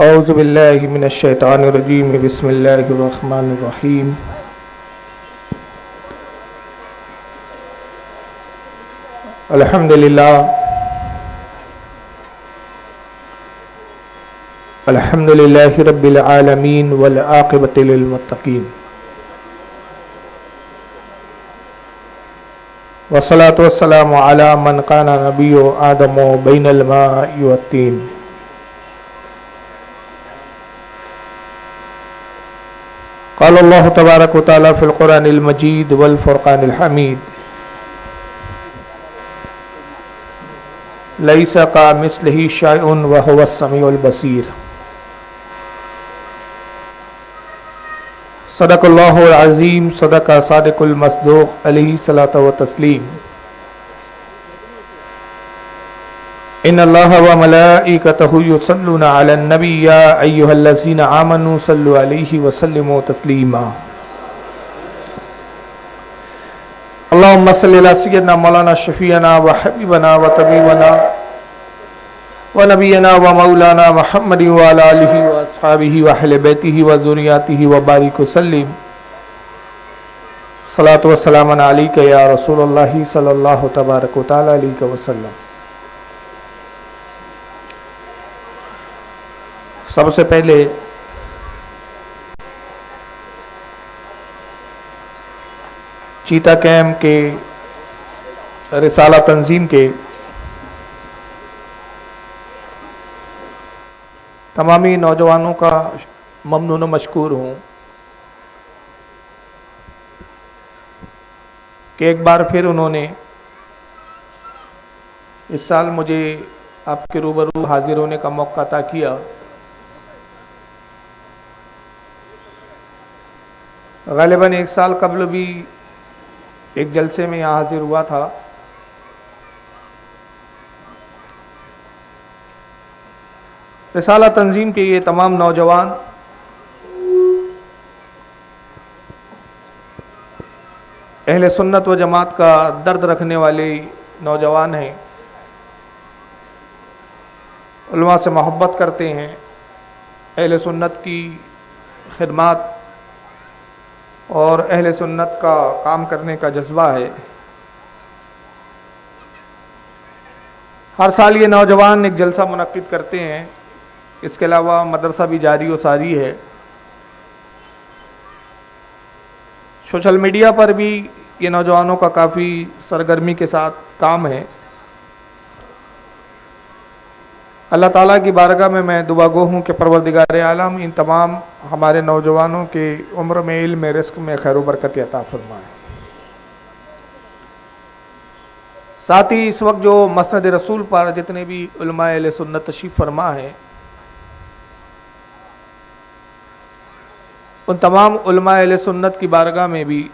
اعوذ باللہ من الشیطان الرجیم بسم اللہ الرحمن الرحیم الحمدللہ رب العالمین والعاقبۃ للمتقین والصلاة والسلام علی من کان نبی آدم بین الماء والطین قال اللہ تبارک و تعالی فی القرآن المجید والفرقان الحمید لیس کمثلہ شیء وہو السمیع البصیر صدق اللہ العظیم صدق صادق المصدوق علیہ الصلاۃ والتسلیم ان اللہ وملائکتہ یصلون علی النبی یا ایھا الذین آمنوا صلوا علیہ وسلموا تسلیما اللہم صلی علی سیدنا مولانا شفیعنا وحبیبنا وطبیبنا ونبینا ومولانا محمد وعلی آلہ واصحابہ واہل بیتہ وذریاتہ وبارک وسلم صلاۃ وسلام علیک یا رسول اللہ صلی اللہ تبارک و تعالی علیہ وسلم۔ سب سے پہلے چیتا کیمپ کے رسالہ تنظیم کے تمامی نوجوانوں کا ممنون و مشکور ہوں کہ ایک بار پھر انہوں نے اس سال مجھے آپ کے روبرو حاضر ہونے کا موقع عطا کیا۔ غالباً ایک سال قبل بھی ایک جلسے میں یہاں حاضر ہوا تھا۔ رسالہ تنظیم کے یہ تمام نوجوان اہل سنت و جماعت کا درد رکھنے والے نوجوان ہیں، علماء سے محبت کرتے ہیں، اہل سنت کی خدمات اور اہل سنت کا کام کرنے کا جذبہ ہے۔ ہر سال یہ نوجوان ایک جلسہ منعقد کرتے ہیں، اس کے علاوہ مدرسہ بھی جاری و ساری ہے۔ سوشل میڈیا پر بھی یہ نوجوانوں کا کافی سرگرمی کے ساتھ کام ہے۔ اللہ تعالیٰ کی بارگاہ میں دعا گو ہوں کہ پروردگار عالم ان تمام ہمارے نوجوانوں کے عمر میں، علم میں، رزق میں خیر و برکت عطا فرمائے۔ ساتھ ہی اس وقت جو مسند رسول پر جتنے بھی علماء اہل سنت تشریف فرما ہیں، ان تمام علماء اہل سنت کی بارگاہ میں بھی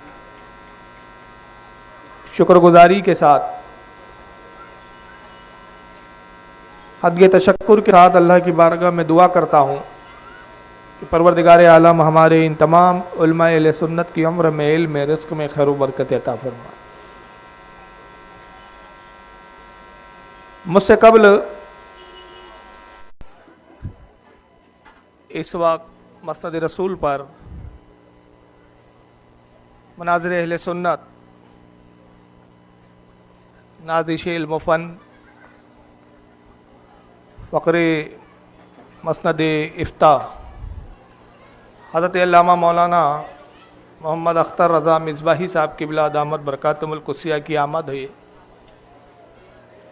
شکر گزاری کے ساتھ، حد تشکر کے ساتھ اللہ کی بارگاہ میں دعا کرتا ہوں کہ پروردگار عالم ہمارے ان تمام علماء اہل سنت کی عمر میں، علم میں، رزق میں خیر و برکت عطا فرمائے۔ مجھ سے قبل اس وقت مسند رسول پر مناظر اہل سنت، نازش علم و فن، فقر مسند افتاء حضرت علامہ مولانا محمد اختر رضا مصباحی صاحب قبلہ دامت برکاتہم القدسیہ کی آمد ہوئی،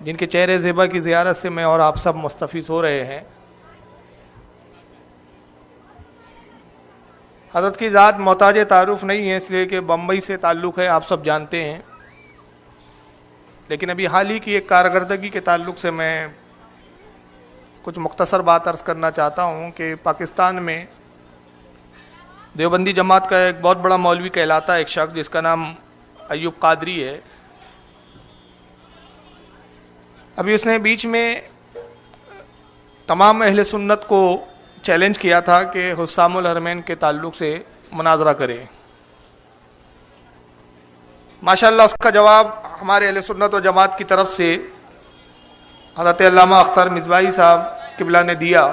جن کے چہرے زیبا کی زیارت سے میں اور آپ سب مستفیض ہو رہے ہیں۔ حضرت کی ذات محتاج تعارف نہیں ہے، اس لیے کہ بمبئی سے تعلق ہے، آپ سب جانتے ہیں، لیکن ابھی حال ہی کی ایک کارکردگی کے تعلق سے میں کچھ مختصر بات عرض کرنا چاہتا ہوں کہ پاکستان میں دیوبندی جماعت کا ایک بہت بڑا مولوی کہلاتا ہے ایک شخص جس کا نام ایوب قادری ہے۔ ابھی اس نے بیچ میں تمام اہل سنت کو چیلنج کیا تھا کہ حسام الحرمین کے تعلق سے مناظرہ کرے۔ ماشاءاللہ اس کا جواب ہمارے اہل سنت و جماعت کی طرف سے حضرت علامہ اختر مصباحی صاحب قبلہ نے دیا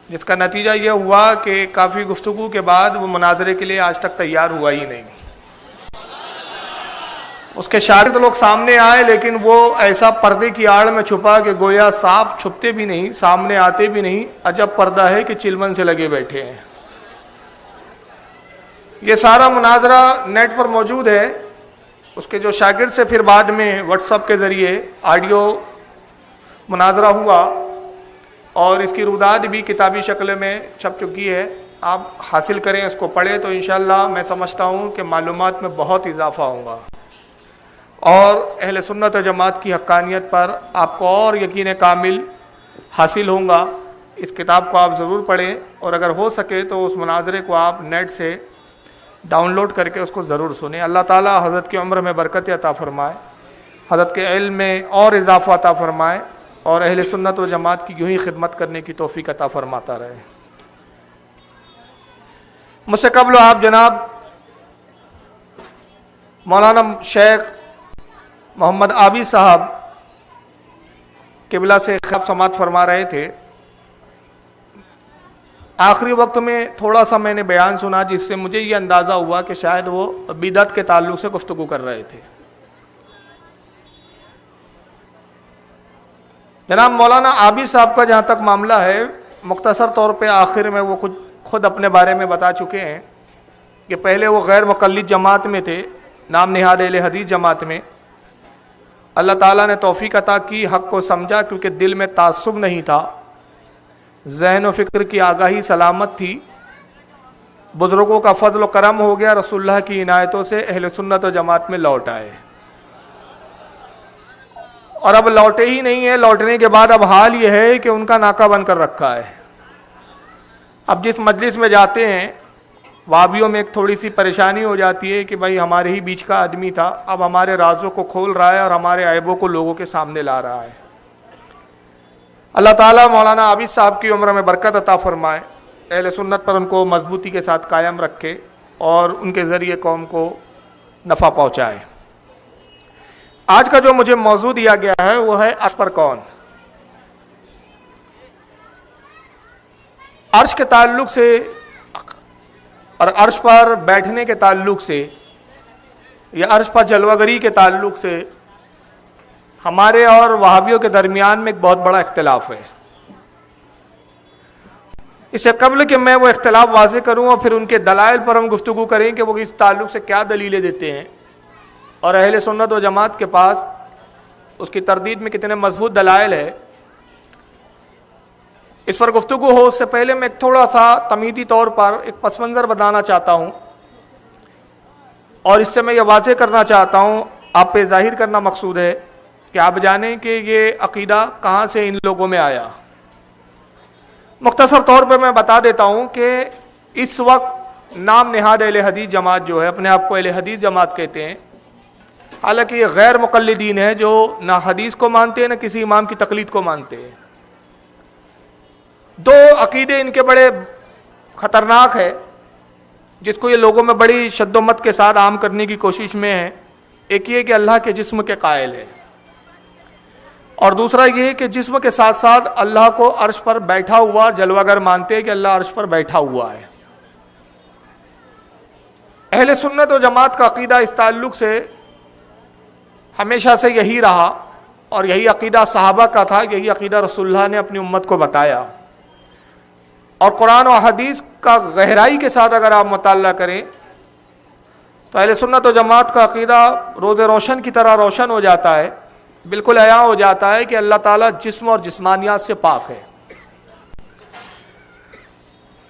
جس کا نتیجہ یہ ہوا کہ کافی گفتگو کے بعد وہ مناظرے کے لیے آج تک تیار ہوا ہی نہیں. اس کے شاگرد لوگ سامنے آئے لیکن وہ ایسا پردے کی آڑ میں چھپا کہ گویا سانپ چھپتے بھی نہیں، سامنے آتے بھی نہیں. عجب پردہ ہے کہ چلمن سے لگے بیٹھے ہیں. یہ سارا مناظرہ نیٹ پر موجود ہے. اس کے جو شاگرد سے پھر بعد میں واٹس ایپ کے ذریعے آڈیو مناظرہ ہوا اور اس کی روداد بھی کتابی شکل میں چھپ چکی ہے. آپ حاصل کریں، اس کو پڑھیں تو انشاءاللہ میں سمجھتا ہوں کہ معلومات میں بہت اضافہ ہوگا اور اہل سنت و جماعت کی حقانیت پر آپ کو اور یقین کامل حاصل ہوگا. اس کتاب کو آپ ضرور پڑھیں اور اگر ہو سکے تو اس مناظرے کو آپ نیٹ سے ڈاؤن لوڈ کر کے اس کو ضرور سنیں. اللہ تعالیٰ حضرت کی عمر میں برکت عطا فرمائے، حضرت کے علم میں اور اضافہ عطا فرمائے اور اہل سنت و جماعت کی یوں ہی خدمت کرنے کی توفیق عطا فرماتا رہے. مجھ سے قبل آپ جناب مولانا شیخ محمد عابی صاحب قبلہ سے خطاب سماعت فرما رہے تھے. آخری وقت میں تھوڑا سا میں نے بیان سنا جس سے مجھے یہ اندازہ ہوا کہ شاید وہ بدعت کے تعلق سے گفتگو کر رہے تھے. جناب مولانا عابی صاحب کا جہاں تک معاملہ ہے، مختصر طور پہ آخر میں وہ خود اپنے بارے میں بتا چکے ہیں کہ پہلے وہ غیر مقلد جماعت میں تھے، نام نہاد اہل حدیث جماعت میں. اللہ تعالیٰ نے توفیق عطا کی، حق کو سمجھا کیونکہ دل میں تعصب نہیں تھا، ذہن و فکر کی آگاہی سلامت تھی. بزرگوں کا فضل و کرم ہو گیا، رسول اللہ کی عنایتوں سے اہل سنت و جماعت میں لوٹ آئے اور اب لوٹے ہی نہیں ہیں. لوٹنے کے بعد اب حال یہ ہے کہ ان کا ناکہ بن کر رکھا ہے. اب جس مجلس میں جاتے ہیں وہابیوں میں ایک تھوڑی سی پریشانی ہو جاتی ہے کہ بھائی ہمارے ہی بیچ کا آدمی تھا، اب ہمارے رازوں کو کھول رہا ہے اور ہمارے عیبوں کو لوگوں کے سامنے لا رہا ہے. اللہ تعالیٰ مولانا عابد صاحب کی عمر میں برکت عطا فرمائے، اہل سنت پر ان کو مضبوطی کے ساتھ قائم رکھے اور ان کے ذریعے قوم کو نفع پہنچائے. آج کا جو مجھے موضوع دیا گیا ہے وہ ہے عرش پر کون. عرش کے تعلق سے اور عرش پر بیٹھنے کے تعلق سے یا عرش پر جلوہ گری کے تعلق سے ہمارے اور وہابیوں کے درمیان میں ایک بہت بڑا اختلاف ہے. اس سے قبل کہ میں وہ اختلاف واضح کروں اور پھر ان کے دلائل پر ہم گفتگو کریں کہ وہ اس تعلق سے کیا دلیلیں دیتے ہیں اور اہل سنت و جماعت کے پاس اس کی تردید میں کتنے مضبوط دلائل ہے، اس پر گفتگو ہو اس سے پہلے میں ایک تھوڑا سا تمہیدی طور پر ایک پس منظر بتانا چاہتا ہوں اور اس سے میں یہ واضح کرنا چاہتا ہوں، آپ پہ ظاہر کرنا مقصود ہے کہ آپ جانیں کہ یہ عقیدہ کہاں سے ان لوگوں میں آیا. مختصر طور پہ میں بتا دیتا ہوں کہ اس وقت نام نہاد اہل حدیث جماعت جو ہے، اپنے آپ کو اہل حدیث جماعت کہتے ہیں، حالانکہ یہ غیر مقلدین ہیں جو نہ حدیث کو مانتے ہیں نہ کسی امام کی تقلید کو مانتے ہیں. دو عقیدے ان کے بڑے خطرناک ہے جس کو یہ لوگوں میں بڑی شد و مت کے ساتھ عام کرنے کی کوشش میں ہے. ایک یہ کہ اللہ کے جسم کے قائل ہے اور دوسرا یہ کہ جسم کے ساتھ ساتھ اللہ کو عرش پر بیٹھا ہوا جلوہ گر مانتے ہیں کہ اللہ عرش پر بیٹھا ہوا ہے. اہل سنت و جماعت کا عقیدہ اس تعلق سے ہمیشہ سے یہی رہا اور یہی عقیدہ صحابہ کا تھا، یہی عقیدہ رسول اللہ نے اپنی امت کو بتایا. اور قرآن و حدیث کا گہرائی کے ساتھ اگر آپ مطالعہ کریں تو اہل سنت و جماعت کا عقیدہ روز روشن کی طرح روشن ہو جاتا ہے، بالکل عیاں ہو جاتا ہے کہ اللہ تعالیٰ جسم اور جسمانیات سے پاک ہے.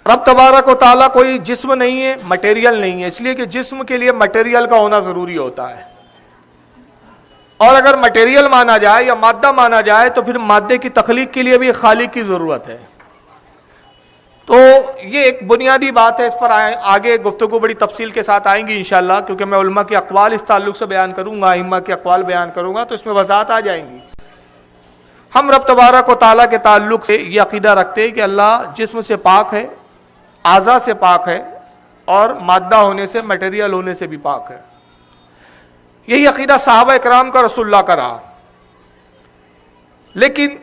رب تبارک و تعالیٰ کوئی جسم نہیں ہے، مٹیریل نہیں ہے، اس لیے کہ جسم کے لیے مٹیریل کا ہونا ضروری ہوتا ہے اور اگر مٹیریل مانا جائے یا مادہ مانا جائے تو پھر مادے کی تخلیق کے لیے بھی خالق کی ضرورت ہے. تو یہ ایک بنیادی بات ہے، اس پر آگے گفتگو بڑی تفصیل کے ساتھ آئیں گی انشاءاللہ، کیونکہ میں علماء کے اقوال اس تعلق سے بیان کروں گا، ائمہ کے اقوال بیان کروں گا تو اس میں وضاحت آ جائیں گی. ہم رب تبارک و تعالیٰ کے تعلق سے یہ عقیدہ رکھتے ہیں کہ اللہ جسم سے پاک ہے، اعضاء سے پاک ہے اور مادہ ہونے سے، مٹیریل ہونے سے بھی پاک ہے. یہی عقیدہ صحابہ اکرام کا، رسول اللہ کا رہا. لیکن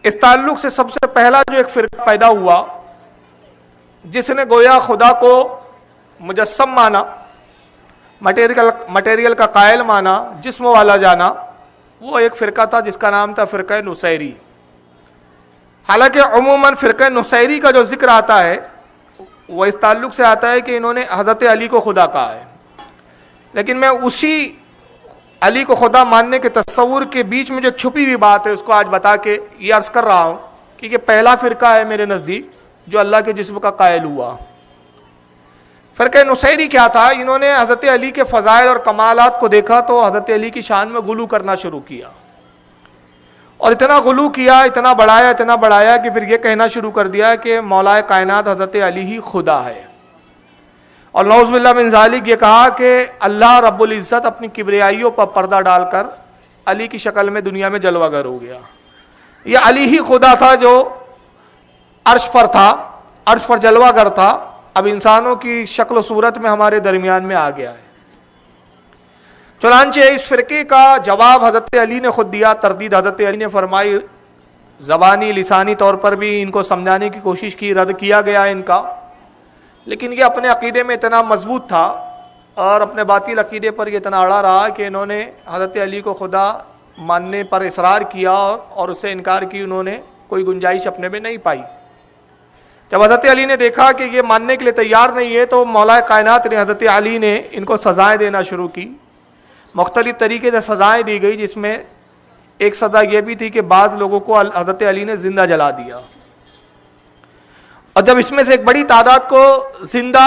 اس تعلق سے سب سے پہلا جو ایک فرقہ پیدا ہوا جس نے گویا خدا کو مجسم مانا، مٹیریل کا قائل مانا، جسم والا جانا، وہ ایک فرقہ تھا جس کا نام تھا فرقہ نصیری۔ حالانکہ عموماً فرقہ نصیری کا جو ذکر آتا ہے وہ اس تعلق سے آتا ہے کہ انہوں نے حضرت علی کو خدا کہا ہے، لیکن میں اسی علی کو خدا ماننے کے تصور کے بیچ میں جو چھپی ہوئی بات ہے اس کو آج بتا کے یہ عرض کر رہا ہوں کہ یہ پہلا فرقہ ہے میرے نزدیک جو اللہ کے جسم کا قائل ہوا۔ فرقہ نصیری کیا تھا؟ انہوں نے حضرت علی کے فضائل اور کمالات کو دیکھا تو حضرت علی کی شان میں غلو کرنا شروع کیا، اور اتنا غلو کیا، اتنا بڑھایا کہ پھر یہ کہنا شروع کر دیا کہ مولا کائنات حضرت علی ہی خدا ہے، اور نعوذ باللہ من ذالک یہ کہا کہ اللہ رب العزت اپنی کبریائیوں پر پردہ ڈال کر علی کی شکل میں دنیا میں جلوہ گر ہو گیا۔ یہ علی ہی خدا تھا جو عرش پر تھا، عرش پر جلوہ گر تھا، اب انسانوں کی شکل و صورت میں ہمارے درمیان میں آ گیا ہے۔ چنانچہ اس فرقے کا جواب حضرت علی نے خود دیا، تردید حضرت علی نے فرمائی، زبانی لسانی طور پر بھی ان کو سمجھانے کی کوشش کی، رد کیا گیا ان کا، لیکن یہ اپنے عقیدے میں اتنا مضبوط تھا اور اپنے باطل عقیدے پر یہ اتنا اڑا رہا کہ انہوں نے حضرت علی کو خدا ماننے پر اصرار کیا اور اس سے انکار کی انہوں نے کوئی گنجائش اپنے میں نہیں پائی۔ جب حضرت علی نے دیکھا کہ یہ ماننے کے لیے تیار نہیں ہے تو مولا کائنات نے حضرت علی نے ان کو سزائیں دینا شروع کی، مختلف طریقے سے سزائیں دی گئی، جس میں ایک سزا یہ بھی تھی کہ بعض لوگوں کو حضرت علی نے زندہ جلا دیا، اور جب اس میں سے ایک بڑی تعداد کو زندہ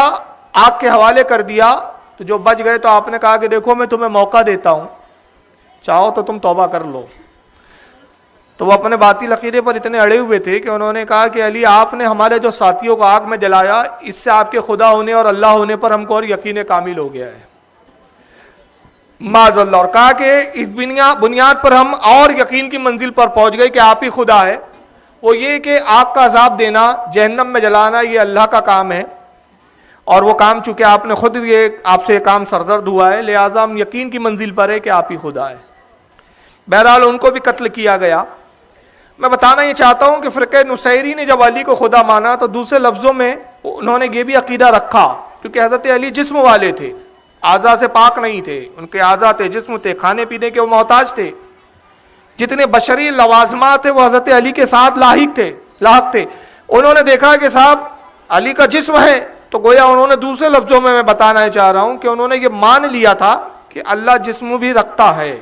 آگ کے حوالے کر دیا تو جو بچ گئے تو آپ نے کہا کہ دیکھو میں تمہیں موقع دیتا ہوں، چاہو تو تم توبہ کر لو۔ تو وہ اپنے باطل عقیدے پر اتنے اڑے ہوئے تھے کہ انہوں نے کہا کہ علی آپ نے ہمارے جو ساتھیوں کو آگ میں جلایا، اس سے آپ کے خدا ہونے اور اللہ ہونے پر ہم کو اور یقین کامل ہو گیا ہے، معاذ اللہ، اور کہا کہ اس بنیاد پر ہم اور یقین کی منزل پر پہنچ گئے کہ آپ ہی خدا ہے۔ وہ یہ کہ آگ کا عذاب دینا، جہنم میں جلانا، یہ اللہ کا کام ہے، اور وہ کام چونکہ آپ نے خود آپ سے یہ کام سرزد ہوا ہے، لہٰذا ہم یقین کی منزل پر ہے کہ آپ ہی خدا ہے۔ بہرحال ان کو بھی قتل کیا گیا۔ میں بتانا یہ چاہتا ہوں کہ فرقہ نصیری نے جب علی کو خدا مانا تو دوسرے لفظوں میں انہوں نے یہ بھی عقیدہ رکھا، کیونکہ حضرت علی جسم والے تھے، اعضاء سے پاک نہیں تھے، ان کے اعضاء تھے، جسم تھے، کھانے پینے کے وہ محتاج تھے، جتنے بشری لوازمات تھے وہ حضرت علی کے ساتھ لاحق تھے۔ انہوں نے دیکھا کہ صاحب علی کا جسم ہے، تو گویا انہوں نے دوسرے لفظوں میں بتانا چاہ رہا ہوں کہ انہوں نے یہ مان لیا تھا کہ اللہ جسم بھی رکھتا ہے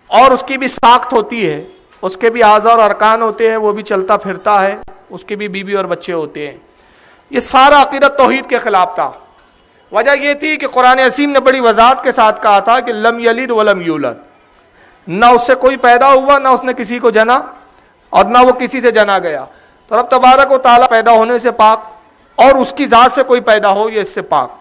اور اس کی بھی ساخت ہوتی ہے، اس کے بھی اعضاء اور ارکان ہوتے ہیں، وہ بھی چلتا پھرتا ہے، اس کے بھی بیوی اور بچے ہوتے ہیں۔ یہ سارا عقیدہ توحید کے خلاف تھا۔ وجہ یہ تھی کہ قرآن عظیم نے بڑی وضاحت کے ساتھ کہا تھا کہ لم یلد ولم یولد، نہ اس سے کوئی پیدا ہوا، نہ اس نے کسی کو جنا، اور نہ وہ کسی سے جنا گیا۔ تو رب تبارک و تعالیٰ پیدا ہونے سے پاک، اور اس کی ذات سے کوئی پیدا ہو یہ اس سے پاک۔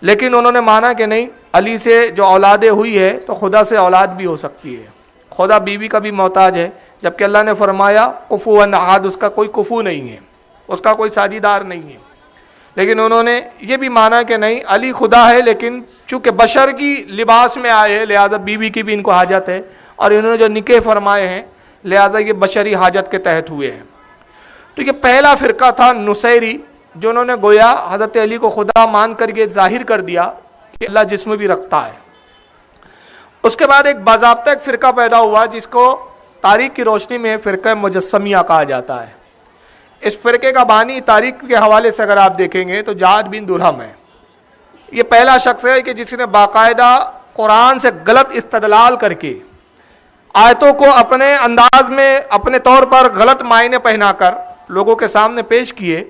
لیکن انہوں نے مانا کہ نہیں، علی سے جو اولادیں ہوئی ہے تو خدا سے اولاد بھی ہو سکتی ہے، خدا بیوی کا بھی محتاج ہے، جبکہ اللہ نے فرمایا کفوا احد، اس کا کوئی کفو نہیں ہے، اس کا کوئی ساجیدار نہیں ہے۔ لیکن انہوں نے یہ بھی مانا کہ نہیں، علی خدا ہے، لیکن چونکہ بشر کی لباس میں آئے ہیں لہذا بیوی کی بھی ان کو حاجت ہے، اور انہوں نے جو نکاح فرمائے ہیں لہذا یہ بشری حاجت کے تحت ہوئے ہیں۔ تو یہ پہلا فرقہ تھا نصیری، جو انہوں نے گویا حضرت علی کو خدا مان کر یہ ظاہر کر دیا کہ اللہ جسم بھی رکھتا ہے۔ اس کے بعد ایک باضابطہ ایک فرقہ پیدا ہوا جس کو تاریخ کی روشنی میں فرقہ مجسمیہ کہا جاتا ہے۔ اس فرقے کا بانی تاریخ کے حوالے سے اگر آپ دیکھیں گے تو جعد بن درہم ہے۔ یہ پہلا شخص ہے کہ جس نے باقاعدہ قرآن سے غلط استدلال کر کے آیتوں کو اپنے انداز میں اپنے طور پر غلط معنی پہنا کر لوگوں کے سامنے پیش کیے،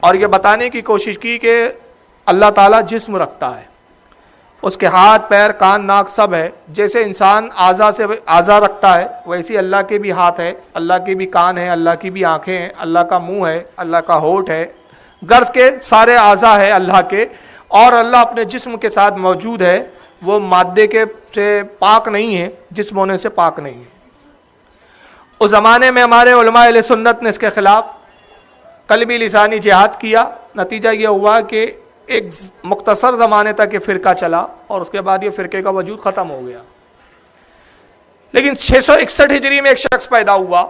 اور یہ بتانے کی کوشش کی کہ اللہ تعالیٰ جسم رکھتا ہے، اس کے ہاتھ پیر کان ناک سب ہے، جیسے انسان اعضاء رکھتا ہے ویسے اللہ کے بھی ہاتھ ہے، اللہ کے بھی کان ہیں، اللہ کی بھی آنکھیں ہیں، اللہ کا منہ ہے، اللہ کا ہونٹ ہے، غرض کے سارے اعضاء ہے اللہ کے، اور اللہ اپنے جسم کے ساتھ موجود ہے، وہ مادے کے سے پاک نہیں ہے، جسم ہونے سے پاک نہیں ہے۔ اس زمانے میں ہمارے علماء اہل سنت نے اس کے خلاف قلبی لسانی جہاد کیا، نتیجہ یہ ہوا کہ ایک مختصر زمانے تک یہ فرقہ چلا اور اس کے بعد یہ فرقے کا وجود ختم ہو گیا۔ لیکن 661 ہجری میں ایک شخص پیدا ہوا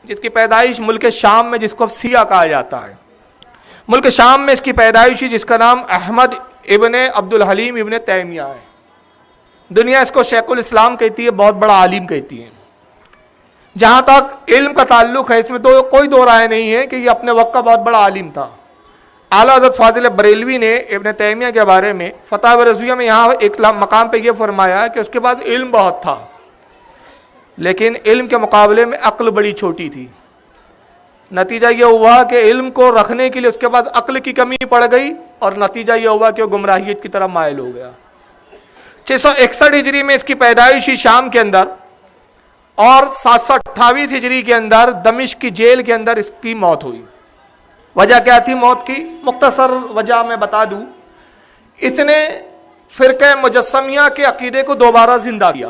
جس کی پیدائش ملک شام میں، جس کو اب سیریا کہا جاتا ہے، ملک شام میں اس کی پیدائش ہوئی، جس کا نام احمد ابن عبد الحلیم ابن تیمیہ ہے۔ دنیا اس کو شیخ الاسلام کہتی ہے، بہت بڑا عالم کہتی ہے۔ جہاں تک علم کا تعلق ہے، اس میں کوئی دو رائے نہیں ہے کہ یہ اپنے وقت کا بہت بڑا عالم تھا۔ اعلیٰ حضرت فاضل بریلوی نے ابن تیمیہ کے بارے میں فتح رضویہ میں یہاں ایک مقام پہ یہ فرمایا کہ اس کے بعد علم بہت تھا، لیکن علم کے مقابلے میں عقل بڑی چھوٹی تھی۔ نتیجہ یہ ہوا کہ علم کو رکھنے کے لیے اس کے بعد عقل کی کمی پڑ گئی، اور نتیجہ یہ ہوا کہ وہ گمراہیت کی طرف مائل ہو گیا۔ 661 ہجری میں اس کی پیدائش ہوئی شام کے اندر، اور 728 ہجری کے اندر دمشق کی جیل کے اندر اس کی موت ہوئی۔ وجہ کیا تھی موت کی؟ مختصر وجہ میں بتا دوں، اس نے فرقہ مجسمیہ کے عقیدے کو دوبارہ زندہ کیا،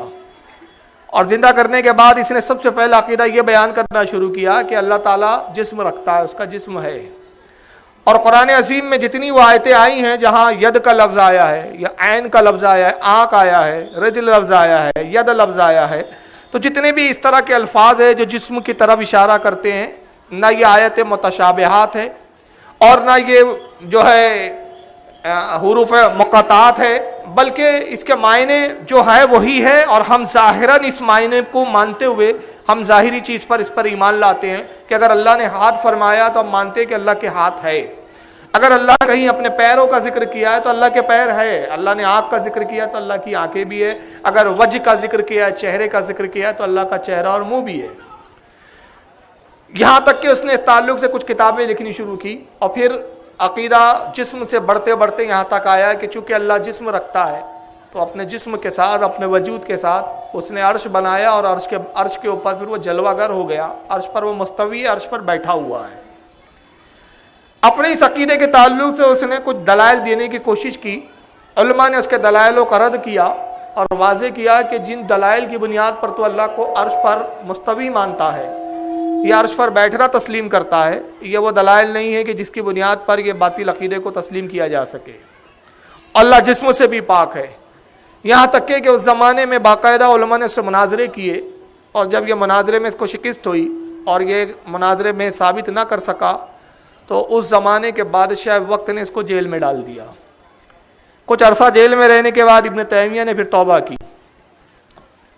اور زندہ کرنے کے بعد اس نے سب سے پہلا عقیدہ یہ بیان کرنا شروع کیا کہ اللہ تعالیٰ جسم رکھتا ہے، اس کا جسم ہے۔ اور قرآن عظیم میں جتنی وہ آیتیں آئی ہیں جہاں ید کا لفظ آیا ہے، یا عین کا لفظ آیا ہے، آنکھ آیا ہے، رجل لفظ آیا ہے، ید لفظ آیا ہے، تو جتنے بھی اس طرح کے الفاظ ہیں جو جسم کی طرف اشارہ کرتے ہیں، نہ یہ آیت متشابہات ہے، اور نہ یہ جو ہے حروف مقطعات ہے، بلکہ اس کے معنی جو ہے وہی ہے، اور ہم ظاہراً اس معنی کو مانتے ہوئے ہم ظاہری چیز پر اس پر ایمان لاتے ہیں کہ اگر اللہ نے ہاتھ فرمایا تو ہم مانتے ہیں کہ اللہ کے ہاتھ ہے۔ اگر اللہ نے کہیں اپنے پیروں کا ذکر کیا ہے تو اللہ کے پیر ہے، اللہ نے آنکھ کا ذکر کیا تو اللہ کی آنکھیں بھی ہے، اگر وجہ کا ذکر کیا ہے، چہرے کا ذکر کیا ہے تو اللہ کا چہرہ اور منہ بھی ہے۔ یہاں تک کہ اس نے اس تعلق سے کچھ کتابیں لکھنی شروع کی، اور پھر عقیدہ جسم سے بڑھتے بڑھتے یہاں تک آیا کہ چونکہ اللہ جسم رکھتا ہے تو اپنے جسم کے ساتھ، اپنے وجود کے ساتھ اس نے عرش بنایا، اور عرش کے اوپر پھر وہ جلوہ گر ہو گیا، عرش پر وہ مستوی ہے، عرش پر بیٹھا ہوا ہے۔ اپنے اس عقیدے کے تعلق سے اس نے کچھ دلائل دینے کی کوشش کی، علماء نے اس کے دلائلوں کا رد کیا اور واضح کیا کہ جن دلائل کی بنیاد پر تو اللہ کو عرش پر مستوی مانتا ہے یا عرش پر بیٹھنا تسلیم کرتا ہے، یہ وہ دلائل نہیں ہے کہ جس کی بنیاد پر یہ باطل عقیدے کو تسلیم کیا جا سکے۔ اللہ جسم سے بھی پاک ہے، یہاں تک کہ اس زمانے میں باقاعدہ علماء نے اس سے مناظرے کیے، اور جب یہ مناظرے میں اس کو شکست ہوئی اور یہ مناظرے میں ثابت نہ کر سکا تو اس زمانے کے بادشاہ وقت نے اس کو جیل میں ڈال دیا۔ کچھ عرصہ جیل میں رہنے کے بعد ابن تیمیہ نے پھر توبہ کی۔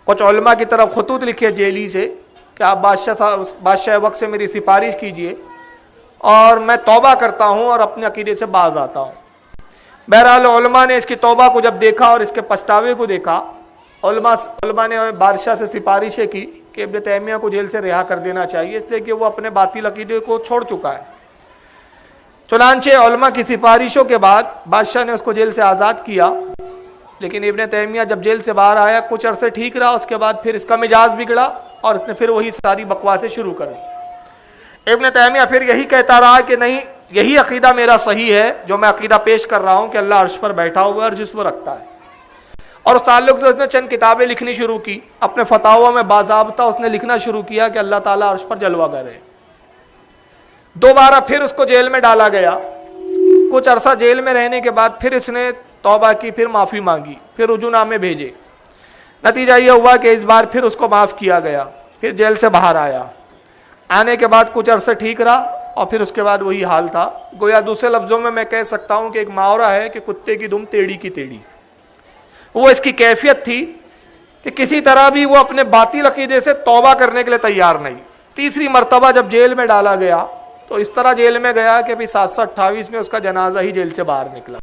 کچھ علماء کی طرف خطوط لکھے جیلی سے کہ آپ بادشاہ وقت سے میری سفارش کیجئے اور میں توبہ کرتا ہوں اور اپنے عقیدے سے باز آتا ہوں۔ بہرحال علماء نے اس کی توبہ کو جب دیکھا اور اس کے پچھتاوے کو دیکھا، علماء نے بادشاہ سے سفارشیں کی کہ ابن تیمیہ کو جیل سے رہا کر دینا چاہیے، اس لیے کہ وہ اپنے باطل عقیدے کو چھوڑ چکا ہے۔ چنانچہ علماء کی سفارشوں کے بعد بادشاہ نے اس کو جیل سے آزاد کیا، لیکن ابن تیمیہ جب جیل سے باہر آیا کچھ عرصے ٹھیک رہا، اس کے بعد پھر اس کا مزاج بگڑا اور اس نے پھر وہی ساری بکواسیں شروع کر دی۔ ابن تیمیہ پھر یہی کہتا رہا کہ نہیں، یہی عقیدہ میرا صحیح ہے جو میں عقیدہ پیش کر رہا ہوں کہ اللہ عرش پر بیٹھا ہوا ہے اور جسم رکھتا ہے۔ اور اس تعلق سے اس نے چند کتابیں لکھنی شروع کی، اپنے فتاویٰ میں باضابطہ اس نے لکھنا شروع کیا کہ اللہ تعالیٰ عرش پر جلوہ گر ہے۔ دوبارہ پھر اس کو جیل میں ڈالا گیا، کچھ عرصہ جیل میں رہنے کے بعد پھر اس نے توبہ کی، پھر معافی مانگی، پھر رجوع نامے بھیجے۔ نتیجہ یہ ہوا کہ اس بار پھر اس کو معاف کیا گیا، پھر جیل سے باہر آیا۔ آنے کے بعد کچھ عرصے ٹھیک رہا اور پھر اس کے بعد وہی حال تھا۔ گویا دوسرے لفظوں میں میں کہہ سکتا ہوں کہ ایک محاورہ ہے کہ کتے کی دم ٹیڑھی کی ٹیڑھی۔ وہ اس کی کیفیت تھی کہ کسی طرح بھی وہ اپنے باطل عقیدے سے توبہ کرنے کے لیے تیار نہیں۔ تیسری مرتبہ جب جیل میں ڈالا گیا تو اس طرح جیل میں گیا کہ 728 میں اس کا جنازہ ہی جیل سے باہر نکلا۔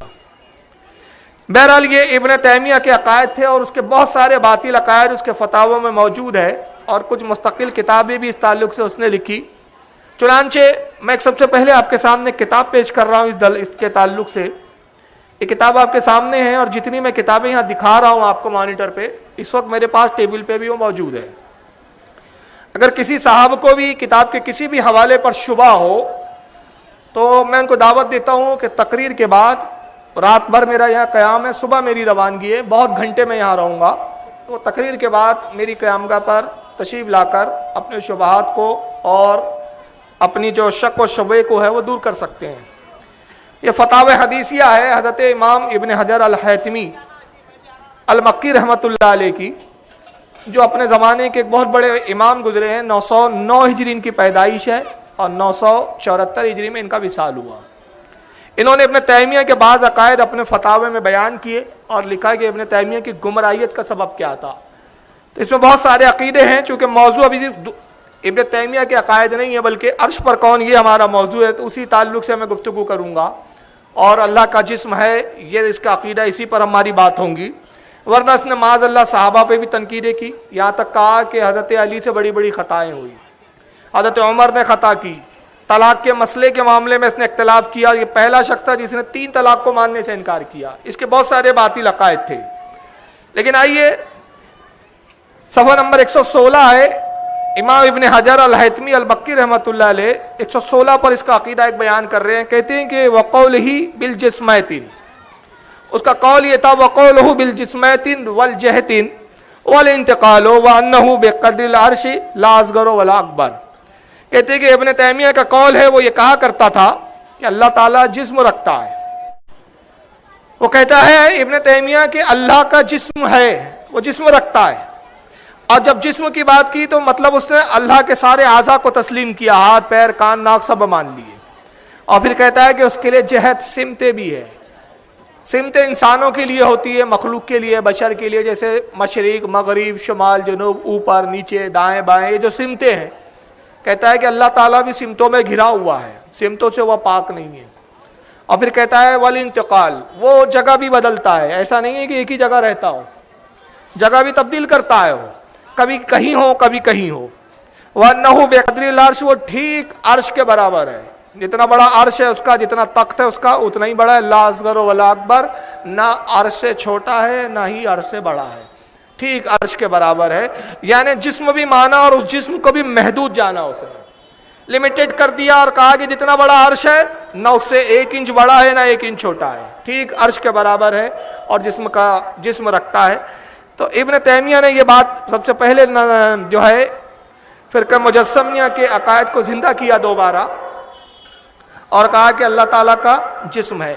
بہرحال یہ ابن تیمیہ کے عقائد تھے اور اس کے بہت سارے باطل عقائد اس کے فتاووں میں موجود ہے، اور کچھ مستقل کتابیں بھی اس تعلق سے اس نے لکھی۔ چنانچہ میں سب سے پہلے آپ کے سامنے کتاب پیش کر رہا ہوں اس کے تعلق سے۔ یہ کتاب آپ کے سامنے ہے، اور جتنی میں کتابیں یہاں دکھا رہا ہوں آپ کو مانیٹر پہ، اس وقت میرے پاس ٹیبل پہ بھی وہ موجود ہے۔ اگر کسی صاحب کو بھی کتاب کے کسی بھی حوالے پر شبہ ہو تو میں ان کو دعوت دیتا ہوں کہ تقریر کے بعد رات بھر میرا یہاں قیام ہے، صبح میری روانگی ہے، بہت گھنٹے میں یہاں رہوں گا، تو تقریر کے بعد میری قیامگاہ پر تشریف لا کر اپنے شبہات کو اور اپنی جو شک و شبہ کو ہے وہ دور کر سکتے ہیں۔ یہ فتاوی حدیثیہ ہے حضرت امام ابن حجر الحیتمی المکی رحمۃ اللہ علیہ کی، جو اپنے زمانے کے ایک بہت بڑے امام گزرے ہیں. 909 ہجری ان کی پیدائش ہے اور 974 ہجری میں ان کا وصال ہوا. انہوں نے ابن تیمیہ کے بعض عقائد اپنے فتاوے میں بیان کیے اور لکھا کہ ابن تیمیہ کی گمراہیت کا سبب کیا تھا. تو اس میں بہت سارے عقیدے ہیں. چونکہ موضوع ابھی ابن تیمیہ کے عقائد نہیں ہے بلکہ عرش پر کون یہ ہمارا موضوع ہے, تو اسی تعلق سے میں گفتگو کروں گا. اور اللہ کا جسم ہے یہ اس کا عقیدہ, اسی پر ہماری بات ہوں گی. ورنہ اس نے معاذ اللہ صحابہ پہ بھی تنقیدیں کی, یہاں تک کہا کہ حضرت علی سے بڑی بڑی خطائیں ہوئی. حضرت عمر نے خطا کی, طلاق کے مسئلے کے معاملے میں اس نے اختلاف کیا. یہ پہلا شخص تھا جس نے 3 طلاق کو ماننے سے انکار کیا. اس کے بہت سارے باطل عقائد تھے. لیکن آئیے صفحہ نمبر 116 ہے, امام ابن حجر الہیتمی البکی رحمۃ اللہ علیہ 116 پر اس کا عقیدہ ایک بیان کر رہے ہیں. کہتے ہیں کہ وقولہ بالجسمۃ, اس کا قول یہ تھا وقولہ بالجسمۃ والجہۃ والانتقال وانہ بقدر العرش لا اصغر ولا اکبر. کہتے ہیں کہ ابن تیمیہ کا قول ہے, وہ یہ کہا کرتا تھا کہ اللہ تعالیٰ جسم رکھتا ہے. وہ کہتا ہے ابن تیمیہ کہ اللہ کا جسم ہے, وہ جسم رکھتا ہے. اور جب جسم کی بات کی تو مطلب اس نے اللہ کے سارے اعضاء کو تسلیم کیا, ہاتھ پیر کان ناک سب مان لیے. اور پھر کہتا ہے کہ اس کے لیے جہت سمتیں بھی ہے. سمتیں انسانوں کے لیے ہوتی ہے, مخلوق کے لیے, بشر کے لیے, جیسے مشرق مغرب شمال جنوب اوپر نیچے دائیں بائیں, یہ جو سمتیں ہیں. کہتا ہے کہ اللہ تعالیٰ بھی سمتوں میں گھرا ہوا ہے, سمتوں سے وہ پاک نہیں ہے. اور پھر کہتا ہے والانتقال, وہ جگہ بھی بدلتا ہے, ایسا نہیں ہے کہ ایک ہی جگہ رہتا ہو, جگہ بھی تبدیل کرتا ہے, وہ کبھی کہیں ہو کبھی کہیں ہو. وَأَنَّهُ بِقَدْرِ الْعَرْشِ, وہ ٹھیک عرش کے برابر ہے. جتنا بڑا عرش ہے اس کا, جتنا تخت ہے اس کا, اتنا ہی بڑا ہے. لا اصغر ولا اکبر, نہ عرش سے چھوٹا ہے نہ ہی عرش سے بڑا ہے, ٹھیک عرش کے برابر ہے. یعنی جسم بھی مانا اور اس جسم کو بھی محدود جانا, اس نے لمیٹڈ کر دیا اور کہا کہ جتنا بڑا عرش ہے نہ اس سے 1 انچ بڑا ہے نہ 1 انچ چھوٹا ہے, ٹھیک عرش کے برابر ہے اور جسم رکھتا ہے. تو ابن تیمیہ نے یہ بات سب سے پہلے جو ہے فرقہ مجسمیہ کے عقائد کو زندہ کیا دوبارہ, اور کہا کہ اللہ تعالیٰ کا جسم ہے.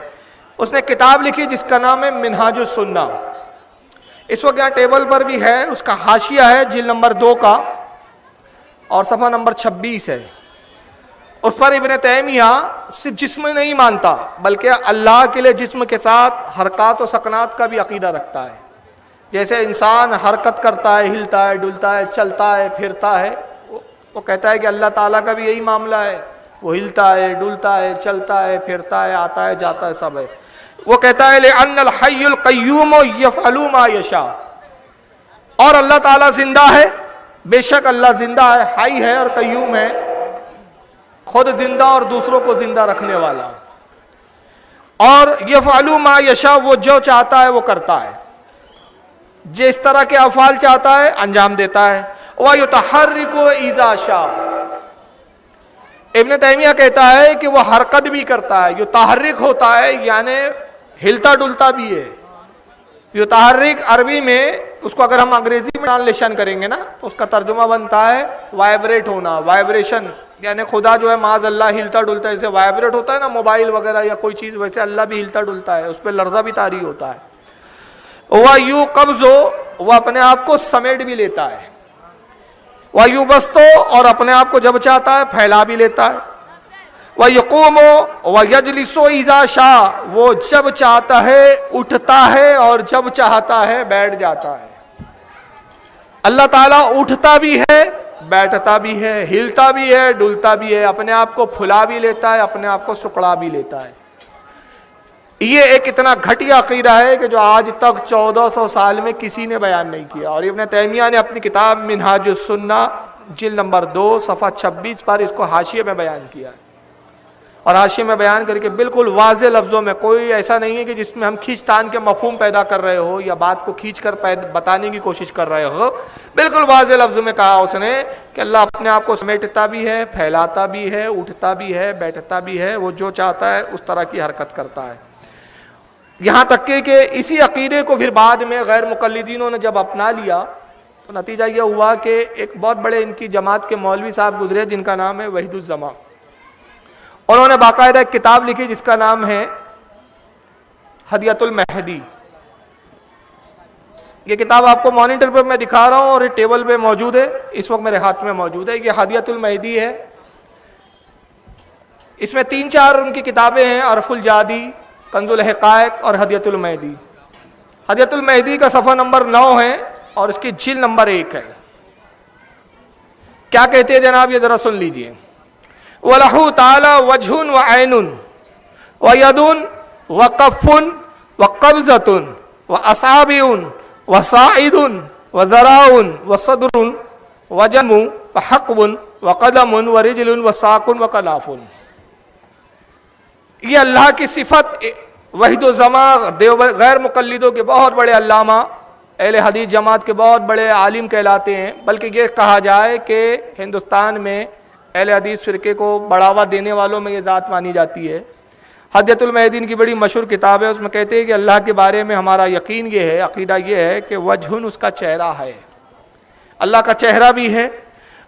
اس نے کتاب لکھی جس کا نام ہے منہاج السنہ. اس وقت یہاں ٹیبل پر بھی ہے, اس کا حاشیہ ہے جلد نمبر 2 کا اور صفحہ نمبر 26 ہے. اس پر ابن تیمیہ صرف جسم نہیں مانتا بلکہ اللہ کے لیے جسم کے ساتھ حرکات و سکنات کا بھی عقیدہ رکھتا ہے. جیسے انسان حرکت کرتا ہے, ہلتا ہے ڈلتا ہے چلتا ہے پھرتا ہے, وہ کہتا ہے کہ اللہ تعالیٰ کا بھی یہی معاملہ ہے, وہ ہلتا ہے ڈلتا ہے چلتا ہے پھرتا ہے آتا ہے جاتا ہے سب ہے. وہ کہتا ہے لأن الحی القیوم یفعل ما یشاء, اور اللہ تعالیٰ زندہ ہے, بے شک اللہ زندہ ہے, حی ہے اور قیوم ہے, خود زندہ اور دوسروں کو زندہ رکھنے والا. اور یفعل ما یشاء, وہ جو چاہتا ہے وہ کرتا ہے, جس طرح کے افعال چاہتا ہے انجام دیتا ہے. وَيُتَحَرِّكُ إِذَا شَاءَ, ابن تیمیہ کہتا ہے کہ وہ حرکت بھی کرتا ہے, یتحرک ہوتا ہے یعنی ہلتا ڈلتا بھی ہے. یتحرک عربی میں اس کو اگر ہم انگریزی میں ٹرانسلیشن کریں گے نا تو اس کا ترجمہ بنتا ہے وائبریٹ ہونا, وائبریشن. یعنی خدا جو ہے معاذ اللہ ہلتا ڈلتا ہے, جیسے وائبریٹ ہوتا ہے نا موبائل وغیرہ یا کوئی چیز, ویسے اللہ بھی ہلتا ڈلتا ہے, اس پہ لرزہ بھی طاری ہوتا ہے. وہ یوں قبض ہو, وہ اپنے آپ کو سمیٹ بھی لیتا ہے. وہ یوں بستو, اور اپنے آپ کو جب چاہتا ہے پھیلا بھی لیتا ہے. وہ یقوم و یجلس اذا شاء, وہ جب چاہتا ہے اٹھتا ہے اور جب چاہتا ہے بیٹھ جاتا ہے. اللہ تعالیٰ اٹھتا بھی ہے بیٹھتا بھی ہے, ہلتا بھی ہے ڈلتا بھی ہے, اپنے آپ کو پھلا بھی لیتا ہے اپنے آپ کو سکڑا بھی لیتا ہے. یہ ایک اتنا گھٹیا عقیدہ ہے کہ جو آج تک 1400 سال میں کسی نے بیان نہیں کیا. اور ابن تیمیہ نے اپنی کتاب منہاج السنہ جلد نمبر 2 صفحہ 26 پر اس کو حاشیے میں بیان کیا ہے. اور حاشیے میں بیان کر کے بالکل واضح لفظوں میں, کوئی ایسا نہیں ہے کہ جس میں ہم کھینچ تان کے مفہوم پیدا کر رہے ہو یا بات کو کھینچ کر بتانے کی کوشش کر رہے ہو, بالکل واضح لفظوں میں کہا اس نے کہ اللہ اپنے آپ کو سمیٹتا بھی ہے, پھیلاتا بھی ہے, اٹھتا بھی ہے, بیٹھتا بھی ہے, وہ جو چاہتا ہے اس طرح کی حرکت کرتا ہے. یہاں تک کہ اسی عقیدے کو پھر بعد میں غیر مقلدینوں نے جب اپنا لیا تو نتیجہ یہ ہوا کہ ایک بہت بڑے ان کی جماعت کے مولوی صاحب گزرے جن کا نام ہے وحید الزمان. انہوں نے باقاعدہ ایک کتاب لکھی جس کا نام ہے ہدیۃ المہدی. یہ کتاب آپ کو مانیٹر پہ میں دکھا رہا ہوں اور یہ ٹیبل پہ موجود ہے، اس وقت میرے ہاتھ میں موجود ہے. یہ ہدیۃ المہدی ہے. اس میں 3-4 ان کی کتابیں ہیں، عرف الجادی، کنز الحقائق اور ہدیۃ المہدی. ہدیۃ المہدی کا صفحہ نمبر 9 ہے اور اس کی جلد نمبر 1 ہے. کیا کہتے ہیں جناب، یہ ذرا سن لیجئے. وَلَهُ تَعَالَى وَجْهٌ وَعَيْنٌ وَيَدٌ وَقَفٌ وَقَبْضَةٌ وَأَصَابِعٌ وَصَاعِدٌ وَذَرَاعٌ وَصَدْرٌ وَجَنْبٌ وَحَقْبٌ وَقَدَمٌ وَرِجْلٌ وَسَاقٌ وَكَنَافٌ. یہ اللہ کی صفت وحید و زما غیر مقلدوں کے بہت بڑے علامہ، اہل حدیث جماعت کے بہت بڑے عالم کہلاتے ہیں. بلکہ یہ کہا جائے کہ ہندوستان میں اہل حدیث فرقے کو بڑھاوا دینے والوں میں یہ ذات مانی جاتی ہے. ہدیۃ المہدی کی بڑی مشہور کتاب ہے. اس میں کہتے ہیں کہ اللہ کے بارے میں ہمارا یقین یہ ہے، عقیدہ یہ ہے کہ وجہن اس کا چہرہ ہے، اللہ کا چہرہ بھی ہے،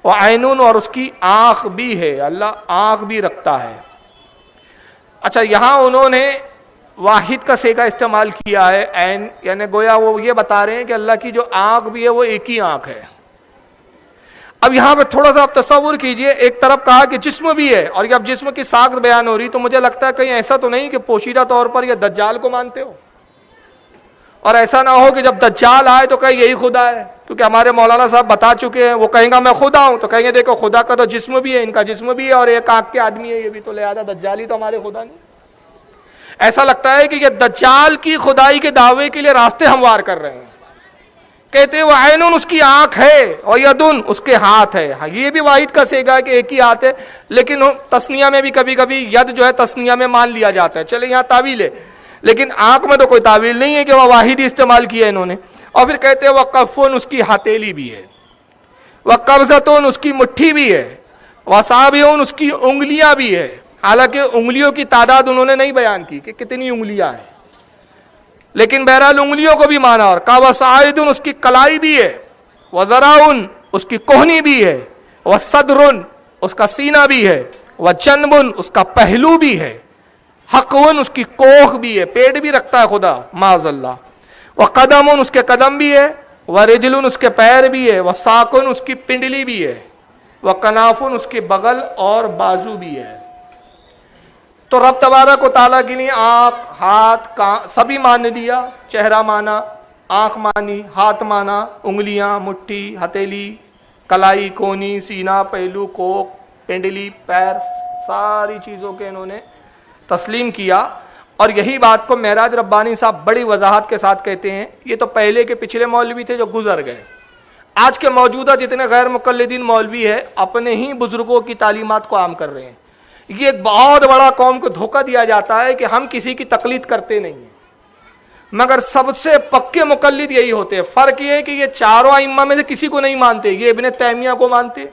وعینون اور اس کی آنکھ بھی ہے، اللہ آنکھ بھی رکھتا ہے. اچھا، یہاں انہوں نے واحد کا صیغہ استعمال کیا ہے، عین، یعنی گویا وہ یہ بتا رہے ہیں کہ اللہ کی جو آنکھ بھی ہے وہ ایک ہی آنکھ ہے. اب یہاں پہ تھوڑا سا آپ تصور کیجئے، ایک طرف کہا کہ جسم بھی ہے، اور جب جسم کی ساخت بیان ہو رہی تو مجھے لگتا ہے کہیں ایسا تو نہیں کہ پوشیدہ طور پر یہ دجال کو مانتے ہو، اور ایسا نہ ہو کہ جب دجال آئے تو کہیں یہی خدا ہے. کیونکہ ہمارے مولانا صاحب بتا چکے ہیں، وہ کہیں گا میں خدا ہوں تو کہیں گے دیکھو خدا کا تو جسم بھی ہے، ان کا جسم بھی ہے اور ایک آنکھ کے آدمی ہے، یہ بھی تو لہذا دجال ہی تو ہمارے خدا نہیں. ایسا لگتا ہے کہ یہ دجال کی خدائی کے دعوے کے لیے راستے ہموار کر رہے ہیں. کہتے ہیں وہ عینون اس کی آنکھ ہے اور یدن اس کے ہاتھ ہے. یہ بھی واحد کا صیغہ ہے کہ ایک ہی ہاتھ ہے، لیکن تسنیہ میں بھی کبھی کبھی ید جو ہے تسنیہ میں مان لیا جاتا ہے. چلے یہاں تعویل ہے، لیکن آنکھ میں تو کوئی تعویل نہیں ہے کہ وہ واحد ہی استعمال کیا انہوں نے. اور پھر کہتے ہیں وہ کفن اس کی ہتھیلی بھی ہے، وہ قبضتون اس کی مٹھی بھی ہے، وہ صابعون اس کی انگلیاں بھی ہے. حالانکہ انگلیوں کی تعداد انہوں نے نہیں بیان کی کہ کتنی انگلیاں ہیں، لیکن بہرحال انگلیوں کو بھی مانا. اور کا وصاعدن اس کی کلائی بھی ہے، وذراعن اس کی کوہنی بھی ہے، وصدرن اس کا سینہ بھی ہے، وجنبن اس کا پہلو بھی ہے، حقون اس کی کوکھ بھی ہے، پیٹ بھی رکھتا ہے خدا معاذ اللہ، وقدمن اس کے قدم بھی ہے، ورجلن اس کے پیر بھی ہے، وساقن اس کی پنڈلی بھی ہے، وکنافن اس کے بغل اور بازو بھی ہے. تو رب تبارک و تعالیٰ کے لیے آنکھ، ہاتھ، سبھی مان دیا. چہرہ مانا، آنکھ مانی، ہاتھ مانا، انگلیاں، مٹھی، ہتھیلی، کلائی، کونی، سینہ، پہلو، کوک، پنڈلی، پیر، ساری چیزوں کے انہوں نے تسلیم کیا. اور یہی بات کو معراج ربانی صاحب بڑی وضاحت کے ساتھ کہتے ہیں. یہ تو پہلے کے پچھلے مولوی تھے جو گزر گئے. آج کے موجودہ جتنے غیر مقلدین مولوی ہیں اپنے ہی بزرگوں کی تعلیمات کو عام کر رہے ہیں. یہ ایک بہت بڑا قوم کو دھوکہ دیا جاتا ہے کہ ہم کسی کی تقلید کرتے نہیں ہیں، مگر سب سے پکے مقلد یہی ہوتے ہیں. فرق یہ ہے کہ یہ چاروں ائمہ میں سے کسی کو نہیں مانتے. یہ ابن تیمیہ کو مانتے،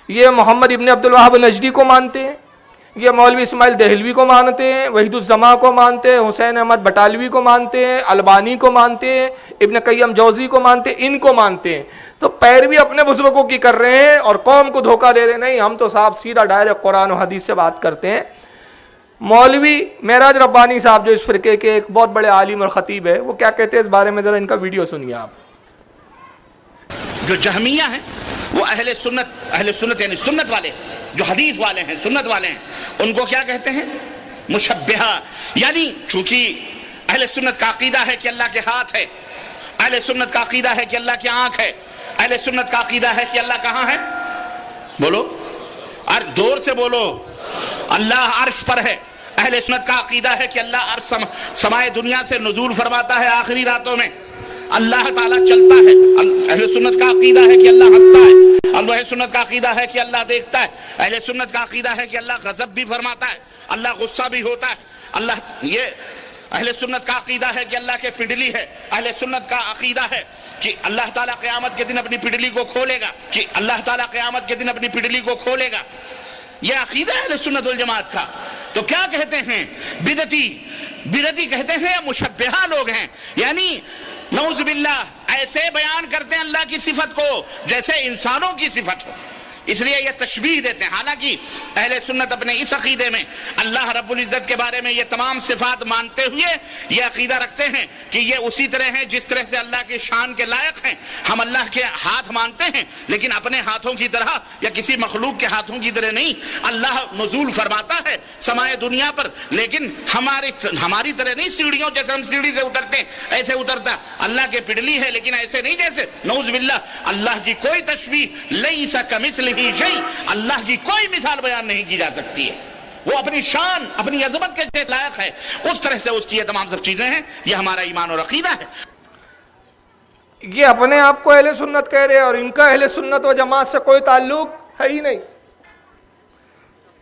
یہ محمد ابن عبد الوہاب نجدی کو مانتے ہیں، یہ مولوی اسماعیل دہلوی کو مانتے ہیں، وحید الزما کو مانتے ہیں، حسین احمد بٹالوی کو مانتے ہیں، البانی کو مانتے ہیں، ابن قیم جوزی کو مانتے ہیں، ان کو مانتے ہیں. تو پیروی اپنے بزرگوں کی کر رہے ہیں اور قوم کو دھوکہ دے رہے ہیں. نہیں، ہم تو صاحب سیدھا ڈائریکٹ قرآن و حدیث سے بات کرتے ہیں. مولوی معراج ربانی صاحب جو اس فرقے کے ایک بہت بڑے عالم اور خطیب ہے، وہ کیا کہتے ہیں اس بارے میں ذرا ان کا ویڈیو سنیے آپ. جو جہمیہ ہیں وہ اہل سنت یعنی سنت والے، جو حدیث والے ہیں، سنت والے ہیں، ان کو کیا کہتے ہیں؟ مشبہہ. یعنی چونکہ اہل سنت کا عقیدہ ہے کہ اللہ کے ہاتھ ہے، اہل سنت کا عقیدہ ہے کہ اللہ کی آنکھ ہے، اہل سنت کا عقیدہ ہے کہ اللہ کہاں ہے؟ بولو زور سے بولو. اللہ عرش پر ہے. اہل سنت کا عقیدہ ہے کہ اللہ عرش سمائے دنیا سے نزول فرماتا ہے آخری راتوں میں، اللہ تعالیٰ چلتا ہے. اہل سنت کا عقیدہ ہے کہ اللہ ہنستا ہے. اہل سنت کا عقیدہ ہے کہ اللہ دیکھتا ہے. اہل سنت کا عقیدہ ہے کہ اللہ غضب بھی فرماتا ہے، اللہ غصہ بھی ہوتا ہے. یہ اہل سنت کا عقیدہ ہے کہ اللہ کے پنڈلی ہے. اہل سنت کا عقیدہ ہے کہ اللہ تعالیٰ قیامت کے دن اپنی پنڈلی کو کھولے گا، کہ اللہ تعالیٰ قیامت کے دن اپنی پنڈلی کو کھولے گا. یہ عقیدہ ہے اہل سنت والجماعت کا. تو کیا کہتے ہیں؟ بدعتی کہتے ہیں یا مشبہہ لوگ ہیں. یعنی نعوذ باللہ ایسے بیان کرتے ہیں اللہ کی صفت کو جیسے انسانوں کی صفت ہو. اس لیے یہ تشبیہ دیتے ہیں. حالانکہ اہل سنت اپنے اس عقیدے میں اللہ رب العزت کے بارے میں یہ تمام صفات مانتے ہوئے یہ عقیدہ رکھتے ہیں کہ یہ اسی طرح ہیں جس طرح سے اللہ کی شان کے لائق ہیں. ہم اللہ کے ہاتھ مانتے ہیں لیکن اپنے ہاتھوں کی طرح یا کسی مخلوق کے ہاتھوں کی طرح نہیں. اللہ نزول فرماتا ہے سمائے دنیا پر لیکن ہماری طرح نہیں, سیڑھیوں جیسے ہم سیڑھی سے اترتے ہیں ایسے اترتا. اللہ کے پڈلی ہے لیکن ایسے نہیں جیسے, نعوذ باللہ. اللہ کی کوئی تشبیہ لیس کمثلہ شیء, اللہ کی کوئی مثال بیان نہیں کی جا سکتی ہے. وہ اپنی شان اپنی عظمت کے جیسے لائق ہے, اس طرح سے اس کی یہ تمام سب چیزیں ہیں. یہ ہمارا ایمان اور عقیدہ ہے. یہ اپنے آپ کو اہل سنت کہہ رہے ہیں اور ان کا اہل سنت و جماعت سے کوئی تعلق ہے ہی نہیں.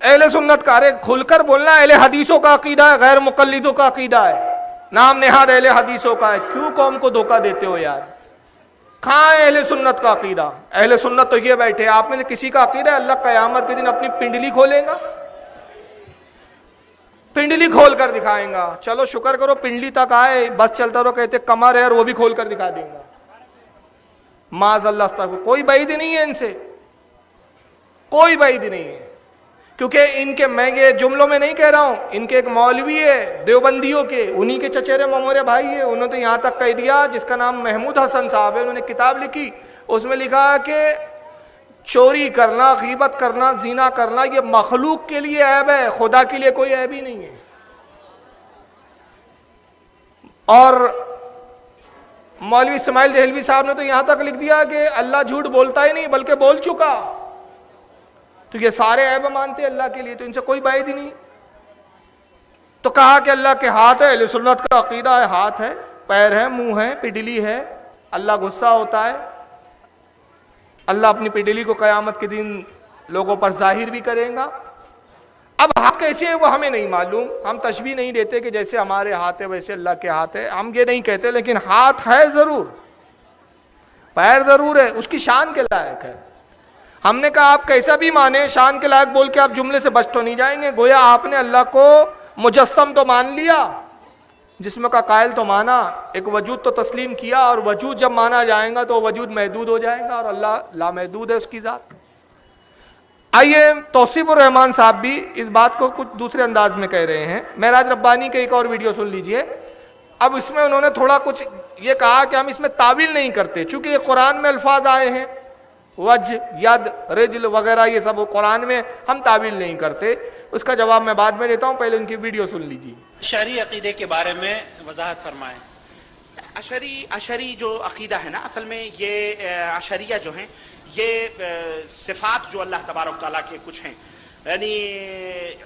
اہل سنت کا کھل کر بولنا اہل حدیثوں کا عقیدہ ہے, غیر مقلدوں کا عقیدہ ہے, نام نہاد اہل حدیثوں کا ہے. کیوں قوم کو دھوکہ دیتے ہو یار؟ کہاں ہے اہل سنت کا عقیدہ؟ اہل سنت تو یہ بیٹھے, آپ میں سے کسی کا عقیدہ ہے اللہ قیامت کے دن اپنی پنڈلی کھولے گا, پنڈلی کھول کر دکھائیں گا. چلو شکر کرو پنڈلی تک آئے, بس چلتا رہو, کہتے کمر ہے اور وہ بھی کھول کر دکھا دیں گا. معاذ اللہ استغفر, کوئی بعید نہیں ہے ان سے, کوئی بعید نہیں ہے. کیونکہ ان کے, میں یہ جملوں میں نہیں کہہ رہا ہوں, ان کے ایک مولوی ہے دیوبندیوں کے, انہی کے چچیرے ممورے بھائی ہے, انہوں نے تو یہاں تک کہہ دیا, جس کا نام محمود حسن صاحب ہے, انہوں نے کتاب لکھی, اس میں لکھا کہ چوری کرنا, غیبت کرنا, زنا کرنا یہ مخلوق کے لیے عیب ہے, خدا کے لیے کوئی عیب ہی نہیں ہے. اور مولوی اسماعیل دہلوی صاحب نے تو یہاں تک لکھ دیا کہ اللہ جھوٹ بولتا ہی نہیں بلکہ بول چکا. تو یہ سارے عیب مانتے ہیں اللہ کے لیے, تو ان سے کوئی بعید ہی نہیں. تو کہا کہ اللہ کے ہاتھ ہے, اہل سنت کا عقیدہ ہے ہاتھ ہے, پیر ہے, منہ ہے, پڈلی ہے, اللہ غصہ ہوتا ہے, اللہ اپنی پڈلی کو قیامت کے دن لوگوں پر ظاہر بھی کرے گا. اب ہاتھ کیسے ہے وہ ہمیں نہیں معلوم, ہم تشبیہ نہیں دیتے کہ جیسے ہمارے ہاتھ ہے ویسے اللہ کے ہاتھ ہے, ہم یہ نہیں کہتے, لیکن ہاتھ ہے ضرور, پیر ضرور ہے, اس کی شان کے لائق ہے. ہم نے کہا آپ کیسا بھی مانے, شان کے لائق بول کے آپ جملے سے بچ تو نہیں جائیں گے. گویا آپ نے اللہ کو مجسم تو مان لیا, جسم کا قائل تو مانا, ایک وجود تو تسلیم کیا, اور وجود جب مانا جائے گا تو وجود محدود ہو جائے گا, اور اللہ لامحدود ہے اس کی ذات. آئیے توصیف الرحمان صاحب بھی اس بات کو کچھ دوسرے انداز میں کہہ رہے ہیں. معراج ربانی کے ایک اور ویڈیو سن لیجئے. اب اس میں انہوں نے تھوڑا کچھ یہ کہا کہ ہم اس میں تعویل نہیں کرتے, چونکہ یہ قرآن میں الفاظ آئے ہیں, وجہ, ید, رجل وغیرہ, یہ سب قرآن میں, ہم تعویل نہیں کرتے. اس کا جواب میں بعد میں دیتا ہوں, پہلے ان کی ویڈیو سن لیجیے. اشعری عقیدے کے بارے میں وضاحت فرمائیں. اشعری جو عقیدہ ہے نا, اصل میں یہ اشعریہ جو ہیں یہ صفات جو اللہ تبارک تعالیٰ کے کچھ ہیں, یعنی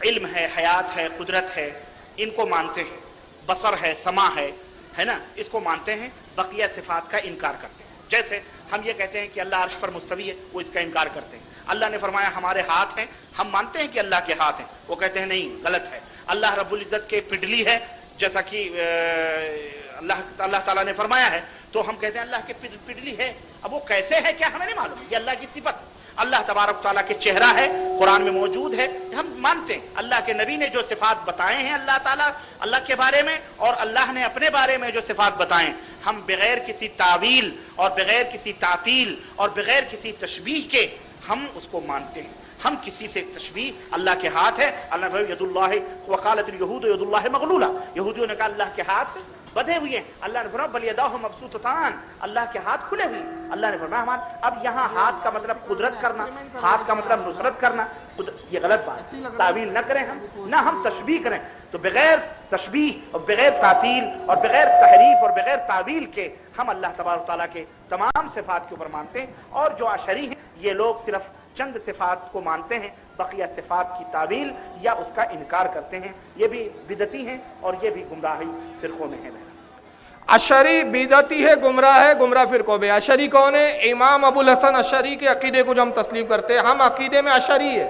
علم ہے, حیات ہے, قدرت ہے, ان کو مانتے ہیں. بصر ہے, سمع ہے نا, اس کو مانتے ہیں. بقیہ صفات کا انکار کرتے ہیں. جیسے ہم یہ کہتے ہیں کہ اللہ عرش پر مستوی ہے, وہ اس کا انکار کرتے ہیں. اللہ نے فرمایا ہمارے ہاتھ ہیں, ہم مانتے ہیں کہ اللہ کے ہاتھ ہیں, وہ کہتے ہیں نہیں, غلط ہے. اللہ رب العزت کے پڈلی ہے, جیسا کہ اللہ تعالیٰ نے فرمایا ہے, تو ہم کہتے ہیں اللہ کے پڈلی ہے. اب وہ کیسے ہے کیا ہمیں نہیں معلوم, یہ اللہ کی صفت. اللہ تبارک تعالیٰ کے چہرہ ہے, قرآن میں موجود ہے, ہم مانتے ہیں. اللہ کے نبی نے جو صفات بتائے ہیں اللہ تعالیٰ اللہ کے بارے میں, اور اللہ نے اپنے بارے میں جو صفات بتائیں, ہم بغیر کسی تعویل اور بغیر کسی تعطیل اور بغیر کسی تشبیہ کے ہم اس کو مانتے ہیں. ہم کسی سے تشبیہ, اللہ کے ہاتھ ہے, اللہ نے ید اللہ وقالت الیہود ید اللہ مغلولہ, یہودیوں نے کہا اللہ کے ہاتھ بدھے ہوئے ہیں. اللہ نے فرمایا بل یداہ مبسوطتان, اللہ کے ہاتھ کھلے ہوئے. اللہ نے فرمایا ہمارے. اب یہاں ہاتھ کا مطلب قدرت کرنا, ہاتھ کا مطلب نصرت کرنا, یہ غلط بات ہے. تعویل نہ کریں ہم, نہ ہم تشبیہ کریں. تو بغیر تشبیہ اور بغیر تعطیل اور بغیر تحریف اور بغیر تعویل کے ہم اللہ تبارک تعالیٰ کے تمام صفات کے اوپر مانتے ہیں. اور جو اشعری ہیں یہ لوگ صرف چند صفات کو مانتے ہیں, بقیہ صفات کی تعویل یا اس کا انکار کرتے ہیں. یہ بھی بدعتی ہیں اور یہ بھی گمراہی فرقوں میں ہیں. اشعری بدعتی ہے, گمراہ فرقوں میں. اشعری کون ہے؟ امام ابو الحسن اشعری کے عقیدے کو جو ہم تسلیم کرتے ہیں, ہم عقیدے میں اشعری ہے,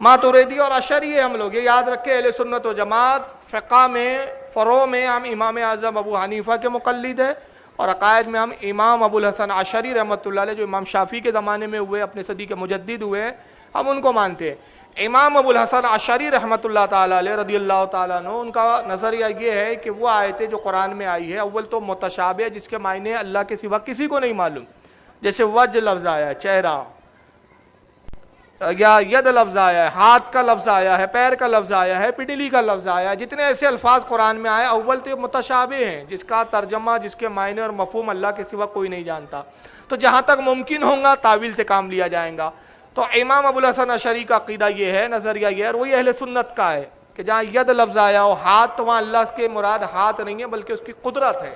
ماتوریدی اور اشعری ہے ہم لوگ. یہ یاد رکھے, اہل سنت و جماعت فقہ میں, فروع میں ہم امام اعظم ابو حنیفہ کے مقلد ہے, اور عقائد میں ہم امام ابو الحسن اشعری رحمۃ اللہ علیہ جو امام شافعی کے زمانے میں ہوئے, اپنے صدی کے مجدد ہوئے, ہم ان کو مانتے ہیں. امام ابو الحسن اشعری رحمۃ اللہ تعالیٰ علیہ رضی اللہ تعالیٰ عنہ, ان کا نظریہ یہ ہے کہ وہ آیتیں جو قرآن میں آئی ہے, اول تو متشابہ, جس کے معنی اللہ کے سوا کسی کو نہیں معلوم. جیسے وجہ لفظ آیا, چہرہ, یا ید لفظ آیا ہے، ہاتھ کا لفظ آیا ہے، پیر کا لفظ آیا ہے، پٹلی کا لفظ آیا ہے، جتنے ایسے الفاظ قرآن میں آئے اول تو متشابہ ہیں، جس کا ترجمہ، جس کے معنی اور مفہوم اللہ کے سوا کوئی نہیں جانتا، تو جہاں تک ممکن ہوگا تعویل سے کام لیا جائے گا۔ تو امام ابو الحسن اشعری کا عقیدہ یہ ہے، نظریہ یہ ہے، اور وہی اہل سنت کا ہے کہ جہاں ید لفظ آیا ہو، ہاتھ، تو وہاں اللہ کے مراد ہاتھ نہیں ہے بلکہ اس کی قدرت ہے۔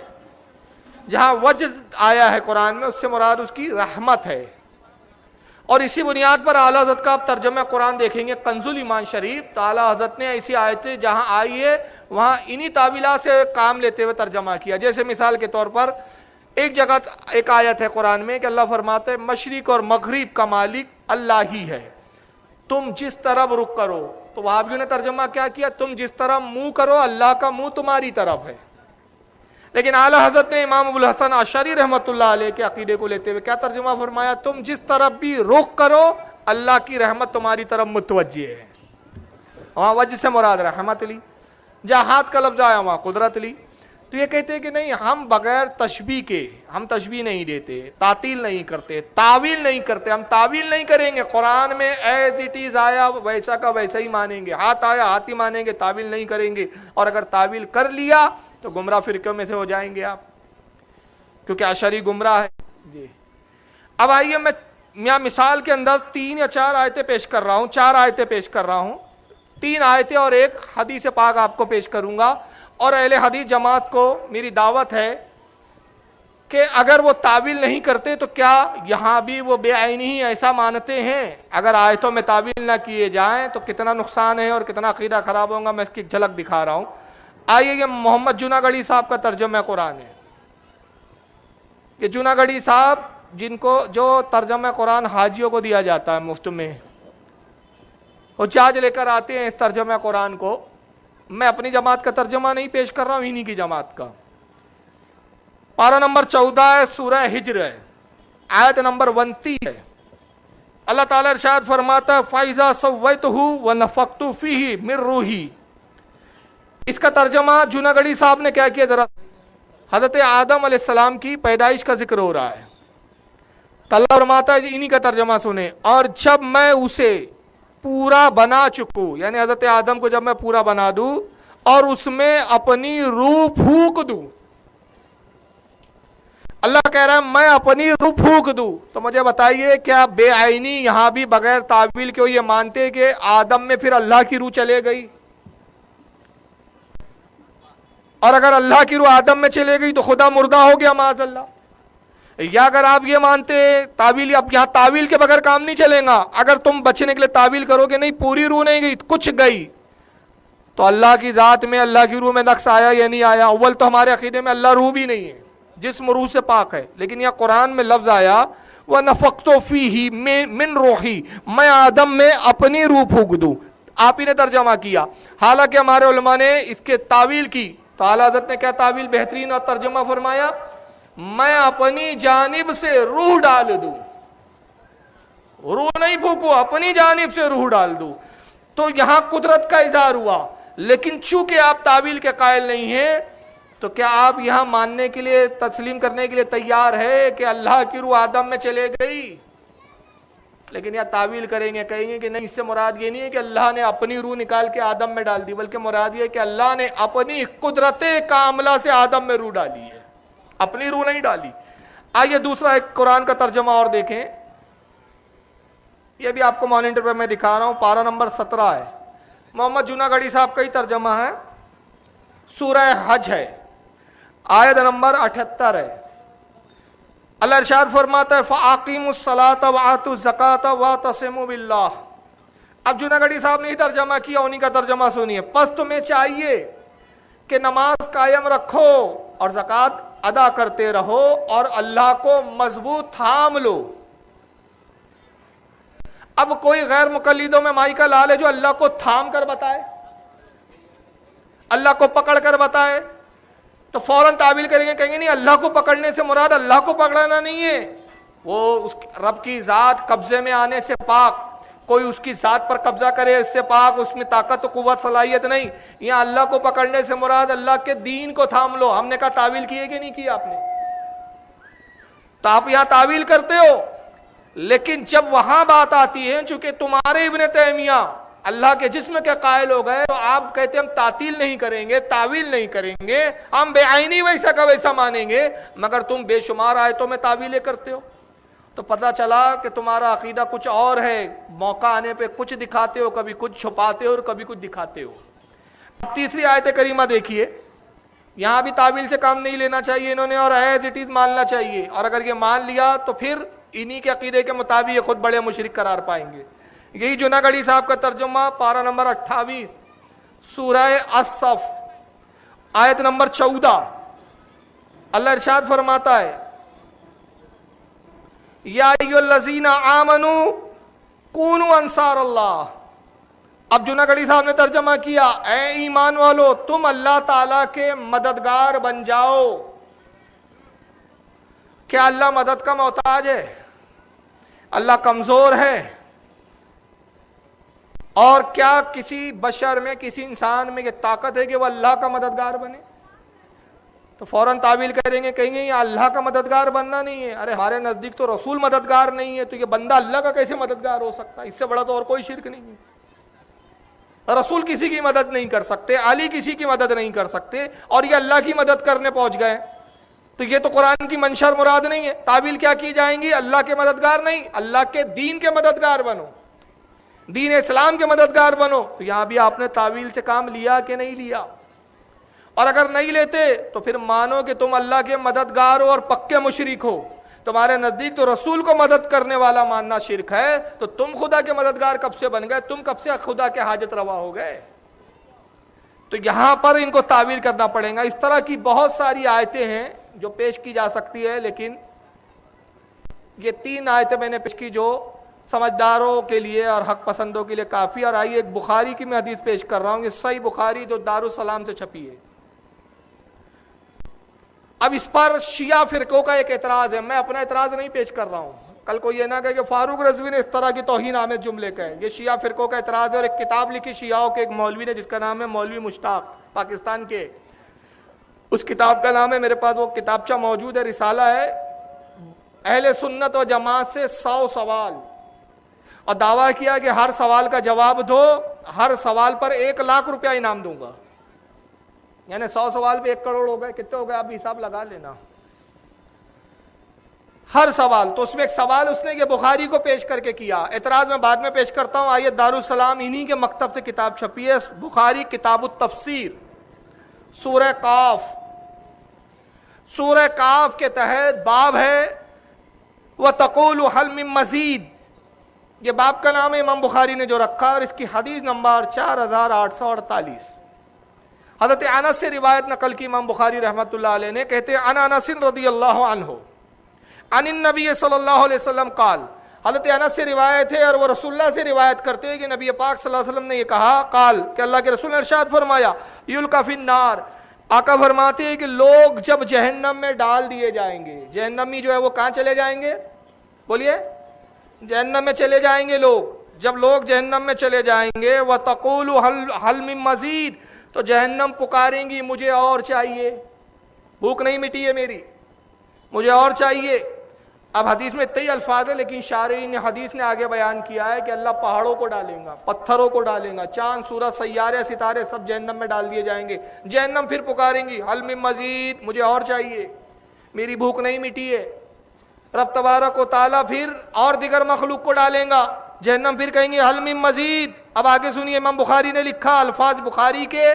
جہاں وجہ آیا ہے قرآن میں، اس سے مراد اس کی رحمت ہے۔ اور اسی بنیاد پر اعلیٰ حضرت کا آپ ترجمہ قرآن دیکھیں گے کنز الایمان شریف، تو اعلیٰ حضرت نے ایسی آیتیں جہاں آئی ہے وہاں انہی تعویلات سے کام لیتے ہوئے ترجمہ کیا۔ جیسے مثال کے طور پر ایک جگہ ایک آیت ہے قرآن میں کہ اللہ فرماتے ہیں مشرق اور مغرب کا مالک اللہ ہی ہے، تم جس طرف رخ کرو، تو وہابیوں نے ترجمہ کیا کیا؟ تم جس طرف منہ کرو اللہ کا منہ تمہاری طرف ہے۔ لیکن اعلیٰ حضرت نے امام ابو الحسن اشعری رحمۃ اللہ علیہ کے عقیدے کو لیتے ہوئے کیا ترجمہ فرمایا؟ تم جس طرف بھی رخ کرو اللہ کی رحمت تمہاری طرف متوجہ ہے۔ وہاں وجہ سے مراد رحمت لی، جہاں ہاتھ کا لفظ آیا وہاں قدرت لی۔ تو یہ کہتے ہیں کہ نہیں، ہم بغیر تشبیہ کے ہم تشبیہ نہیں دیتے، تعطیل نہیں کرتے، تعویل نہیں کرتے، ہم تعویل نہیں کریں گے۔ قرآن میں ایز اٹ از آیا ویسا کا ویسا ہی مانیں گے، ہاتھ آیا ہاتھ ہی مانیں گے، تعویل نہیں کریں گے۔ اور اگر تعویل کر لیا تو گمراہ فرقوں میں سے ہو جائیں گے آپ، کیونکہ اشعری گمراہ ہے۔ جی اب آئیے میں یہاں مثال کے اندر 3 یا 4 آیتیں پیش کر رہا ہوں، 4 آیتیں پیش کر رہا ہوں، 3 آیتیں اور ایک حدیث پاک آپ کو پیش کروں گا۔ اور اہل حدیث جماعت کو میری دعوت ہے کہ اگر وہ تعویل نہیں کرتے تو کیا یہاں بھی وہ بے عینی ہی ایسا مانتے ہیں؟ اگر آیتوں میں تعویل نہ کیے جائیں تو کتنا نقصان ہے اور کتنا عقیدہ خراب ہوگا، میں اس کی جھلک دکھا رہا ہوں۔ آئیے یہ محمد جوناگڑھی صاحب کا ترجمہ قرآن ہے۔ یہ جوناگڑھی صاحب جن کو جو ترجمہ قرآن حاجیوں کو دیا جاتا ہے مفت میں، وہ چارج لے کر آتے ہیں اس ترجمہ قرآن کو۔ میں اپنی جماعت کا ترجمہ نہیں پیش کر رہا ہوں، انہی کی جماعت کا۔ پارہ نمبر 14 ہے، سورہ ہجر ہے، آیت نمبر 29 ہے۔ اللہ تعالیٰ ارشاد فرماتا ہے فَإِذَا سَوَّيْتُهُ وَنَفَخْتُ فِيهِ مِن رُوحِي۔ اس کا ترجمہ جوناگڑھی صاحب نے کیا کیا؟ ذرا حضرت آدم علیہ السلام کی پیدائش کا ذکر ہو رہا ہے، تو اللہ فرماتا ہے انہی کا ترجمہ سنیں، اور جب میں اسے پورا بنا چکوں، یعنی حضرت آدم کو جب میں پورا بنا دوں اور اس میں اپنی روح پھونک دوں، اللہ کہہ رہا ہے میں اپنی روح پھونک دوں، تو مجھے بتائیے کیا بے عینی یہاں بھی بغیر تعویل کے یہ مانتے کہ آدم میں پھر اللہ کی روح چلے گئی؟ اور اگر اللہ کی روح آدم میں چلے گئی تو خدا مردہ ہو گیا معاذ اللہ۔ یا اگر آپ یہ مانتے تعویل، اب یہاں تعویل کے بغیر کام نہیں چلے گا، اگر تم بچنے کے لیے تعویل کرو کہ نہیں پوری روح نہیں گئی کچھ گئی، تو اللہ کی ذات میں اللہ کی روح میں نقص آیا یا نہیں آیا؟ اول تو ہمارے عقیدے میں اللہ روح بھی نہیں ہے، جسم روح سے پاک ہے، لیکن یہاں قرآن میں لفظ آیا وَنَفَخْتُ فِيهِ مِن رُوحِي، میں آدم میں اپنی روح پھونک دوں، آپ ہی نے ترجمہ کیا۔ حالانکہ ہمارے علماء نے اس کے تعویل کی، تو اعلیٰ حضرت نے کیا تعویل بہترین اور ترجمہ فرمایا؟ میں اپنی جانب سے روح ڈال دوں، روح نہیں پھونکو، اپنی جانب سے روح ڈال دوں۔ تو یہاں قدرت کا اظہار ہوا، لیکن چونکہ آپ تعویل کے قائل نہیں ہیں تو کیا آپ یہاں ماننے کے لیے، تسلیم کرنے کے لیے تیار ہے کہ اللہ کی روح آدم میں چلے گئی؟ لیکن یا تعویل کریں گے، کہیں گے کہ نہیں، اس سے مراد یہ نہیں ہے کہ اللہ نے اپنی روح نکال کے آدم میں ڈال دی، بلکہ مراد یہ ہے کہ اللہ نے اپنی قدرت کاملہ سے آدم میں روح ڈالی ہے، اپنی روح نہیں ڈالی۔ آئیے دوسرا ایک قرآن کا ترجمہ اور دیکھیں، یہ بھی آپ کو مانیٹر پہ میں دکھا رہا ہوں، پارہ نمبر 17 ہے، محمد جوناگڑھی صاحب کا ہی ترجمہ ہے، سورہ حج ہے، آیت نمبر 78 ہے۔ اللہ ارشاد فرماتا ہے فَأَقِيمُوا الصَّلَاةَ وَآتُوا الزَّكَاةَ وَاعْتَصِمُوا بِاللَّهِ۔ اب جوناگڑھی صاحب نے ہی ترجمہ کیا، انہی کا ترجمہ سنیے۔ پس تمہیں چاہیے کہ نماز قائم رکھو اور زکوٰۃ ادا کرتے رہو اور اللہ کو مضبوط تھام لو۔ اب کوئی غیر مقلدوں میں مائی کا لال ہے جو اللہ کو تھام کر بتائے، اللہ کو پکڑ کر بتائے، تو فوراً تعویل کریں گے، کہیں گے نہیں، اللہ کو پکڑنے سے مراد اللہ کو پکڑنا نہیں ہے، وہ اس رب کی ذات قبضے میں آنے سے پاک، کوئی اس کی ذات پر قبضہ کرے اس سے پاک، اس میں طاقت و قوت صلاحیت نہیں۔ یہاں اللہ کو پکڑنے سے مراد اللہ کے دین کو تھام لو۔ ہم نے کہا تعویل کیے کہ نہیں کیا آپ نے؟ تو آپ یہاں تعویل کرتے ہو، لیکن جب وہاں بات آتی ہے چونکہ تمہارے ابن تیمیہ اللہ کے جسم کے قائل ہو گئے تو آپ کہتے ہیں ہم تعطیل نہیں کریں گے، تعویل نہیں کریں گے، ہم بے عینی ویسا کا ویسا مانیں گے، مگر تم بے شمار آیتوں میں تعویلیں کرتے ہو۔ تو پتہ چلا کہ تمہارا عقیدہ کچھ اور ہے، موقع آنے پہ کچھ دکھاتے ہو، کبھی کچھ چھپاتے ہو اور کبھی کچھ دکھاتے ہو۔ اب تیسری آیت کریمہ دیکھیے، یہاں بھی تعویل سے کام نہیں لینا چاہیے انہوں نے، اور ایز اٹ از ماننا چاہیے، اور اگر یہ مان لیا تو پھر انہی کے عقیدے کے مطابق یہ خود بڑے مشرک قرار پائیں گے۔ یہی جناگڑھی صاحب کا ترجمہ پارہ نمبر 28 سورہ الصف آیت نمبر 14، اللہ ارشاد فرماتا ہے یا ایھا الذین آمنوا کونوا انصار اللہ۔ اب جناگڑھی صاحب نے ترجمہ کیا اے ایمان والو تم اللہ تعالیٰ کے مددگار بن جاؤ۔ کیا اللہ مدد کا محتاج ہے؟ اللہ کمزور ہے؟ اور کیا کسی بشر میں، کسی انسان میں یہ طاقت ہے کہ وہ اللہ کا مددگار بنے؟ تو فوراً تعویل کریں گے، کہیں گے یہ اللہ کا مددگار بننا نہیں ہے، ارے ہمارے نزدیک تو رسول مددگار نہیں ہے، تو یہ بندہ اللہ کا کیسے مددگار ہو سکتا ہے؟ اس سے بڑا تو اور کوئی شرک نہیں ہے۔ رسول کسی کی مدد نہیں کر سکتے، علی کسی کی مدد نہیں کر سکتے، اور یہ اللہ کی مدد کرنے پہنچ گئے، تو یہ تو قرآن کی منشا اور مراد نہیں ہے۔ تعویل کیا کی جائیں گی؟ اللہ کے مددگار نہیں، اللہ کے دین کے مددگار بنو، دین اسلام کے مددگار بنو۔ تو یہاں بھی آپ نے تعویل سے کام لیا کہ نہیں لیا؟ اور اگر نہیں لیتے تو پھر مانو کہ تم اللہ کے مددگار ہو اور پکے مشرک ہو، تمہارے نزدیک تو رسول کو مدد کرنے والا ماننا شرک ہے، تو تم خدا کے مددگار کب سے بن گئے؟ تم کب سے خدا کے حاجت روا ہو گئے؟ تو یہاں پر ان کو تعویل کرنا پڑے گا۔ اس طرح کی بہت ساری آیتیں ہیں جو پیش کی جا سکتی ہے، لیکن یہ 3 آیتیں میں نے پیش کی جو سمجھداروں کے لیے اور حق پسندوں کے لیے کافی۔ اور آئیے ایک بخاری کی میں حدیث پیش کر رہا ہوں، یہ صحیح بخاری جو دارالسلام سے چھپی ہے۔ اب اس پر شیعہ فرقوں کا ایک اعتراض ہے، میں اپنا اعتراض نہیں پیش کر رہا ہوں، کل کو یہ نہ کہے کہ فاروق رضوی نے اس طرح کی توہین آمیز جملے کہے، یہ شیعہ فرقوں کا اعتراض ہے۔ اور ایک کتاب لکھی شیعوں کے ایک مولوی نے جس کا نام ہے مولوی مشتاق، پاکستان کے، اس کتاب کا نام ہے، میرے پاس وہ کتابچہ موجود ہے، رسالہ ہے، اہل سنت و جماعت سے 100 سوال، اور دعویٰ کیا کہ ہر سوال کا جواب دو، ہر سوال پر 1 لاکھ روپیہ انعام دوں گا، یعنی 100 سوال پہ 1 کروڑ ہو گئے، کتنے ہو گئے آپ حساب لگا لینا، ہر سوال۔ تو اس میں ایک سوال اس نے یہ بخاری کو پیش کر کے کیا، اعتراض میں بعد میں پیش کرتا ہوں۔ آئیے دارالسلام انہی کے مکتب سے کتاب چھپی ہے، بخاری کتاب التفسیر، سورہ قاف، سورہ قاف کے تحت باب ہے وَتَقُولُ هَلْ مِن مَزِيدٍ، یہ باب کا نام ہے، امام بخاری نے جو رکھا، اور اس کی حدیث نمبر 4848۔ حضرت انس سے روایت نقل کی امام بخاری رحمۃ اللہ علیہ نے، کہتے ہیں عن انس رضی اللہ عنہ عن النبی صلی اللہ علیہ وسلم قال، حضرت انس سے روایت ہے اور وہ رسول اللہ سے روایت کرتے ہیں کہ نبی پاک صلی اللہ علیہ وسلم نے یہ کہا، قال کہ اللہ کے رسول نے ارشاد فرمایا، یلقی فی النار، آقا فرماتے ہیں کہ لوگ جب جہنم میں ڈال دیے جائیں گے، جہنمی جو ہے وہ کہاں چلے جائیں گے؟ بولیے، جہنم میں چلے جائیں گے لوگ۔ جب لوگ جہنم میں چلے جائیں گے وَتَقُولُ هَلْ مِن مَزِيدٍ، تو جہنم پکاریں گی مجھے اور چاہیے، بھوک نہیں مٹی ہے میری، مجھے اور چاہیے۔ اب حدیث میں اتنے ہی الفاظ ہیں، لیکن شارحین نے حدیث نے آگے بیان کیا ہے کہ اللہ پہاڑوں کو ڈالیں گا، پتھروں کو ڈالیں گا، چاند سورج سیارے ستارے سب جہنم میں ڈال دیے جائیں گے۔ جہنم پھر پکاریں گی حل من مزید، مجھے اور چاہیے، میری بھوک نہیں مٹی ہے۔ رب تبارک و تعالیٰ پھر اور دیگر مخلوق کو ڈالیں گا، جہنم پھر کہیں گے حل من مزید۔ اب آگے سنیے، امام بخاری نے لکھا الفاظ بخاری کے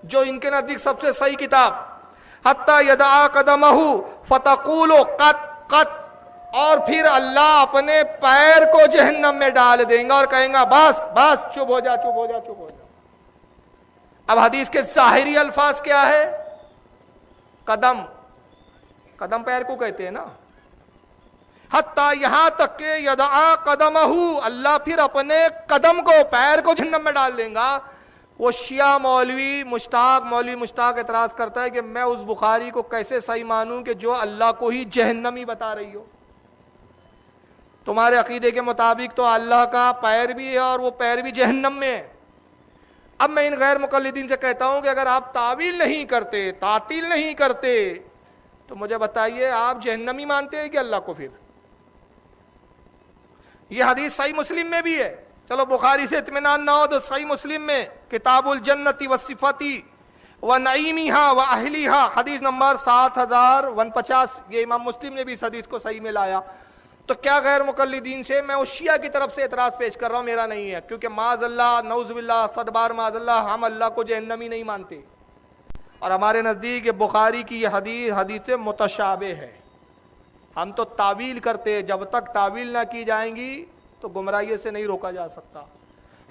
جو ان کے نزدیک سب سے صحیح کتاب، حتی یدعا قدمہ فتقول قط قط، اور پھر اللہ اپنے پیر کو جہنم میں ڈال دیں گا اور کہیں گا بس بس، چپ ہو جا چپ ہو جا چپ ہو جا۔ اب حدیث کے ظاہری الفاظ کیا ہے؟ قدم، قدم پیر کو کہتے ہیں نا، حتیٰ یہاں تک کہ یدعا قدمہ، اللہ پھر اپنے قدم کو، پیر کو جہنم میں ڈال دیں گا۔ وہ شیعہ مولوی مشتاق اعتراض کرتا ہے کہ میں اس بخاری کو کیسے صحیح مانوں کہ جو اللہ کو ہی جہنمی بتا رہی ہو؟ تمہارے عقیدے کے مطابق تو اللہ کا پیر بھی ہے اور وہ پیر بھی جہنم میں ہے۔ اب میں ان غیر مقلدین سے کہتا ہوں کہ اگر آپ تعویل نہیں کرتے، تعطیل نہیں کرتے، تو مجھے بتائیے آپ جہنمی مانتے ہیں کہ اللہ کو؟ پھر یہ حدیث صحیح مسلم میں بھی ہے. چلو بخاری سے اطمینان نہ ہو تو صحیح مسلم میں کتاب الجنتی والصفاتی ونعیمیہا واہلیہا حدیث نمبر 7150، یہ امام مسلم نے بھی اس حدیث کو صحیح میں لایا. تو کیا غیر مقلدین سے میں اس شیعہ کی طرف سے اعتراض پیش کر رہا ہوں، میرا نہیں ہے، کیونکہ معاذ اللہ نعوذ باللہ صد بار معاذ اللہ ہم اللہ کو جہنمی نہیں مانتے، اور ہمارے نزدیک یہ بخاری کی یہ حدیث متشابہ ہے. ہم تو تعویل کرتے ہیں، جب تک تعویل نہ کی جائیں گی تو گمراہی سے نہیں روکا جا سکتا.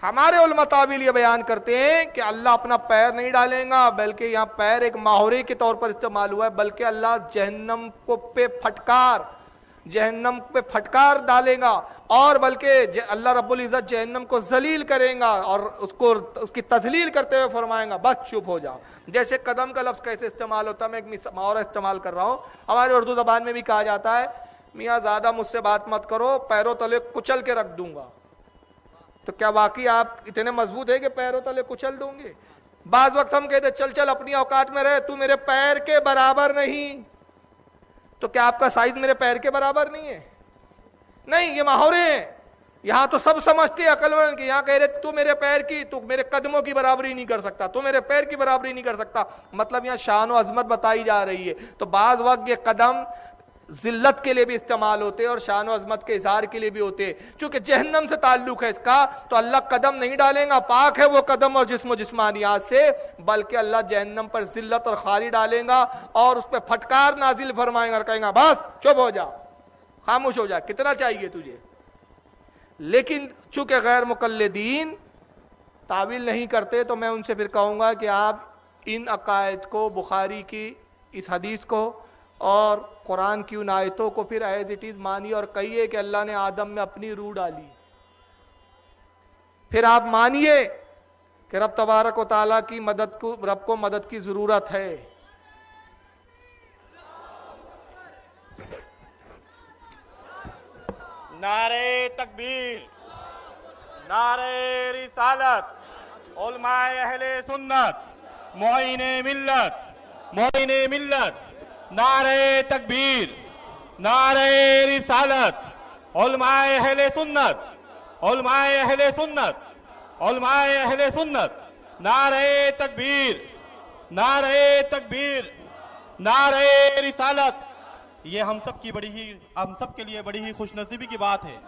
ہمارے علماء تعویل یہ بیان کرتے ہیں کہ اللہ اپنا پیر نہیں ڈالیں گا، بلکہ یہاں پیر ایک محورے کے طور پر استعمال ہوا ہے، بلکہ اللہ جہنم پہ پھٹکار ڈالے گا، اور بلکہ اللہ رب العزت جہنم کو ذلیل کریں گا اور اس کی تذلیل کرتے ہوئے فرمائیں گا بس چپ ہو جاؤ. جیسے قدم کا لفظ کیسے استعمال ہوتا ہے، میں ایک محاورہ استعمال کر رہا ہوں. ہمارے اردو زبان میں بھی کہا جاتا ہے میاں زیادہ مجھ سے بات مت کرو، پیروں تلے کچل کے رکھ دوں گا. تو کیا واقعی آپ اتنے مضبوط ہے کہ پیروں تلے کچل دوں گے؟ بعض وقت ہم کہتے چل چل اپنی اوقات میں رہے، تو میرے پیر کے برابر نہیں. تو کیا آپ کا سائز میرے پیر کے برابر نہیں ہے؟ نہیں، یہ محاورے ہیں. یہاں تو سب سمجھتے ہیں عقل مند کہ یہاں کہہ رہے تو میرے پیر کی، تو میرے قدموں کی برابری نہیں کر سکتا، تو میرے پیر کی برابری نہیں کر سکتا. مطلب یہاں شان و عظمت بتائی جا رہی ہے. تو بعض وقت یہ قدم ذلت کے لیے بھی استعمال ہوتے اور شان و عظمت کے اظہار کے لیے بھی ہوتے. چونکہ جہنم سے تعلق ہے اس کا، تو اللہ قدم نہیں ڈالیں گا، پاک ہے وہ قدم اور جسم و جسمانیات سے، بلکہ اللہ جہنم پر ذلت اور خاری ڈالیں گا اور اس پہ پھٹکار نازل فرمائیں گا اور کہیں گا بس چپ ہو جا، خاموش ہو جا، کتنا چاہیے تجھے. لیکن چونکہ غیر مقلدین تعویل نہیں کرتے تو میں ان سے پھر کہوں گا کہ آپ ان عقائد کو، بخاری کی اس حدیث کو اور قرآن کی ان آیتوں کو پھر ایز اٹ از مانیے اور کہیے کہ اللہ نے آدم میں اپنی روح ڈالی. پھر آپ مانیے کہ رب تبارک و تعالیٰ کی رب کو مدد کی ضرورت ہے. نعرے تکبیر، نعرے رسالت، علماء اہل سنت، معین ملت، نعرے تکبیر، نعرے رسالت، علماء اہل سنت، علماء اہل سنت، علماء اہل سنت، نعرے تکبیر، نعرے تکبیر، نعرے رسالت. یہ ہم سب کے لیے بڑی ہی خوش نصیبی کی بات ہے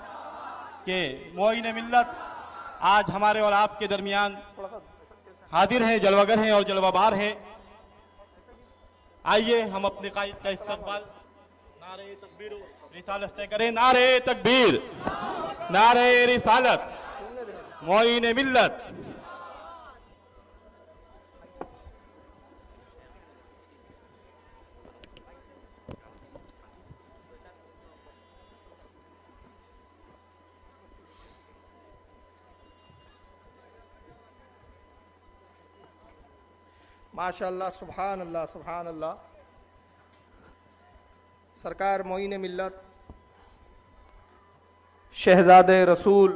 کہ معین ملت آج ہمارے اور آپ کے درمیان حاضر ہیں، جلوہ گر ہیں اور جلوہ بار ہیں. آئیے ہم اپنے قائد کا استقبال نعرے تکبیر رسالت سے کریں. نعرے تکبیر، نعرے رسالت، معین ملت. ماشاء اللہ، سبحان اللہ، سبحان اللہ. سرکار معین ملت شہزاد رسول،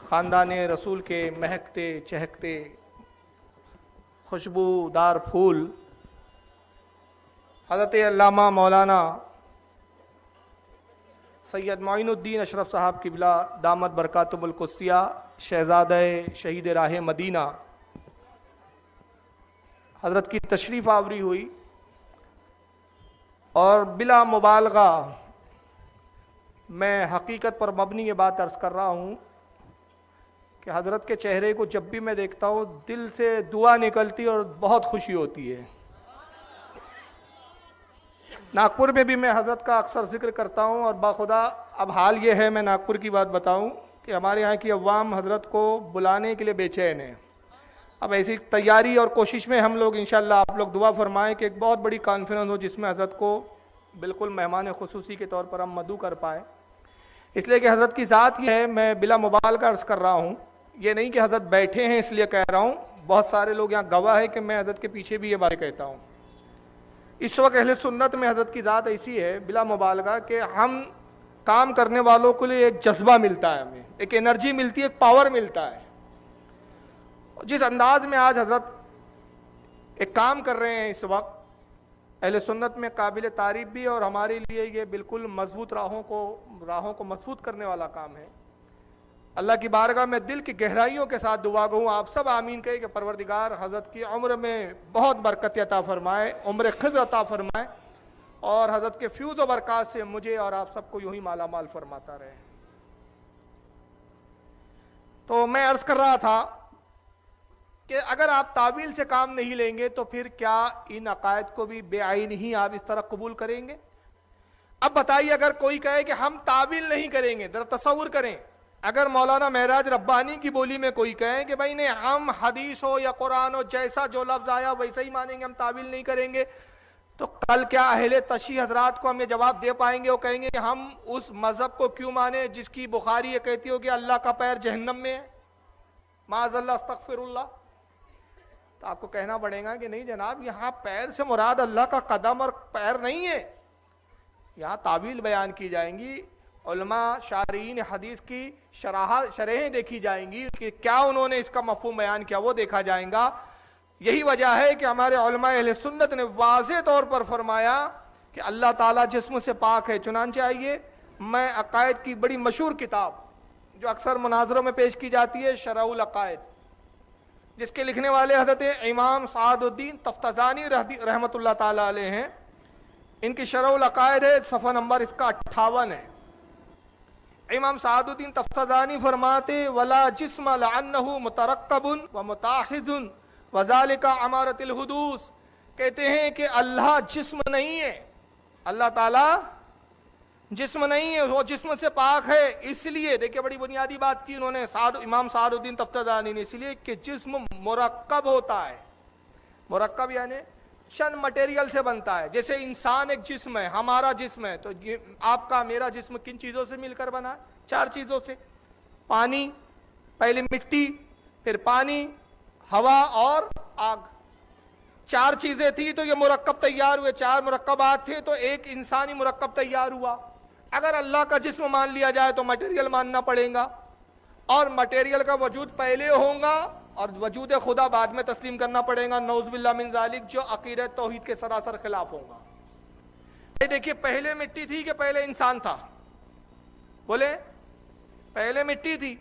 خاندان رسول کے مہکتے چہکتے خوشبودار پھول حضرت علامہ مولانا سید معین الدین اشرف صاحب قبلہ دامت برکاتہم القدسیہ، شہزادہ شہید راہ مدینہ، حضرت کی تشریف آوری ہوئی. اور بلا مبالغہ میں حقیقت پر مبنی یہ بات عرض کر رہا ہوں کہ حضرت کے چہرے کو جب بھی میں دیکھتا ہوں دل سے دعا نکلتی اور بہت خوشی ہوتی ہے. ناگپور میں بھی میں حضرت کا اکثر ذکر کرتا ہوں، اور باخدا اب حال یہ ہے، میں ناگپور کی بات بتاؤں کہ ہمارے یہاں کی عوام حضرت کو بلانے کے لیے بے چین ہے. اب ایسی تیاری اور کوشش میں ہم لوگ انشاءاللہ آپ لوگ دعا فرمائیں کہ ایک بہت بڑی کانفرنس ہو جس میں حضرت کو بالکل مہمان خصوصی کے طور پر ہم مدعو کر پائیں. اس لیے کہ حضرت کی ذات یہ ہے، میں بلا مبالغہ عرض کر رہا ہوں، یہ نہیں کہ حضرت بیٹھے ہیں اس لیے کہہ رہا ہوں، بہت سارے لوگ یہاں گواہ ہے کہ میں حضرت کے پیچھے بھی یہ بات کہتا ہوں. اس وقت اہل سنت میں حضرت کی ذات ایسی ہے بلا مبالغہ کہ ہم کام کرنے والوں کے لیے ایک جذبہ ملتا ہے، ہمیں ایک انرجی ملتی ہے، ایک پاور ملتا ہے. جس انداز میں آج حضرت ایک کام کر رہے ہیں اس وقت، اہل سنت میں قابل تعریف بھی اور ہمارے لیے یہ بالکل مضبوط راہوں کو مضبوط کرنے والا کام ہے۔ اللہ کی بارگاہ میں دل کی گہرائیوں کے ساتھ دعا گو ہوں، آپ سب آمین کہیں کہ پروردگار حضرت کی عمر میں بہت برکت عطا فرمائے، عمر خضر عطا فرمائے، اور حضرت کے فیوز و برکات سے مجھے اور آپ سب کو یوں ہی مالا مال فرماتا رہے۔ تو میں عرض کر رہا تھا کہ اگر آپ تعویل سے کام نہیں لیں گے تو پھر کیا ان عقائد کو بھی بے عین ہی آپ اس طرح قبول کریں گے؟ اب بتائیے، اگر کوئی کہے کہ ہم تعویل نہیں کریں گے، ذرا تصور کریں، اگر مولانا معراج ربانی کی بولی میں کوئی کہے کہ بھائی نہیں، ہم حدیث ہو یا قرآن ہو جیسا جو لفظ آیا ویسا ہی مانیں گے، ہم تعویل نہیں کریں گے، تو کل کیا اہل تشیع حضرات کو ہم یہ جواب دے پائیں گے؟ وہ کہیں گے کہ ہم اس مذہب کو کیوں مانیں جس کی بخاری یہ کہتی ہو کہ اللہ کا پیر جہنم میں ہے، معاذ اللہ استغفر اللہ؟ تو آپ کو کہنا پڑے گا کہ نہیں جناب، یہاں پیر سے مراد اللہ کا قدم اور پیر نہیں ہے، یہاں تعویل بیان کی جائیں گی، علماء شارعین حدیث کی شرحیں دیکھی جائیں گی کہ کیا انہوں نے اس کا مفہوم بیان کیا، وہ دیکھا جائیں گا۔ یہی وجہ ہے کہ ہمارے علماء اہل سنت نے واضح طور پر فرمایا کہ اللہ تعالیٰ جسم سے پاک ہے۔ چنانچہ آئیے، میں عقائد کی بڑی مشہور کتاب جو اکثر مناظروں میں پیش کی جاتی ہے، شرح العقائد، جس کے لکھنے والے حضرت امام سعد الدین تفتزانی رحمۃ اللہ تعالیٰ علیہ ہیں، ان کی شرح العقائد ہے، صفحہ نمبر اس کا 58 ہے۔ امام سعد الدین تفتزانی فرماتے ولا جسم لعنہ مترقب ومتاحز وذالک امارۃ الحدوث، کہتے ہیں کہ اللہ جسم نہیں ہے، اللہ تعالیٰ جسم نہیں ہے، وہ جسم سے پاک ہے۔ اس لیے دیکھیں بڑی بنیادی بات کی انہوں نے امام سعد الدین تفتزانی نے، اس لیے کہ جسم مرکب ہوتا ہے، مرکب یعنی شن مٹیریل سے بنتا ہے، جیسے انسان ایک جسم ہے، ہمارا جسم ہے، تو آپ کا میرا جسم کن چیزوں سے مل کر بنا ہے؟ 4 چیزوں سے، پانی، پہلے مٹی، پھر پانی، ہوا اور آگ، 4 چیزیں تھی تو یہ مرکب تیار ہوئے، 4 مرکبات تھے تو ایک انسانی مرکب تیار ہوا۔ اگر اللہ کا جسم مان لیا جائے تو مٹیریل ماننا پڑے گا، اور مٹیریل کا وجود پہلے ہوگا اور وجود خدا بعد میں تسلیم کرنا پڑے گا، نعوذ باللہ من ذالک، جو عقیدہ توحید کے سراسر خلاف ہوگا۔ دیکھیے، پہلے مٹی تھی کہ پہلے انسان تھا؟ بولے، پہلے مٹی تھی،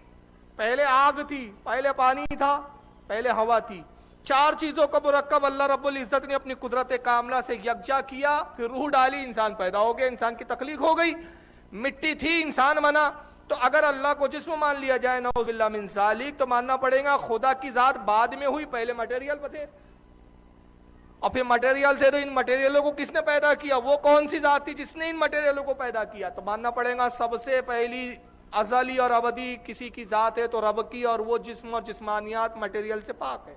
پہلے آگ تھی، پہلے پانی تھا، پہلے ہوا تھی۔ 4 چیزوں کا مرکب اللہ رب العزت نے اپنی قدرت کاملہ سے یکجا کیا، پھر روح ڈالی، انسان پیدا ہو گیا، انسان کی تخلیق ہو گئی۔ مٹی تھی، انسان بنا، تو اگر اللہ کو جسم مان لیا جائے نعوذ باللہ من ذالک، تو ماننا پڑے گا خدا کی ذات بعد میں ہوئی، پہلے مٹیریل تھے، اور پھر مٹیریل تھے تو ان مٹیریلوں کو کس نے پیدا کیا؟ وہ کون سی ذات تھی جس نے ان مٹیریلوں کو پیدا کیا؟ تو ماننا پڑے گا سب سے پہلی ازلی اور ابدی کسی کی ذات ہے تو رب کی، اور وہ جسم اور جسمانیات مٹیریل سے پاک ہے۔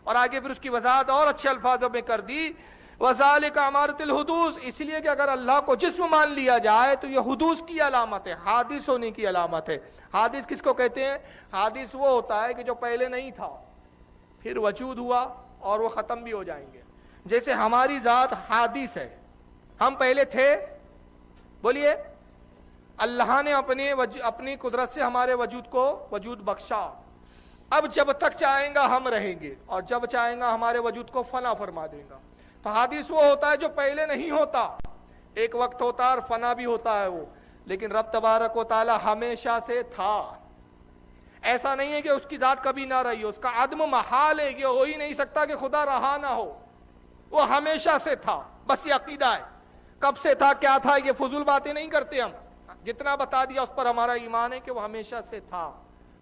اور آگے پھر اس کی وضاحت اور اچھے الفاظوں میں کر دی، وَذَلِكَ امارۃ الحدوث، اس لیے کہ اگر اللہ کو جسم مان لیا جائے تو یہ حدوث کی علامت ہے، حادث ہونے کی علامت ہے۔ حادث کس کو کہتے ہیں؟ حادث وہ ہوتا ہے کہ جو پہلے نہیں تھا، پھر وجود ہوا اور وہ ختم بھی ہو جائیں گے۔ جیسے ہماری ذات حادث ہے، ہم پہلے تھے، بولیے، اللہ نے اپنی قدرت سے ہمارے وجود کو وجود بخشا، اب جب تک چاہیں گا ہم رہیں گے، اور جب چاہیں گا ہمارے وجود کو فنا فرما دے گا۔ تو حادث وہ ہوتا ہے جو پہلے نہیں ہوتا، ایک وقت ہوتا ہے اور فنا بھی ہوتا ہے وہ، لیکن رب تبارک و تعالی ہمیشہ سے تھا۔ ایسا نہیں ہے کہ اس کی ذات کبھی نہ رہی ہو، اس کا عدم محال ہے، یہ ہو ہی نہیں سکتا کہ خدا رہا نہ ہو، وہ ہمیشہ سے تھا۔ بس یہ عقیدہ ہے، کب سے تھا، کیا تھا، یہ فضول باتیں نہیں کرتے ہم، جتنا بتا دیا اس پر ہمارا ایمان ہے کہ وہ ہمیشہ سے تھا،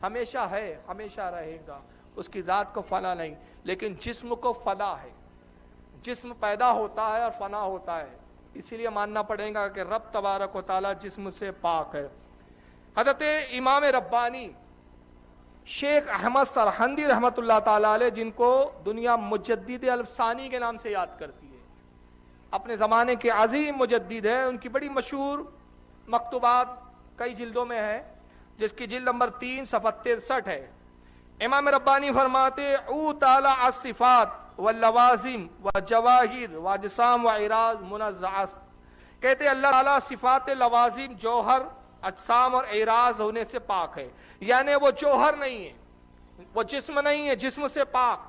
ہمیشہ ہے، ہمیشہ رہے گا، اس کی ذات کو فنا نہیں۔ لیکن جسم کو فنا ہے، جسم پیدا ہوتا ہے اور فنا ہوتا ہے، اسی لیے ماننا پڑے گا کہ رب تبارک و تعالی جسم سے پاک ہے۔ حضرت امام ربانی شیخ احمد سرہندی رحمۃ اللہ تعالیٰ علیہ، جن کو دنیا مجدد الفسانی کے نام سے یاد کرتی ہے، اپنے زمانے کے عظیم مجدد ہے، ان کی بڑی مشہور مکتوبات کئی جلدوں میں ہے، جس کی جلد نمبر 3 صفحہ 63 ہے۔ امام ربانی فرماتے او تعالی الصفات واللوازم وجواہر واجسام واعراض منزعات، کہتے اللہ تعالیٰ صفات لوازم، جوہر، اجسام اور اعراض ہونے سے پاک ہے، یعنی وہ جوہر نہیں ہے، وہ جسم نہیں ہے، جسم سے پاک،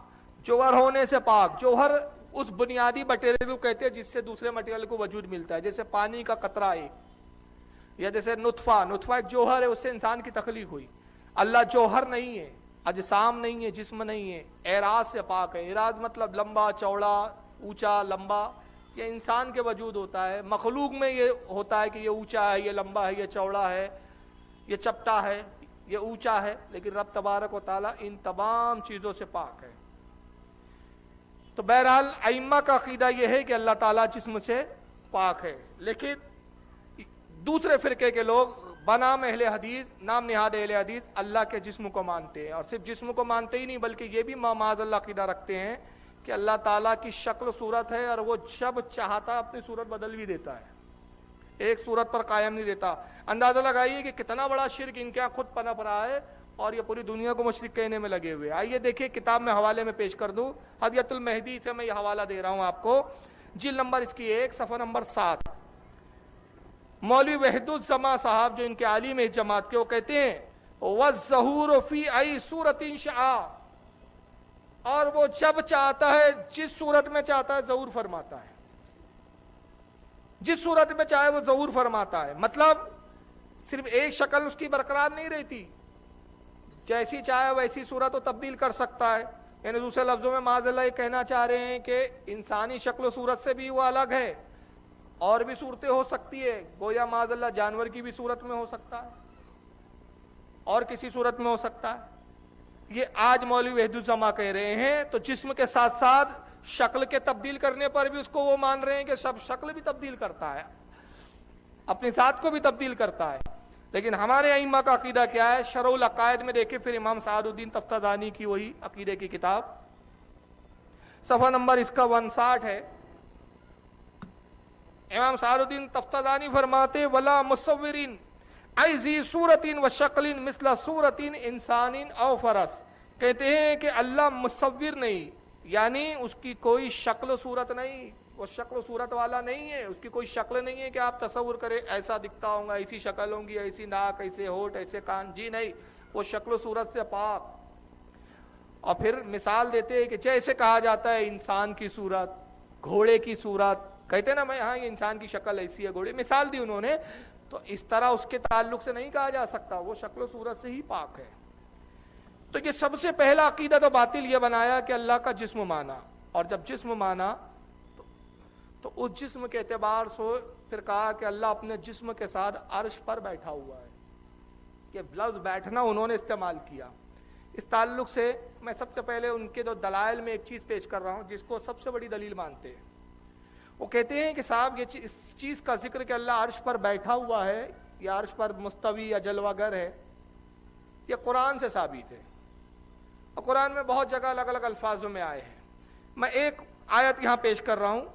جوہر ہونے سے پاک۔ جوہر اس بنیادی مٹیریل کو کہتے ہیں جس سے دوسرے مٹیریل کو وجود ملتا ہے. جیسے پانی کا قطرہ ایک، یا جیسے نطفہ ایک جوہر ہے، اس سے انسان کی تخلیق ہوئی. اللہ جوہر نہیں ہے، اجسام نہیں ہے، جسم نہیں ہے، اعراض سے پاک ہے. اعراض مطلب لمبا چوڑا اونچا لمبا، یہ انسان کے وجود ہوتا ہے. مخلوق میں یہ ہوتا ہے کہ یہ اونچا ہے، یہ لمبا ہے، یہ چوڑا ہے، یہ چپٹا ہے، یہ اونچا ہے. لیکن رب تبارک و تعالیٰ ان تمام چیزوں سے پاک ہے. تو بہرحال ائمہ کا عقیدہ یہ ہے کہ اللہ تعالیٰ جسم سے پاک ہے. لیکن دوسرے فرقے کے لوگ بنام اہل حدیث، نام نہاد اہل حدیث، اللہ کے جسم کو مانتے ہیں. اور صرف جسم کو مانتے ہی نہیں بلکہ یہ بھی معاذ اللہ عقیدہ رکھتے ہیں کہ اللہ تعالیٰ کی شکل و صورت ہے، اور وہ جب چاہتا اپنی صورت بدل بھی دیتا ہے، ایک صورت پر قائم نہیں رہتا. اندازہ لگائیے کہ کتنا بڑا شرک ان کے یہاں خود پنپ رہا ہے، اور یہ پوری دنیا کو مشرک کہنے میں لگے ہوئے. آئیے دیکھیے، کتاب میں حوالے میں پیش کر دوں، ہدیۃ المہدی سے میں یہ حوالہ دے رہا ہوں آپ کو، جلد نمبر اس کی 1 صفحہ نمبر 7. مولوی وحید الزما صاحب جو ان کے عالم اس جماعت کے، وہ کہتے ہیں وَالظَّهُورُ فِي أَيِّ صُورَةٍ شَاءَ، اور وہ جب چاہتا ہے، جس صورت میں چاہتا ہے ظہور فرماتا ہے، جس صورت میں چاہے وہ ظہور فرماتا ہے. مطلب صرف ایک شکل اس کی برقرار نہیں رہتی، جیسی چاہے ویسی صورت وہ تبدیل کر سکتا ہے. یعنی دوسرے لفظوں میں معاذ اللہ یہ کہنا چاہ رہے ہیں کہ انسانی شکل و صورت سے بھی وہ الگ ہے، اور بھی صورتیں ہو سکتی ہے. گویا معاذ اللہ جانور کی بھی صورت میں ہو سکتا ہے، اور کسی صورت میں ہو سکتا ہے. یہ آج مولوی وحید الزما کہہ رہے ہیں. تو جسم کے ساتھ ساتھ شکل کے تبدیل کرنے پر بھی اس کو وہ مان رہے ہیں کہ سب شکل بھی تبدیل کرتا ہے، اپنی ذات کو بھی تبدیل کرتا ہے. لیکن ہمارے ائمہ کا عقیدہ کیا ہے؟ شرح العقائد میں دیکھیں، پھر امام سعد الدین تفتازانی کی وہی عقیدے کی کتاب، صفحہ نمبر اس کا 59 ہے. امام سعد الدین تفتازانی فرماتے ولا مصورین ایزی صورتین و شکلین مثل صورتین انسانین او فرس. کہتے ہیں کہ اللہ مصور نہیں، یعنی اس کی کوئی شکل و صورت نہیں، وہ شکل و صورت والا نہیں ہے، اس کی کوئی شکل نہیں ہے کہ آپ تصور کریں ایسا دکھتا ہوں گا، ایسی شکل ہوں گی، ایسی ناک، ایسے ہونٹ، ایسے کان. جی نہیں، وہ شکل و صورت سے پاک. اور پھر مثال دیتے ہیں کہ جیسے کہا جاتا ہے انسان کی صورت، گھوڑے کی صورت، کہتے ہیں نا میں ہاں یہ انسان کی شکل ایسی ہے، گھوڑے، مثال دی انہوں نے. تو اس طرح اس کے تعلق سے نہیں کہا جا سکتا، وہ شکل و صورت سے ہی پاک ہے. تو یہ سب سے پہلا عقیدہ تو باطل یہ بنایا کہ اللہ کا جسم مانا. اور جب جسم مانا تو اس جسم کے اعتبار سے پھر کہا کہ اللہ اپنے جسم کے ساتھ عرش پر بیٹھا ہوا ہے. یہ لفظ بیٹھنا انہوں نے استعمال کیا. اس تعلق سے میں سب سے پہلے ان کے جو دلائل میں ایک چیز پیش کر رہا ہوں جس کو سب سے بڑی دلیل مانتے ہیں. وہ کہتے ہیں کہ صاحب یہ اس چیز کا ذکر کہ اللہ عرش پر بیٹھا ہوا ہے یا عرش پر مستوی یا جلوہ گر ہے، یہ قرآن سے ثابت ہے، اور قرآن میں بہت جگہ الگ الگ الفاظوں میں آئے ہیں. میں ایک آیت یہاں پیش کر رہا ہوں.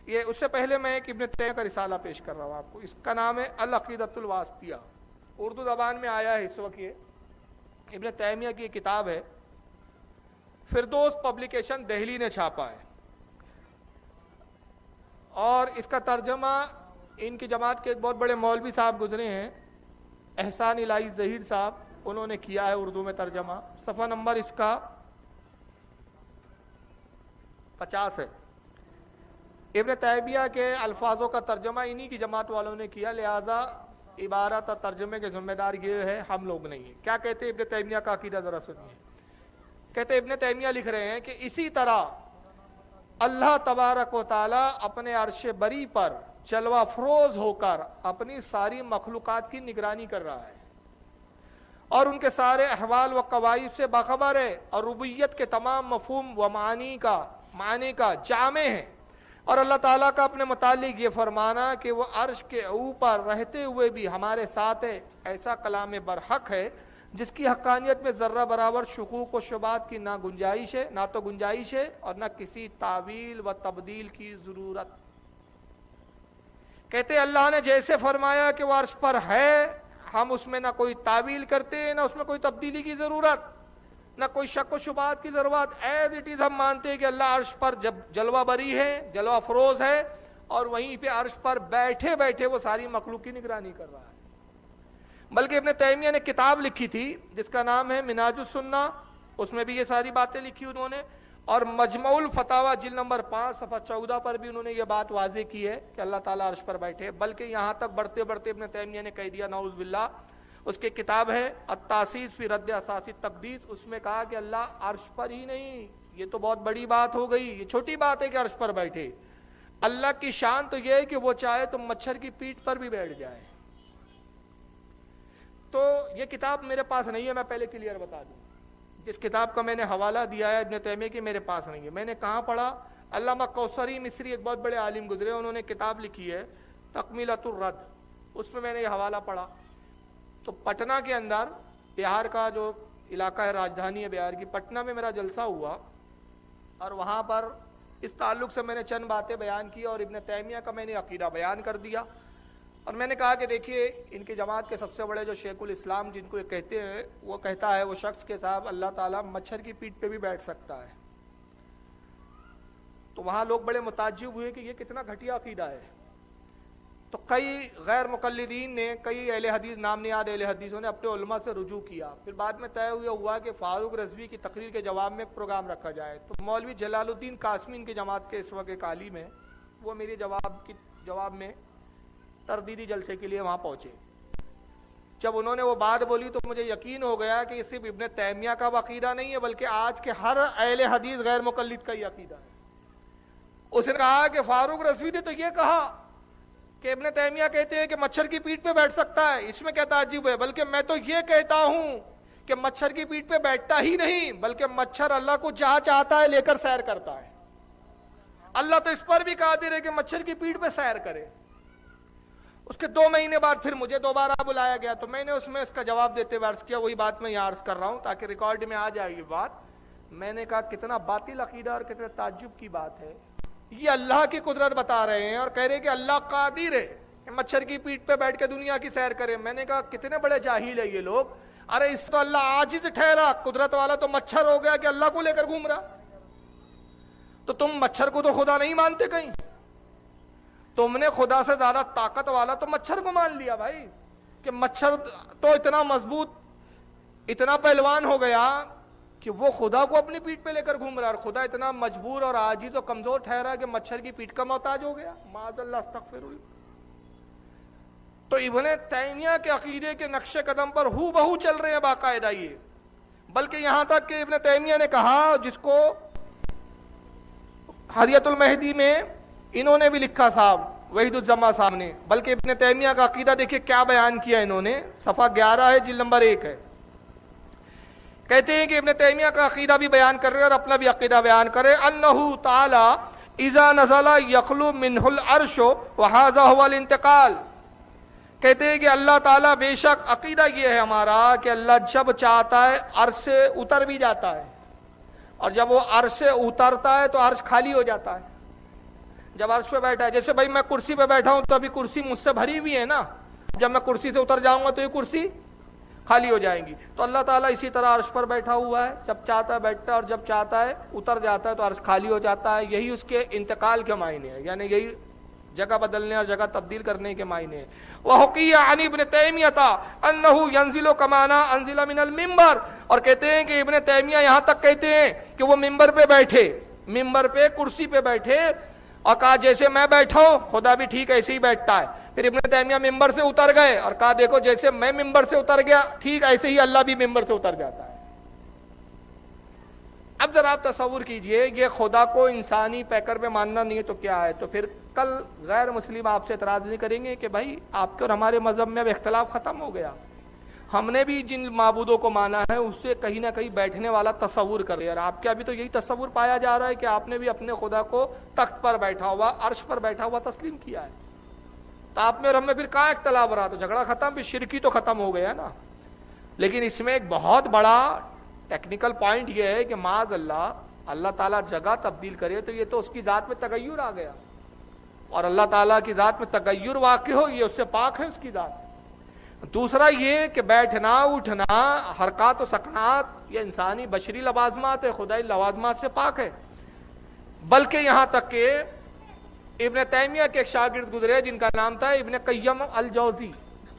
یہ اس سے پہلے میں ایک ابن تیمیہ کا رسالہ پیش کر رہا ہوں آپ کو. اس کا نام ہے العقیدۃ الواسطیہ، اردو زبان میں آیا ہے اس وقت. یہ ابن تیمیہ کی کتاب ہے، فردوس پبلیکیشن دہلی نے چھاپا ہے، اور اس کا ترجمہ ان کی جماعت کے ایک بہت بڑے مولوی صاحب گزرے ہیں، احسان الہی ظہیر صاحب، انہوں نے کیا ہے اردو میں ترجمہ. صفحہ نمبر اس کا 50 ہے. ابن تیمیہ کے الفاظوں کا ترجمہ انہی کی جماعت والوں نے کیا، لہذا عبارت اور ترجمے کے ذمہ دار یہ ہے، ہم لوگ نہیں ہیں. کیا کہتے ہیں ابن تیمیہ کا عقیدہ ذرا سنیے. کہتے ابن تیمیہ لکھ رہے ہیں کہ اسی طرح اللہ تبارک و تعالی اپنے عرش بری پر جلوہ فروز ہو کر اپنی ساری مخلوقات کی نگرانی کر رہا ہے، اور ان کے سارے احوال و قوائف سے باخبر ہے، اور ربوبیت کے تمام مفہوم و معنی کا جامع ہے. اور اللہ تعالیٰ کا اپنے متعلق یہ فرمانا کہ وہ عرش کے اوپر رہتے ہوئے بھی ہمارے ساتھ ہے، ایسا کلام برحق ہے جس کی حقانیت میں ذرہ برابر شکوک و شبہات کی نہ تو گنجائش ہے اور نہ کسی تعویل و تبدیل کی ضرورت. کہتے اللہ نے جیسے فرمایا کہ وہ عرش پر ہے، ہم اس میں نہ کوئی تعویل کرتے، نہ اس میں کوئی تبدیلی کی ضرورت، نہ کوئی شک و شبہات کی ضرورت. ایز اٹ از ہم مانتے ہیں کہ اللہ عرش پر جب جلوہ بری ہے، جلوہ فروز ہے، اور وہیں پہ عرش پر بیٹھے بیٹھے وہ ساری مخلوق کی نگرانی کر رہا ہے. بلکہ ابن تیمیہ نے کتاب لکھی تھی جس کا نام ہے منہاج السنہ، اس میں بھی یہ ساری باتیں لکھی انہوں نے، اور مجموع الفتاوی جلد نمبر 5 صفحہ 14 پر بھی انہوں نے یہ بات واضح کی ہے کہ اللہ تعالیٰ عرش پر بیٹھے، بلکہ یہاں تک بڑھتے بڑھتے ابن تیمیہ نے کہہ دیا نعوذ باللہ، اس کی کتاب ہے التاسیس فی رد اساسی التقدیس، اس میں کہا کہ اللہ عرش پر ہی نہیں، یہ تو بہت بڑی بات ہو گئی، یہ چھوٹی بات ہے کہ عرش پر بیٹھے، اللہ کی شان تو یہ ہے کہ وہ چاہے تو مچھر کی پیٹھ پر بھی بیٹھ جائے۔ تو یہ کتاب میرے پاس نہیں ہے، میں پہلے کلیئر بتا دوں، جس کتاب کا میں نے حوالہ دیا ہے ابن تیمیہ کی میرے پاس نہیں ہے۔ میں نے کہاں پڑھا؟ علامہ کوثری مصری ایک بہت بڑے عالم گزرے، انہوں نے کتاب لکھی ہے تکمیلۃ الرد، اس میں نے یہ حوالہ پڑھا۔ تو پٹنہ کے اندر، بہار کا جو علاقہ ہے، راجدھانی ہے بہار کی، پٹنہ میں میرا جلسہ ہوا، اور وہاں پر اس تعلق سے میں نے چند باتیں بیان کی اور ابن تیمیہ کا میں نے عقیدہ بیان کر دیا، اور میں نے کہا کہ دیکھیے ان کی جماعت کے سب سے بڑے جو شیخ الاسلام جن کو یہ کہتے ہیں، وہ کہتا ہے وہ شخص کے صاحب اللہ تعالیٰ مچھر کی پیٹھ پہ بھی بیٹھ سکتا ہے۔ تو وہاں لوگ بڑے متعجب ہوئے کہ یہ کتنا گھٹیا عقیدہ ہے۔ تو کئی غیر مقلدین نے، کئی اہل حدیث، نام نہاد اہل حدیثوں نے اپنے علماء سے رجوع کیا، پھر بعد میں طے ہوا کہ فاروق رضوی کی تقریر کے جواب میں ایک پروگرام رکھا جائے۔ تو مولوی جلال الدین قاسمی ان کی جماعت کے اس وقت ایک عالم ہیں، وہ میرے جواب میں تردیدی جلسے کے لیے وہاں پہنچے۔ جب انہوں نے وہ بات بولی تو مجھے یقین ہو گیا کہ یہ صرف ابن تیمیہ کا عقیدہ نہیں ہے، بلکہ آج کے ہر اہل حدیث غیر مقلد کا یہ عقیدہ ہے۔ اس نے کہا کہ فاروق رضوی نے تو یہ کہا کہ ابن تیمیہ کہتے ہیں کہ مچھر کی پیٹھ پہ بیٹھ سکتا ہے، اس میں کیا تعجب ہے؟ بلکہ میں تو یہ کہتا ہوں کہ مچھر کی پیٹھ پہ بیٹھتا ہی نہیں، بلکہ مچھر اللہ کو جہاں چاہتا ہے لے کر سیر کرتا ہے۔ اللہ تو اس پر بھی قادر ہے کہ مچھر کی پیٹھ پہ سیر کرے۔ اس کے 2 مہینے بعد پھر مجھے دوبارہ بلایا گیا، تو میں نے اس میں اس کا جواب دیتے ہوئے عرض کیا، وہی بات میں یہاں عرض کر رہا ہوں تاکہ ریکارڈ میں آ جائے یہ بات۔ میں نے کہا کتنا باطل عقیدہ اور کتنے تعجب کی بات ہے، یہ اللہ کی قدرت بتا رہے ہیں اور کہہ رہے ہیں کہ اللہ قادر ہے کہ مچھر کی پیٹھ پہ بیٹھ کے دنیا کی سیر کرے۔ میں نے کہا کتنے بڑے جاہل ہے یہ لوگ، ارے اس تو اللہ عاجز ٹھہرا، قدرت والا تو مچھر ہو گیا کہ اللہ کو لے کر گھوم رہا۔ تو تم مچھر کو تو خدا نہیں مانتے، کہیں تم نے خدا سے زیادہ طاقت والا تو مچھر کو مان لیا بھائی، کہ مچھر تو اتنا مضبوط، اتنا پہلوان ہو گیا کہ وہ خدا کو اپنی پیٹھ پہ لے کر گھوم رہا، اور خدا اتنا مجبور اور عاجز و کمزور ٹھہرا کہ مچھر کی پیٹھ کا محتاج ہو گیا۔ معاذ اللہ، استغفر اللہ۔ تو ابن تیمیہ کے عقیدے کے نقش قدم پر ہو بہو چل رہے ہیں باقاعدہ یہ، بلکہ یہاں تک کہ ابن تیمیہ نے کہا، جس کو ہدیۃ المہدی میں انہوں نے بھی لکھا صاحب وحید الزما صاحب نے، بلکہ ابن تیمیہ کا عقیدہ دیکھیں کیا بیان کیا انہوں نے، صفحہ 11 ہے، جلد نمبر 1 ہے۔ کہتے ہیں کہ ابن تیمیہ کا عقیدہ بھی بیان کر رہے اور اپنا بھی عقیدہ بیان کرے، انہ تعالی اذا نزل یخلو منہ العرش وہذا هو الانتقال۔ کہتے ہیں کہ اللہ تعالیٰ، بے شک عقیدہ یہ ہے ہمارا کہ اللہ جب چاہتا ہے عرش سے اتر بھی جاتا ہے، اور جب وہ عرش سے اترتا ہے تو عرش خالی ہو جاتا ہے۔ جب عرش پہ بیٹھا ہے، جیسے بھائی میں کرسی پہ بیٹھا ہوں تو ابھی کرسی مجھ سے بھری ہوئی ہے نا، جب میں کرسی سے اتر جاؤں گا تو یہ کرسی خالی ہو جائیں گی۔ تو اللہ تعالیٰ اسی طرح عرش پر بیٹھا ہوا ہے، جب چاہتا ہے بیٹھتا ہے اور جب چاہتا ہے اتر جاتا ہے تو عرش خالی ہو جاتا ہے۔ یہی اس کے انتقال کے معنی ہے، یعنی یہی جگہ بدلنے اور جگہ تبدیل کرنے کے معنی ہے۔ وحقی عن ابن تیمیہ انہ ینزل کما انزل من المنبر، اور کہتے ہیں کہ ابن تیمیہ یہاں تک کہتے ہیں کہ وہ ممبر پہ بیٹھے، ممبر پہ کرسی پہ بیٹھے، اور کہا جیسے میں بیٹھا ہوں خدا بھی ٹھیک ایسے ہی بیٹھتا ہے۔ پھر ابن تیمیہ ممبر سے اتر گئے اور کہا دیکھو جیسے میں ممبر سے اتر گیا ٹھیک ایسے ہی اللہ بھی ممبر سے اتر جاتا ہے۔ اب ذرا آپ تصور کیجئے، یہ خدا کو انسانی پیکر میں ماننا نہیں ہے تو کیا ہے؟ تو پھر کل غیر مسلم آپ سے اعتراض نہیں کریں گے کہ بھائی آپ کے اور ہمارے مذہب میں اب اختلاف ختم ہو گیا، ہم نے بھی جن معبودوں کو مانا ہے اس سے کہیں نہ کہیں بیٹھنے والا تصور کر لیا، اور آپ کے ابھی تو یہی تصور پایا جا رہا ہے کہ آپ نے بھی اپنے خدا کو تخت پر بیٹھا ہوا، عرش پر بیٹھا ہوا تسلیم کیا ہے۔ تو آپ میں اور ہم میں پھر کہاں اختلاف رہا؟ تو جھگڑا ختم، پھر شرکی تو ختم ہو گیا نا۔ لیکن اس میں ایک بہت بڑا ٹیکنیکل پوائنٹ یہ ہے کہ معاذ اللہ، اللہ تعالیٰ جگہ تبدیل کرے تو یہ تو اس کی ذات میں تغیر آ گیا، اور اللہ تعالیٰ کی ذات میں تغیر واقع ہو یہ اس سے پاک ہے اس کی ذات۔ دوسرا یہ کہ بیٹھنا اٹھنا حرکات و سکنات یہ انسانی بشری لوازمات ہے، خدائی لوازمات سے پاک ہے۔ بلکہ یہاں تک کہ ابن تیمیہ کے ایک شاگرد گزرے جن کا نام تھا ابن قیم الجوزی،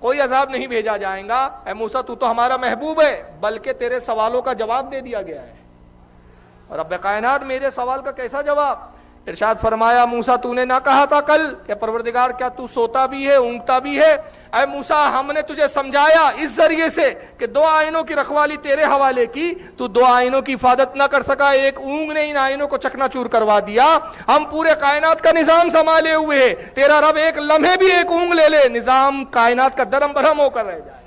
کوئی عذاب نہیں بھیجا جائے گا، اے موسیٰ تو ہمارا محبوب ہے، بلکہ تیرے سوالوں کا جواب دے دیا گیا ہے۔ اور رب کائنات میرے سوال کا کیسا جواب؟ ارشاد فرمایا موسیٰ تو نے نہ کہا تھا کل کہ پروردگار کیا تو سوتا بھی ہے اونگتا بھی ہے؟ اے موسیٰ ہم نے تجھے سمجھایا اس ذریعے سے کہ 2 آئینوں کی رکھوالی تیرے حوالے کی، تو 2 آئینوں کی حفاظت نہ کر سکا، ایک اونگ نے ان آئینوں کو چکنا چور کروا دیا۔ ہم پورے کائنات کا نظام سنبھالے ہوئے ہیں، تیرا رب ایک لمحے بھی ایک اونگ لے لے نظام کائنات کا درم برہم ہو کر رہ جائے۔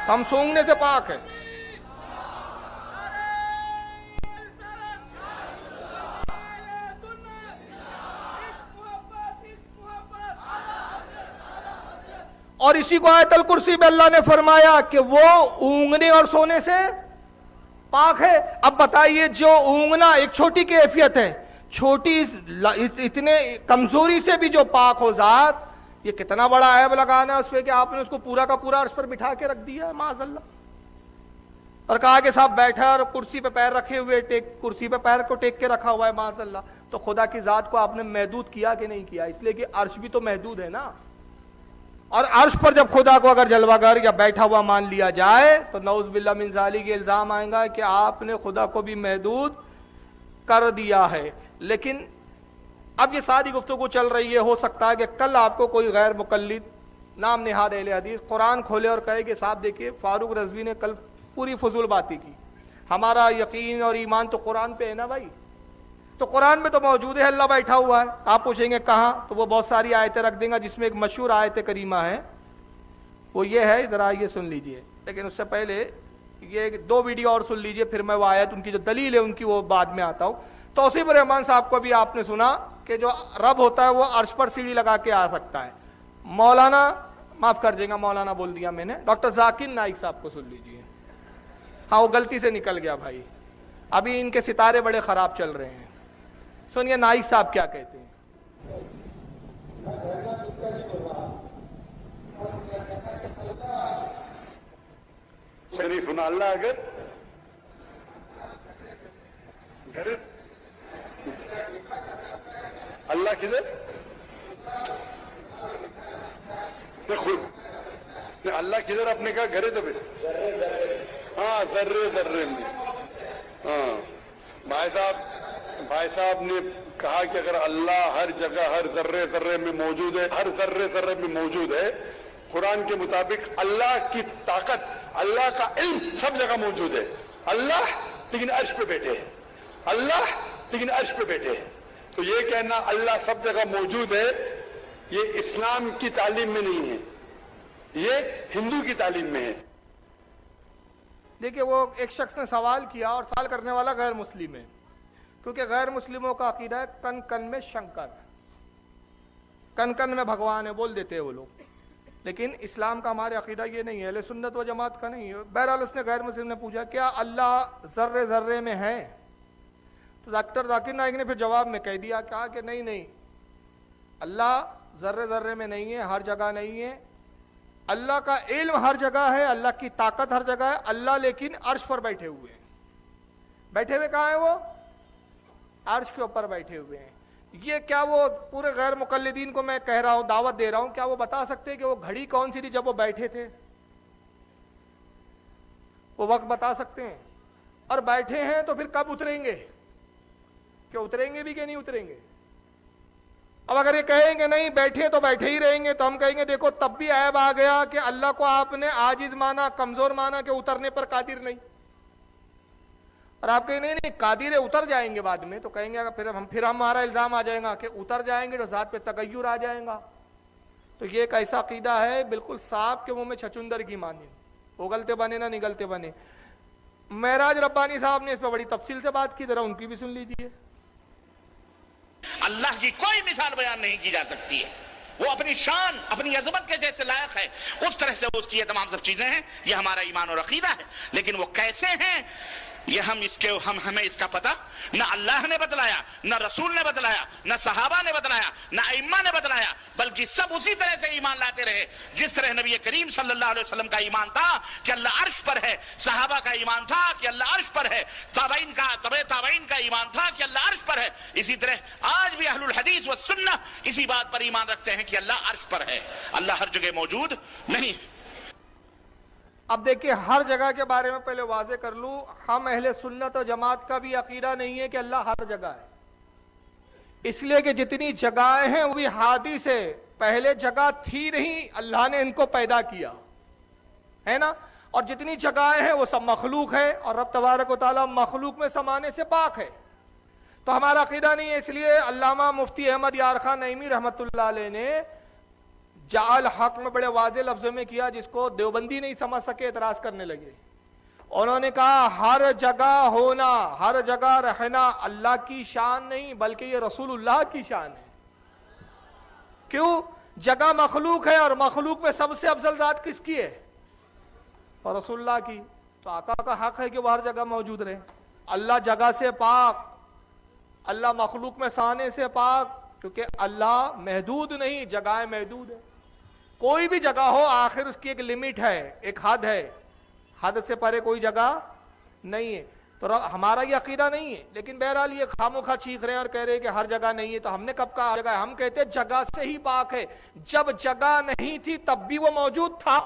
ہم سونگنے سے پاک ہیں۔ اور اسی کو آیت الکرسی میں اللہ نے فرمایا کہ وہ اونگنے اور سونے سے پاک ہے۔ اب بتائیے جو اونگنا ایک چھوٹی کیفیت ہے، چھوٹی اتنے کمزوری سے بھی جو پاک ہو ذات، یہ کتنا بڑا عیب لگانا ہے اس پہ کہ آپ نے اس کو پورا کا پورا عرش پر بٹھا کے رکھ دیا ہے معاذ اللہ، اور کہا کہ صاحب بیٹھا اور کرسی پہ پیر رکھے ہوئے، کرسی پہ پیر کو ٹیک کے رکھا ہوا ہے معاذ اللہ۔ تو خدا کی ذات کو آپ نے محدود کیا کہ نہیں کیا؟ اس لیے کہ عرش بھی تو محدود ہے نا، اور عرش پر جب خدا کو اگر جلوہ گر یا بیٹھا ہوا مان لیا جائے تو نعوذ باللہ من ذالک کے الزام آئے گا کہ آپ نے خدا کو بھی محدود کر دیا ہے۔ لیکن اب یہ ساری گفتگو چل رہی ہے، ہو سکتا ہے کہ کل آپ کو کوئی غیر مقلد نام نہاد اہل حدیث قرآن کھولے اور کہے کہ صاحب دیکھیے فاروق رضوی نے کل پوری فضول باتیں کی، ہمارا یقین اور ایمان تو قرآن پہ ہے نا بھائی، تو قرآن میں تو موجود ہے اللہ بیٹھا ہوا ہے۔ آپ پوچھیں گے کہاں، تو وہ بہت ساری آیتیں رکھ دیں گا جس میں ایک مشہور آیت کریمہ ہے، وہ یہ ہے، ذرا یہ سن لیجئے، لیکن اس سے پہلے یہ 2 ویڈیو اور سن لیجئے، پھر میں وہ آیت ان کی جو دلیل ہے ان کی وہ بعد میں آتا ہوں۔ توصیف الرحمان صاحب کو بھی آپ نے سنا کہ جو رب ہوتا ہے وہ عرش پر سیڑھی لگا کے آ سکتا ہے۔ مولانا معاف کر دیں گا، مولانا بول دیا میں نے، ڈاکٹر ذاکر نائک صاحب کو سن لیجئے، ہاں وہ غلطی سے نکل گیا بھائی، ابھی ان کے ستارے بڑے خراب چل رہے ہیں۔ سنیے نائک صاحب کیا کہتے ہیں۔ نہیں سنا اللہ اگر اللہ کدھر اللہ کدھر اپنے کہا گھرے تو ہاں ذرے ذرے میں، ہاں بھائی صاحب نے کہا کہ اگر اللہ ہر جگہ ہر ذرے ذرے میں موجود ہے، ہر ذرے ذرے میں موجود ہے، قرآن کے مطابق اللہ کی طاقت، اللہ کا علم سب جگہ موجود ہے، اللہ لیکن عرش پہ بیٹھے ہیں، اللہ لیکن عرش پہ بیٹھے ہیں، تو یہ کہنا اللہ سب جگہ موجود ہے یہ اسلام کی تعلیم میں نہیں ہے، یہ ہندو کی تعلیم میں ہے۔ دیکھیں وہ ایک شخص نے سوال کیا اور سوال کرنے والا غیر مسلم ہے، کیونکہ غیر مسلموں کا عقیدہ ہے کن کن میں شنکر، کن کن میں بھگوان ہے، بول دیتے ہیں وہ لوگ، لیکن اسلام کا ہمارے عقیدہ یہ نہیں ہے، اہل سنت و جماعت کا نہیں ہے۔ بہرحال اس نے غیر مسلم نے پوچھا کیا اللہ ذرے ذرے میں ہے؟ تو ڈاکٹر ذاکر نائک نے پھر جواب میں کہہ دیا، کہا کہ نہیں اللہ ذرے ذرے میں نہیں ہے، ہر جگہ نہیں ہے، اللہ کا علم ہر جگہ ہے، اللہ کی طاقت ہر جگہ ہے، اللہ لیکن عرش پر بیٹھے ہوئے ہیں۔ بیٹھے ہوئے کہاں ہیں وہ؟ عرش کے اوپر بیٹھے ہوئے ہیں۔ یہ کیا وہ پورے غیر مقلدین کو میں کہہ رہا ہوں، دعوت دے رہا ہوں، کیا وہ بتا سکتے ہیں کہ وہ گھڑی کون سی تھی جب وہ بیٹھے تھے؟ وہ وقت بتا سکتے ہیں؟ اور بیٹھے ہیں تو پھر کب اتریں گے؟ کہ اتریں گے بھی کہ نہیں اتریں گے؟ اب اگر یہ کہیں گے نہیں بیٹھے تو بیٹھے ہی رہیں گے تو ہم کہیں گے دیکھو تب بھی عیب آ گیا کہ اللہ کو آپ نے عاجز مانا، کمزور مانا کہ اترنے پر قادر نہیں، اور آپ کہیں نہیں قادر ہے اتر جائیں گے بعد میں، تو کہیں گے پھر ہمارا الزام آ جائے گا کہ اتر جائیں گے تو ذات پہ تغیر آ جائے گا۔ تو یہ ایک ایسا عقیدہ ہے بالکل سانپ کے منہ میں چھچندر کی مانند، اگلتے بنے نہ نگلتے بنے۔ معراج ربانی صاحب نے اس پہ بڑی تفصیل سے بات کی، ذرا ان کی بھی سن لیجیے۔ اللہ کی کوئی مثال بیان نہیں کی جا سکتی ہے، وہ اپنی شان اپنی عظمت کے جیسے لائق ہے، اس طرح سے اس کی یہ تمام سب چیزیں ہیں، یہ ہمارا ایمان اور عقیدہ ہے، لیکن وہ کیسے ہیں یہ ہمیں اس کا پتہ نہ اللہ نے بتلایا، نہ رسول نے بتلایا، نہ صحابہ نے بتلایا، نہ ائمہ نے بتلایا، بلکہ سب اسی طرح سے ایمان لاتے رہے جس طرح نبی کریم صلی اللہ علیہ وسلم کا ایمان تھا کہ اللہ عرش پر ہے، صحابہ کا ایمان تھا کہ اللہ عرش پر ہے، تابعین کا ایمان تھا کہ اللہ عرش پر ہے. اسی طرح آج بھی اہل الحدیث والسنہ اسی بات پر ایمان رکھتے ہیں کہ اللہ عرش پر ہے، اللہ ہر جگہ موجود نہیں. اب دیکھیں ہر جگہ کے بارے میں پہلے واضح کر لوں، ہم اہل سنت و جماعت کا بھی عقیدہ نہیں ہے کہ اللہ ہر جگہ ہے، اس لیے کہ جتنی جگہیں ہیں وہ بھی حادث ہے، پہلے جگہ تھی نہیں، اللہ نے ان کو پیدا کیا ہے نا، اور جتنی جگہیں ہیں وہ سب مخلوق ہے، اور رب تبارک و تعالیٰ مخلوق میں سمانے سے پاک ہے. تو ہمارا عقیدہ نہیں ہے. اس لیے علامہ مفتی احمد یار خان نعیمی رحمۃ اللہ علیہ نے جعل حق میں بڑے واضح لفظوں میں کیا، جس کو دیوبندی نہیں سمجھ سکے، اعتراض کرنے لگے. انہوں نے کہا ہر جگہ ہونا، ہر جگہ رہنا اللہ کی شان نہیں بلکہ یہ رسول اللہ کی شان ہے. کیوں؟ جگہ مخلوق ہے، اور مخلوق میں سب سے افضل ذات کس کی ہے؟ اور رسول اللہ کی. تو آقا کا حق ہے کہ وہ ہر جگہ موجود رہے. اللہ جگہ سے پاک، اللہ مخلوق میں سانے سے پاک، کیونکہ اللہ محدود نہیں، جگہیں محدود ہے. کوئی بھی جگہ ہو آخر اس کی ایک لمٹ ہے، ایک حد ہے، حد سے پرے کوئی جگہ نہیں ہے. تو ہمارا یہ عقیدہ نہیں ہے. لیکن بہرحال یہ خاموخواہ چیخ رہے ہیں اور کہہ رہے ہیں کہ ہر جگہ نہیں ہے. تو ہم نے کب کہا جگہ؟ ہم کہتے ہیں جگہ سے ہی پاک ہے. جب جگہ نہیں تھی تب بھی وہ موجود تھا،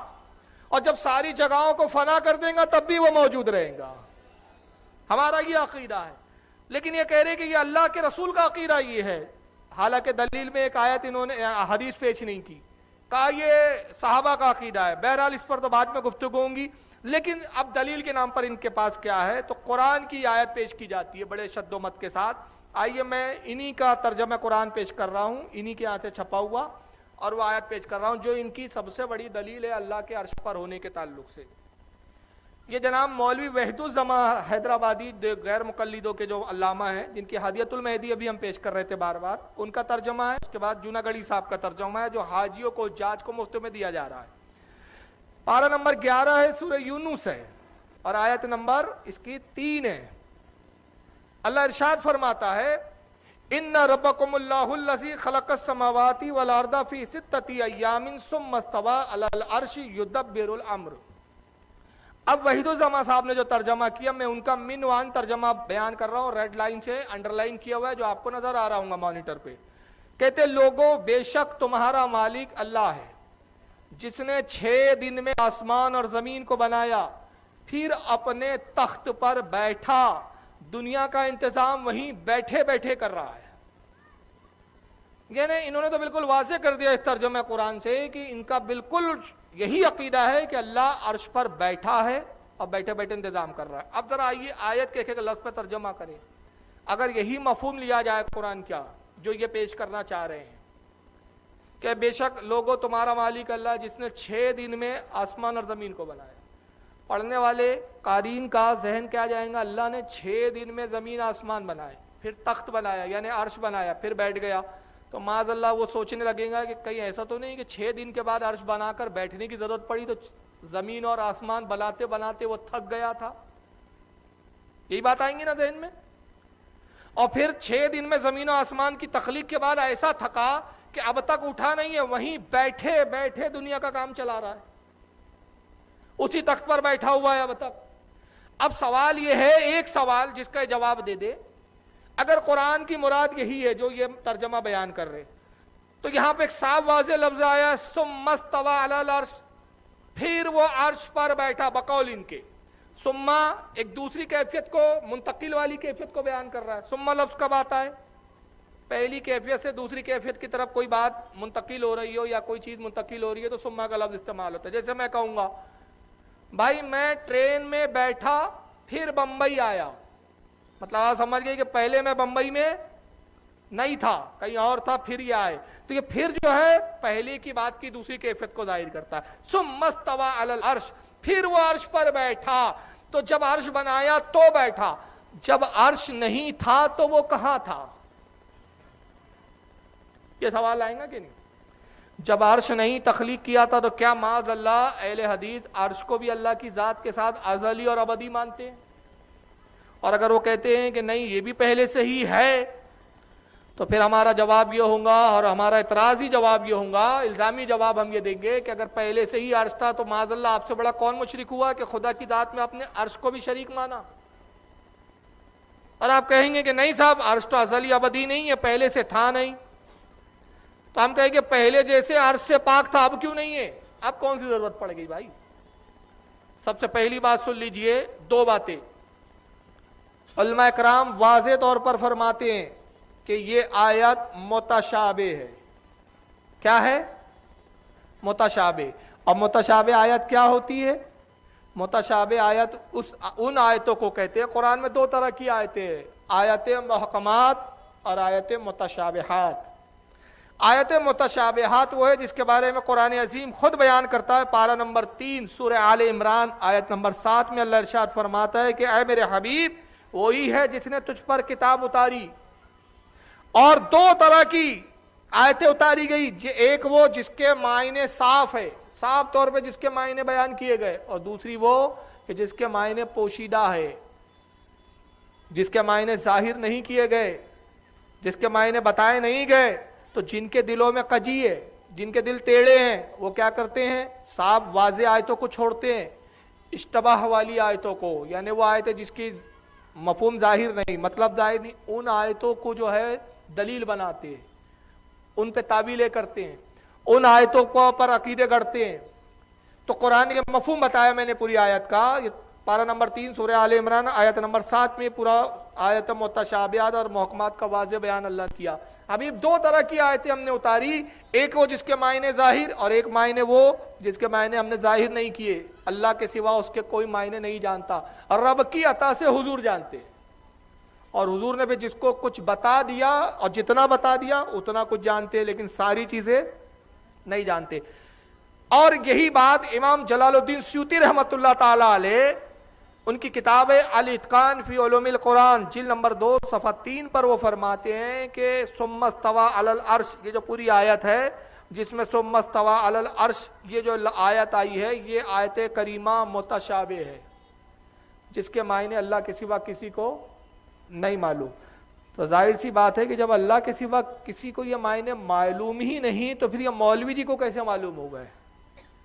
اور جب ساری جگہوں کو فنا کر دیں گا تب بھی وہ موجود رہے گا. ہمارا یہ عقیدہ ہے. لیکن یہ کہہ رہے کہ یہ اللہ کے رسول کا عقیدہ یہ ہے، حالانکہ دلیل میں ایک آیت انہوں نے حدیث پیش نہیں کی، کہا یہ صحابہ کا عقیدہ ہے. بہرحال اس پر تو بعد میں گفتگو ہوں گی. لیکن اب دلیل کے نام پر ان کے پاس کیا ہے؟ تو قرآن کی آیت پیش کی جاتی ہے بڑے شد و مت کے ساتھ. آئیے میں انہی کا ترجمہ قرآن پیش کر رہا ہوں، انہی کے یہاں سے چھپا ہوا، اور وہ آیت پیش کر رہا ہوں جو ان کی سب سے بڑی دلیل ہے اللہ کے عرش پر ہونے کے تعلق سے. یہ جناب مولوی وحید الزمان حیدرآبادی غیر مقلدوں کے جو علامہ ہیں، جن کی ہدیۃ المہدی ابھی ہم پیش کر رہے تھے بار بار، ان کا ترجمہ ہے. اس کے بعد جوناگڑھی صاحب کا ترجمہ ہے جو حاجیوں کو، حجاج کو مفت میں دیا جا رہا ہے. پارہ نمبر 11 ہے، سورہ یونس ہے، اور آیت نمبر اس کی 3 ہے. اللہ ارشاد فرماتا ہے ان ربکم اللہ الذی خلق السماوات والارض فی 6 ایام ثم استوى علی العرش یدبر الامر. اب وحید الزمان صاحب نے جو ترجمہ کیا، میں ان کا منوان ترجمہ بیان کر رہا ہوں، ریڈ لائن سے انڈر لائن کیا ہوا ہے جو آپ کو نظر آ رہا ہوں گا مانیٹر پہ. کہتے لوگوں بے شک تمہارا مالک اللہ ہے جس نے 6 دن میں آسمان اور زمین کو بنایا، پھر اپنے تخت پر بیٹھا. دنیا کا انتظام وہیں بیٹھے بیٹھے کر رہا ہے. یعنی انہوں نے تو بالکل واضح کر دیا اس ترجمہ قرآن سے کہ ان کا بالکل یہی عقیدہ ہے کہ اللہ عرش پر بیٹھا ہے اور بیٹھے بیٹھے انتظام کر رہا ہے. اب ذرا آئیے آیت کے ایک لفظ پہ ترجمہ کریں. اگر یہی مفہوم لیا جائے قرآن کیا جو یہ پیش کرنا چاہ رہے ہیں کہ بے شک لوگوں تمہارا مالک اللہ جس نے 6 دن میں آسمان اور زمین کو بنایا، پڑھنے والے قارئین کا ذہن کیا جائیں گا؟ اللہ نے 6 دن میں زمین آسمان بنائے، پھر تخت بنایا یعنی عرش بنایا، پھر بیٹھ گیا. تو معاذ اللہ وہ سوچنے لگے گا کہ کہیں ایسا تو نہیں کہ 6 دن کے بعد عرش بنا کر بیٹھنے کی ضرورت پڑی تو زمین اور آسمان بناتے بناتے وہ تھک گیا تھا. یہی بات آئیں گی نا ذہن میں. اور پھر 6 دن میں زمین و آسمان کی تخلیق کے بعد ایسا تھکا کہ اب تک اٹھا نہیں ہے، وہیں بیٹھے بیٹھے دنیا کا کام چلا رہا ہے، اسی تخت پر بیٹھا ہوا ہے اب تک. اب سوال یہ ہے، ایک سوال جس کا جواب دے دے. اگر قرآن کی مراد یہی ہے جو یہ ترجمہ بیان کر رہے، تو یہاں پہ ایک صاف واضح لفظ آیا ثم استوى علی العرش، پھر وہ عرش پر بیٹھا. بقول ان کے ثم ایک دوسری کیفیت کو، منتقل والی کیفیت کو بیان کر رہا ہے. ثم لفظ کب آتا ہے؟ پہلی کیفیت سے دوسری کیفیت کی طرف کوئی بات منتقل ہو رہی ہو یا کوئی چیز منتقل ہو رہی ہے تو ثم کا لفظ استعمال ہوتا ہے. جیسے میں کہوں گا بھائی میں ٹرین میں بیٹھا پھر بمبئی آیا، مطلب آپ سمجھ گئے کہ پہلے میں بمبئی میں نہیں تھا، کہیں اور تھا، پھر یہ آئے. تو یہ پھر جو ہے پہلے کی بات کی دوسری کیفیت کو ظاہر کرتا ہے. ثم استوى علی العرش، پھر وہ عرش پر بیٹھا. تو جب عرش بنایا تو بیٹھا، جب عرش نہیں تھا تو وہ کہاں تھا؟ یہ سوال آئے گا کہ نہیں؟ جب عرش نہیں تخلیق کیا تھا تو کیا معاذ اللہ اہل حدیث عرش کو بھی اللہ کی ذات کے ساتھ ازلی اور ابدی مانتے ہیں؟ اور اگر وہ کہتے ہیں کہ نہیں یہ بھی پہلے سے ہی ہے تو پھر ہمارا جواب یہ ہوگا اور ہمارا اعتراضی جواب یہ ہوگا، الزامی جواب ہم یہ دیں گے کہ اگر پہلے سے ہی عرش تھا تو معاذ اللہ آپ سے بڑا کون مشرک ہوا کہ خدا کی ذات میں آپ نے عرش کو بھی شریک مانا؟ اور آپ کہیں گے کہ نہیں صاحب عرش تو ازلی ابدی نہیں ہے، پہلے سے تھا نہیں، تو ہم کہیں گے پہلے جیسے عرش سے پاک تھا اب کیوں نہیں ہے؟ اب کون سی ضرورت پڑ گئی بھائی؟ سب سے پہلی بات سن لیجئے، دو باتیں علماء کرام واضح طور پر فرماتے ہیں کہ یہ آیت متشابہ ہے۔ کیا ہے؟ متشابہ۔ اور متشابہ آیت کیا ہوتی ہے؟ متشابہ آیت ان آیتوں کو کہتے ہیں، قرآن میں دو طرح کی آیتیں ہیں، آیت محکمات اور آیت متشابہات۔ آیت متشابہات وہ ہے جس کے بارے میں قرآن عظیم خود بیان کرتا ہے، پارہ نمبر 3 سورہ آل عمران آیت نمبر 7 میں اللہ ارشاد فرماتا ہے کہ اے میرے حبیب وہی ہے جس نے تجھ پر کتاب اتاری، اور دو طرح کی آیتیں اتاری گئی، ایک وہ جس کے معنی صاف ہے، صاف طور پہ جس کے معنی بیان کیے گئے، اور دوسری وہ کہ جس کے معنی پوشیدہ ہے، جس کے معنی ظاہر نہیں کیے گئے، جس کے معنی بتائے نہیں گئے۔ تو جن کے دلوں میں کجی ہے، جن کے دل ٹیڑھے ہیں، وہ کیا کرتے ہیں؟ صاف واضح آیتوں کو چھوڑتے ہیں، اشتباہ والی آیتوں کو، یعنی وہ آیتیں جس کی مفہوم ظاہر نہیں، مطلب ظاہر نہیں، ان آیتوں کو جو ہے دلیل بناتے ہیں، ان پہ تعویلیں کرتے ہیں، ان آیتوں کو پر عقیدے گڑھتے ہیں۔ تو قرآن کے مفہوم بتایا میں نے پوری آیت کا، یہ پارہ نمبر 3 سورہ آل عمران آیت نمبر 7 میں پورا آیت متشابہات اور محکمات کا واضح بیان اللہ کیا۔ ابھی دو طرح کی آیتیں ہم نے اتاری، ایک وہ جس کے معنی ظاہر اور ایک معنی وہ جس کے معنی ہم نے ظاہر نہیں کیے۔ اللہ کے سوا اس کے کوئی معنی نہیں جانتا، اور رب کی عطا سے حضور جانتے، اور حضور نے بھی جس کو کچھ بتا دیا اور جتنا بتا دیا اتنا کچھ جانتے، لیکن ساری چیزیں نہیں جانتے۔ اور یہی بات امام جلال الدین سیوطی رحمۃ اللہ تعالی علیہ ان کی کتاب الاتقان فی علوم القرآن جلد نمبر 2 صفحہ 3 پر وہ فرماتے ہیں کہ ثم استوى علی العرش، یہ جو پوری آیت ہے جس میں ثم استوى علی العرش یہ جو آیت آئی ہے، یہ آیت کریمہ متشابہ ہے، جس کے معنی اللہ کے سوا کسی کو نہیں معلوم۔ تو ظاہر سی بات ہے کہ جب اللہ کے سوا کسی کو یہ معنی معلوم ہی نہیں تو پھر یہ مولوی جی کو کیسے معلوم ہو گئے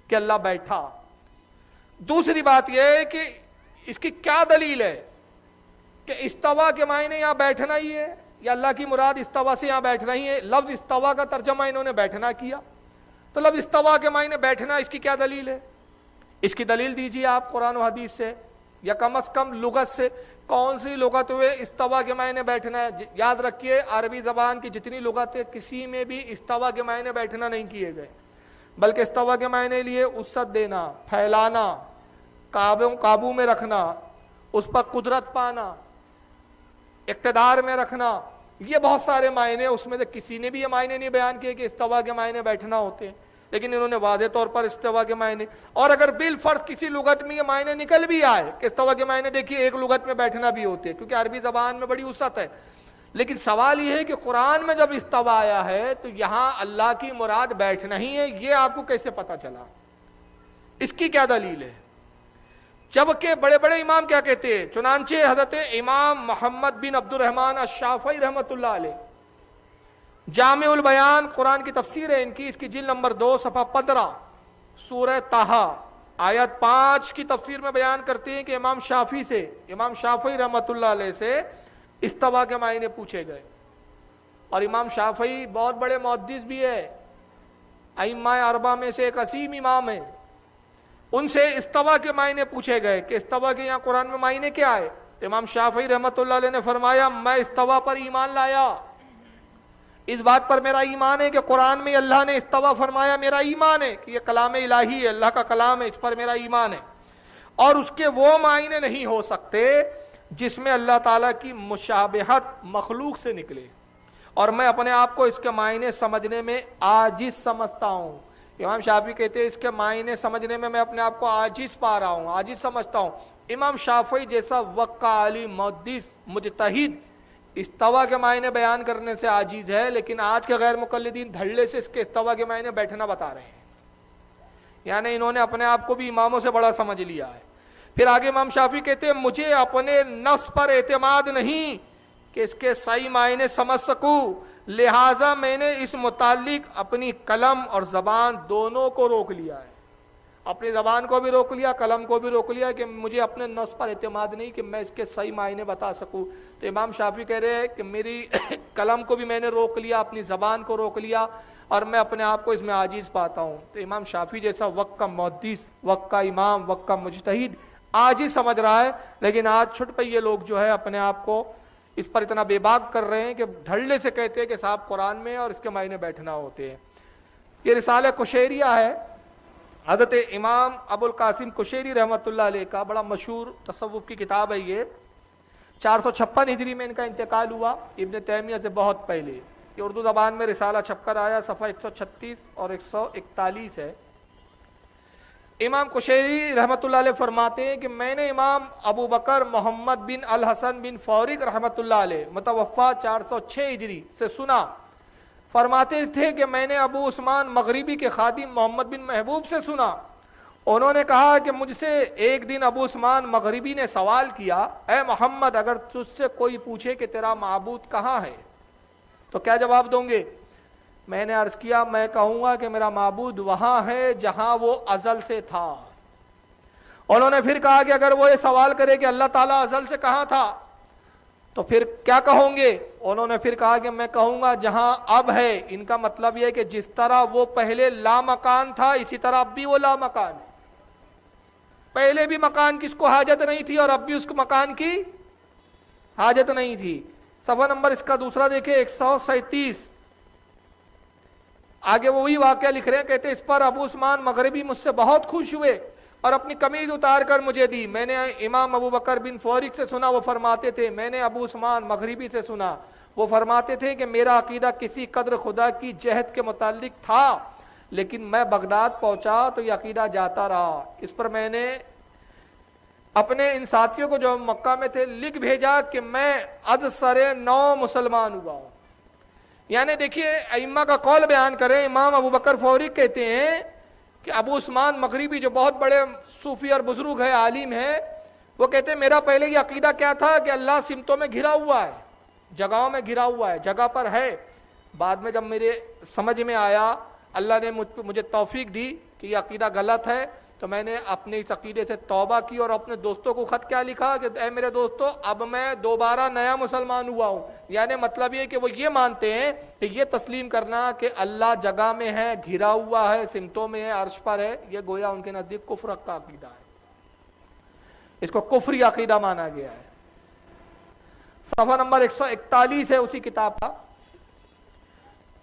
کہ اللہ بیٹھا؟ دوسری بات یہ ہے کہ اس کی کیا دلیل ہے کہ استوا کے معنی یہاں بیٹھنا ہی ہے، یا اللہ کی مراد استوا سے یہاں بیٹھنا ہی ہے؟ لفظ استوا کا ترجمہ انہوں نے بیٹھنا کیا، تو لفظ استوا کے معنی بیٹھنا، اس کی کیا دلیل ہے؟ اس کی دلیل دیجیے آپ قرآن و حدیث سے، یا کم از کم لغت سے، کون سی لغت ہوئے استوا کے معنی بیٹھنا ہے؟ یاد رکھیے عربی زبان کی جتنی لغت ہے کسی میں بھی استوا کے معنی بیٹھنا نہیں کیے گئے، بلکہ استوا کے معنی لیے وسعت دینا، پھیلانا، قابو میں رکھنا، اس پر قدرت پانا، اقتدار میں رکھنا، یہ بہت سارے معنی، اس میں سے کسی نے بھی یہ معنی نہیں بیان کیے کہ استوا کے معنی بیٹھنا ہوتے ہیں، لیکن انہوں نے واضح طور پر استوا کے معنی، اور اگر بالفرض کسی لغت میں یہ معنی نکل بھی آئے کہ استوا کے معنی دیکھیے ایک لغت میں بیٹھنا بھی ہوتے ہیں، کیونکہ عربی زبان میں بڑی وسعت ہے، لیکن سوال یہ ہے کہ قرآن میں جب استوا آیا ہے تو یہاں اللہ کی مراد بیٹھنا ہی ہے، یہ آپ کو کیسے پتا چلا؟ اس کی کیا دلیل ہے؟ جبکہ بڑے بڑے امام کیا کہتے ہیں، چنانچہ حضرت امام محمد بن عبد الرحمن الشافعی رحمۃ اللہ علیہ جامع البیان قرآن کی تفسیر ہے ان کی، اس کی جلد نمبر 2 صفحہ 15 سورہ طٰہٰ آیت 5 کی تفسیر میں بیان کرتے ہیں کہ امام شافعی رحمۃ اللہ علیہ سے استوا کے معنی پوچھے گئے، اور امام شافعی بہت بڑے محدث بھی ہے، ائمہ اربعہ میں سے ایک عظیم امام ہے، ان سے استوا کے معنی پوچھے گئے کہ استوا کے یہاں قرآن میں معنی کیا ہے؟ تو امام شافعی رحمۃ اللہ علیہ نے فرمایا میں استوا پر ایمان لایا، اس بات پر میرا ایمان ہے کہ قرآن میں اللہ نے استوا فرمایا، میرا ایمان ہے کہ یہ کلام الہی ہے، اللہ کا کلام ہے، اس پر میرا ایمان ہے، اور اس کے وہ معنی نہیں ہو سکتے جس میں اللہ تعالیٰ کی مشابہت مخلوق سے نکلے، اور میں اپنے آپ کو اس کے معنی سمجھنے میں عاجز سمجھتا ہوں۔ امام شافعی کہتے ہیں اس کے معنی سمجھنے میں اپنے آپ کو عاجز پا رہا ہوں، عاجز سمجھتا ہوں۔ امام شافعی جیسا وقع علی محدث مجتہد استوا کے معنی بیان کرنے سے عاجز ہے، لیکن آج کے غیر مقلدین دھڑلے سے اس کے استوا کے معنی بیٹھنا بتا رہے ہیں، یعنی انہوں نے اپنے آپ کو بھی اماموں سے بڑا سمجھ لیا ہے۔ پھر آگے امام شافعی کہتے ہیں مجھے اپنے نفس پر اعتماد نہیں کہ اس کے صحیح معنی سمجھ سکوں، لہٰذا میں نے اس متعلق اپنی قلم اور زبان دونوں کو روک لیا ہے۔ اپنی زبان کو بھی روک لیا، قلم کو بھی روک لیا کہ مجھے اپنے نفس پر اعتماد نہیں کہ میں اس کے صحیح معنی بتا سکوں۔ تو امام شافعی کہہ رہے ہیں کہ میری قلم کو بھی میں نے روک لیا، اپنی زبان کو روک لیا، اور میں اپنے آپ کو اس میں عاجز پاتا ہوں۔ تو امام شافعی جیسا وقت کا محدث، وقت کا امام، وقت کا مجتہد عاجز سمجھ رہا ہے، لیکن آج چھٹ پئیے لوگ جو ہے اپنے آپ کو اس پر اتنا بے باک کر رہے ہیں کہ دھڑلے سے کہتے ہیں کہ صاحب قرآن میں اور اس کے معنی بیٹھنا ہوتے ہیں۔ یہ رسالہ کشیریہ ہے، حضرت امام ابو القاسم کشیری رحمۃ اللہ علیہ کا بڑا مشہور تصوف کی کتاب ہے۔ یہ 456 ہجری میں ان کا انتقال ہوا، ابن تیمیہ سے بہت پہلے۔ یہ اردو زبان میں رسالہ چھپ کر آیا، صفحہ 136 اور 141 ہے۔ امام کشیری رحمۃ اللہ علیہ فرماتے ہیں کہ میں نے امام ابو بکر محمد بن الحسن بن فورق رحمۃ اللہ علیہ متوفا 406 ہجری سے سنا، فرماتے تھے کہ میں نے ابو عثمان مغربی کے خادم محمد بن محبوب سے سنا، انہوں نے کہا کہ مجھ سے ایک دن ابو عثمان مغربی نے سوال کیا، اے محمد اگر تجھ سے کوئی پوچھے کہ تیرا معبود کہاں ہے تو کیا جواب دوں گے؟ میں نے عرض کیا میں کہوں گا کہ میرا معبود وہاں ہے جہاں وہ ازل سے تھا۔ انہوں نے پھر کہا کہ اگر وہ یہ سوال کرے کہ اللہ تعالیٰ ازل سے کہاں تھا تو پھر کیا کہوں گے؟ انہوں نے پھر کہا کہ میں کہوں گا جہاں اب ہے۔ ان کا مطلب یہ ہے کہ جس طرح وہ پہلے لامکان تھا اسی طرح اب بھی وہ لامکان ہے۔ پہلے بھی مکان کی اس کو حاجت نہیں تھی اور اب بھی اس کو مکان کی حاجت نہیں تھی۔ صفحہ نمبر اس کا دوسرا دیکھیں 137، آگے وہ وہی واقعہ لکھ رہے ہیں، کہتے اس پر ابو عثمان مغربی مجھ سے بہت خوش ہوئے اور اپنی قمیض اتار کر مجھے دی۔ میں نے امام ابو بکر بن فورق سے سنا، وہ فرماتے تھے، میں نے ابو عثمان مغربی سے سنا، وہ فرماتے تھے کہ میرا عقیدہ کسی قدر خدا کی جہد کے متعلق تھا، لیکن میں بغداد پہنچا تو یہ عقیدہ جاتا رہا۔ اس پر میں نے اپنے ان ساتھیوں کو جو مکہ میں تھے لکھ بھیجا کہ میں از سر 9 مسلمان ہوا ہوں۔ یعنی دیکھیے ائمہ کا قول بیان کریں، امام ابو بکر فورق کہتے ہیں کہ ابو عثمان مغربی جو بہت بڑے صوفی اور بزرگ ہے، عالم ہے، وہ کہتے ہیں میرا پہلے یہ عقیدہ کیا تھا کہ اللہ سمتوں میں گھرا ہوا ہے، جگہوں میں گھرا ہوا ہے، جگہ پر ہے۔ بعد میں جب میرے سمجھ میں آیا، اللہ نے مجھے توفیق دی کہ یہ عقیدہ غلط ہے، تو میں نے اپنے اس عقیدے سے توبہ کی اور اپنے دوستوں کو خط کیا لکھا کہ اے میرے دوستو اب میں دوبارہ نیا مسلمان ہوا ہوں۔ یعنی مطلب یہ کہ وہ یہ مانتے ہیں کہ یہ تسلیم کرنا کہ اللہ جگہ میں ہے، گھرا ہوا ہے، سمتوں میں ہے، عرش پر ہے، یہ گویا ان کے نزدیک کفر کا عقیدہ ہے، اس کو کفری عقیدہ مانا گیا ہے۔ صفحہ نمبر 141 ہے اسی کتاب کا۔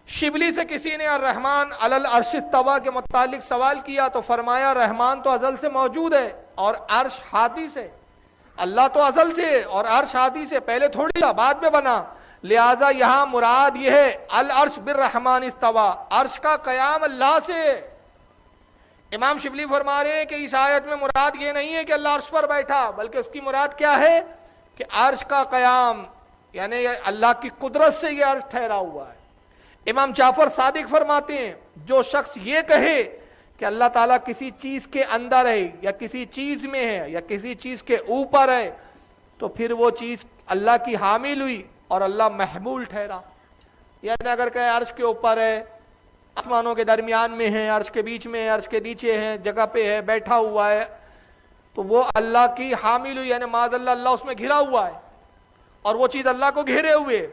شبلی سے کسی نے الرحمن علی العرش استویٰ کے متعلق سوال کیا تو فرمایا رحمان تو ازل سے موجود ہے اور عرش حادث ہے۔ اللہ تو ازل سے اور عرش حادث سے، پہلے تھوڑی تھا، بعد میں بنا، لہذا یہاں مراد یہ ہے العرش بالرحمن استویٰ، عرش کا قیام اللہ سے۔ امام شبلی فرما رہے ہیں کہ اس آیت میں مراد یہ نہیں ہے کہ اللہ عرش پر بیٹھا، بلکہ اس کی مراد کیا ہے کہ عرش کا قیام، یعنی اللہ کی قدرت سے یہ عرش ٹھہرا ہوا ہے۔ امام جعفر صادق فرماتے ہیں جو شخص یہ کہے کہ اللہ تعالیٰ کسی چیز کے اندر ہے یا کسی چیز میں ہے یا کسی چیز کے اوپر ہے تو پھر وہ چیز اللہ کی حامل ہوئی اور اللہ محمول ٹھہرا۔ یعنی اگر کہے عرش کے اوپر ہے، آسمانوں کے درمیان میں ہے، عرش کے بیچ میں ہے، عرش کے نیچے ہے، جگہ پہ ہے، بیٹھا ہوا ہے، تو وہ اللہ کی حامل ہوئی، یعنی معاذ اللہ اللہ اس میں گھرا ہوا ہے اور وہ چیز اللہ کو گھیرے ہوئے۔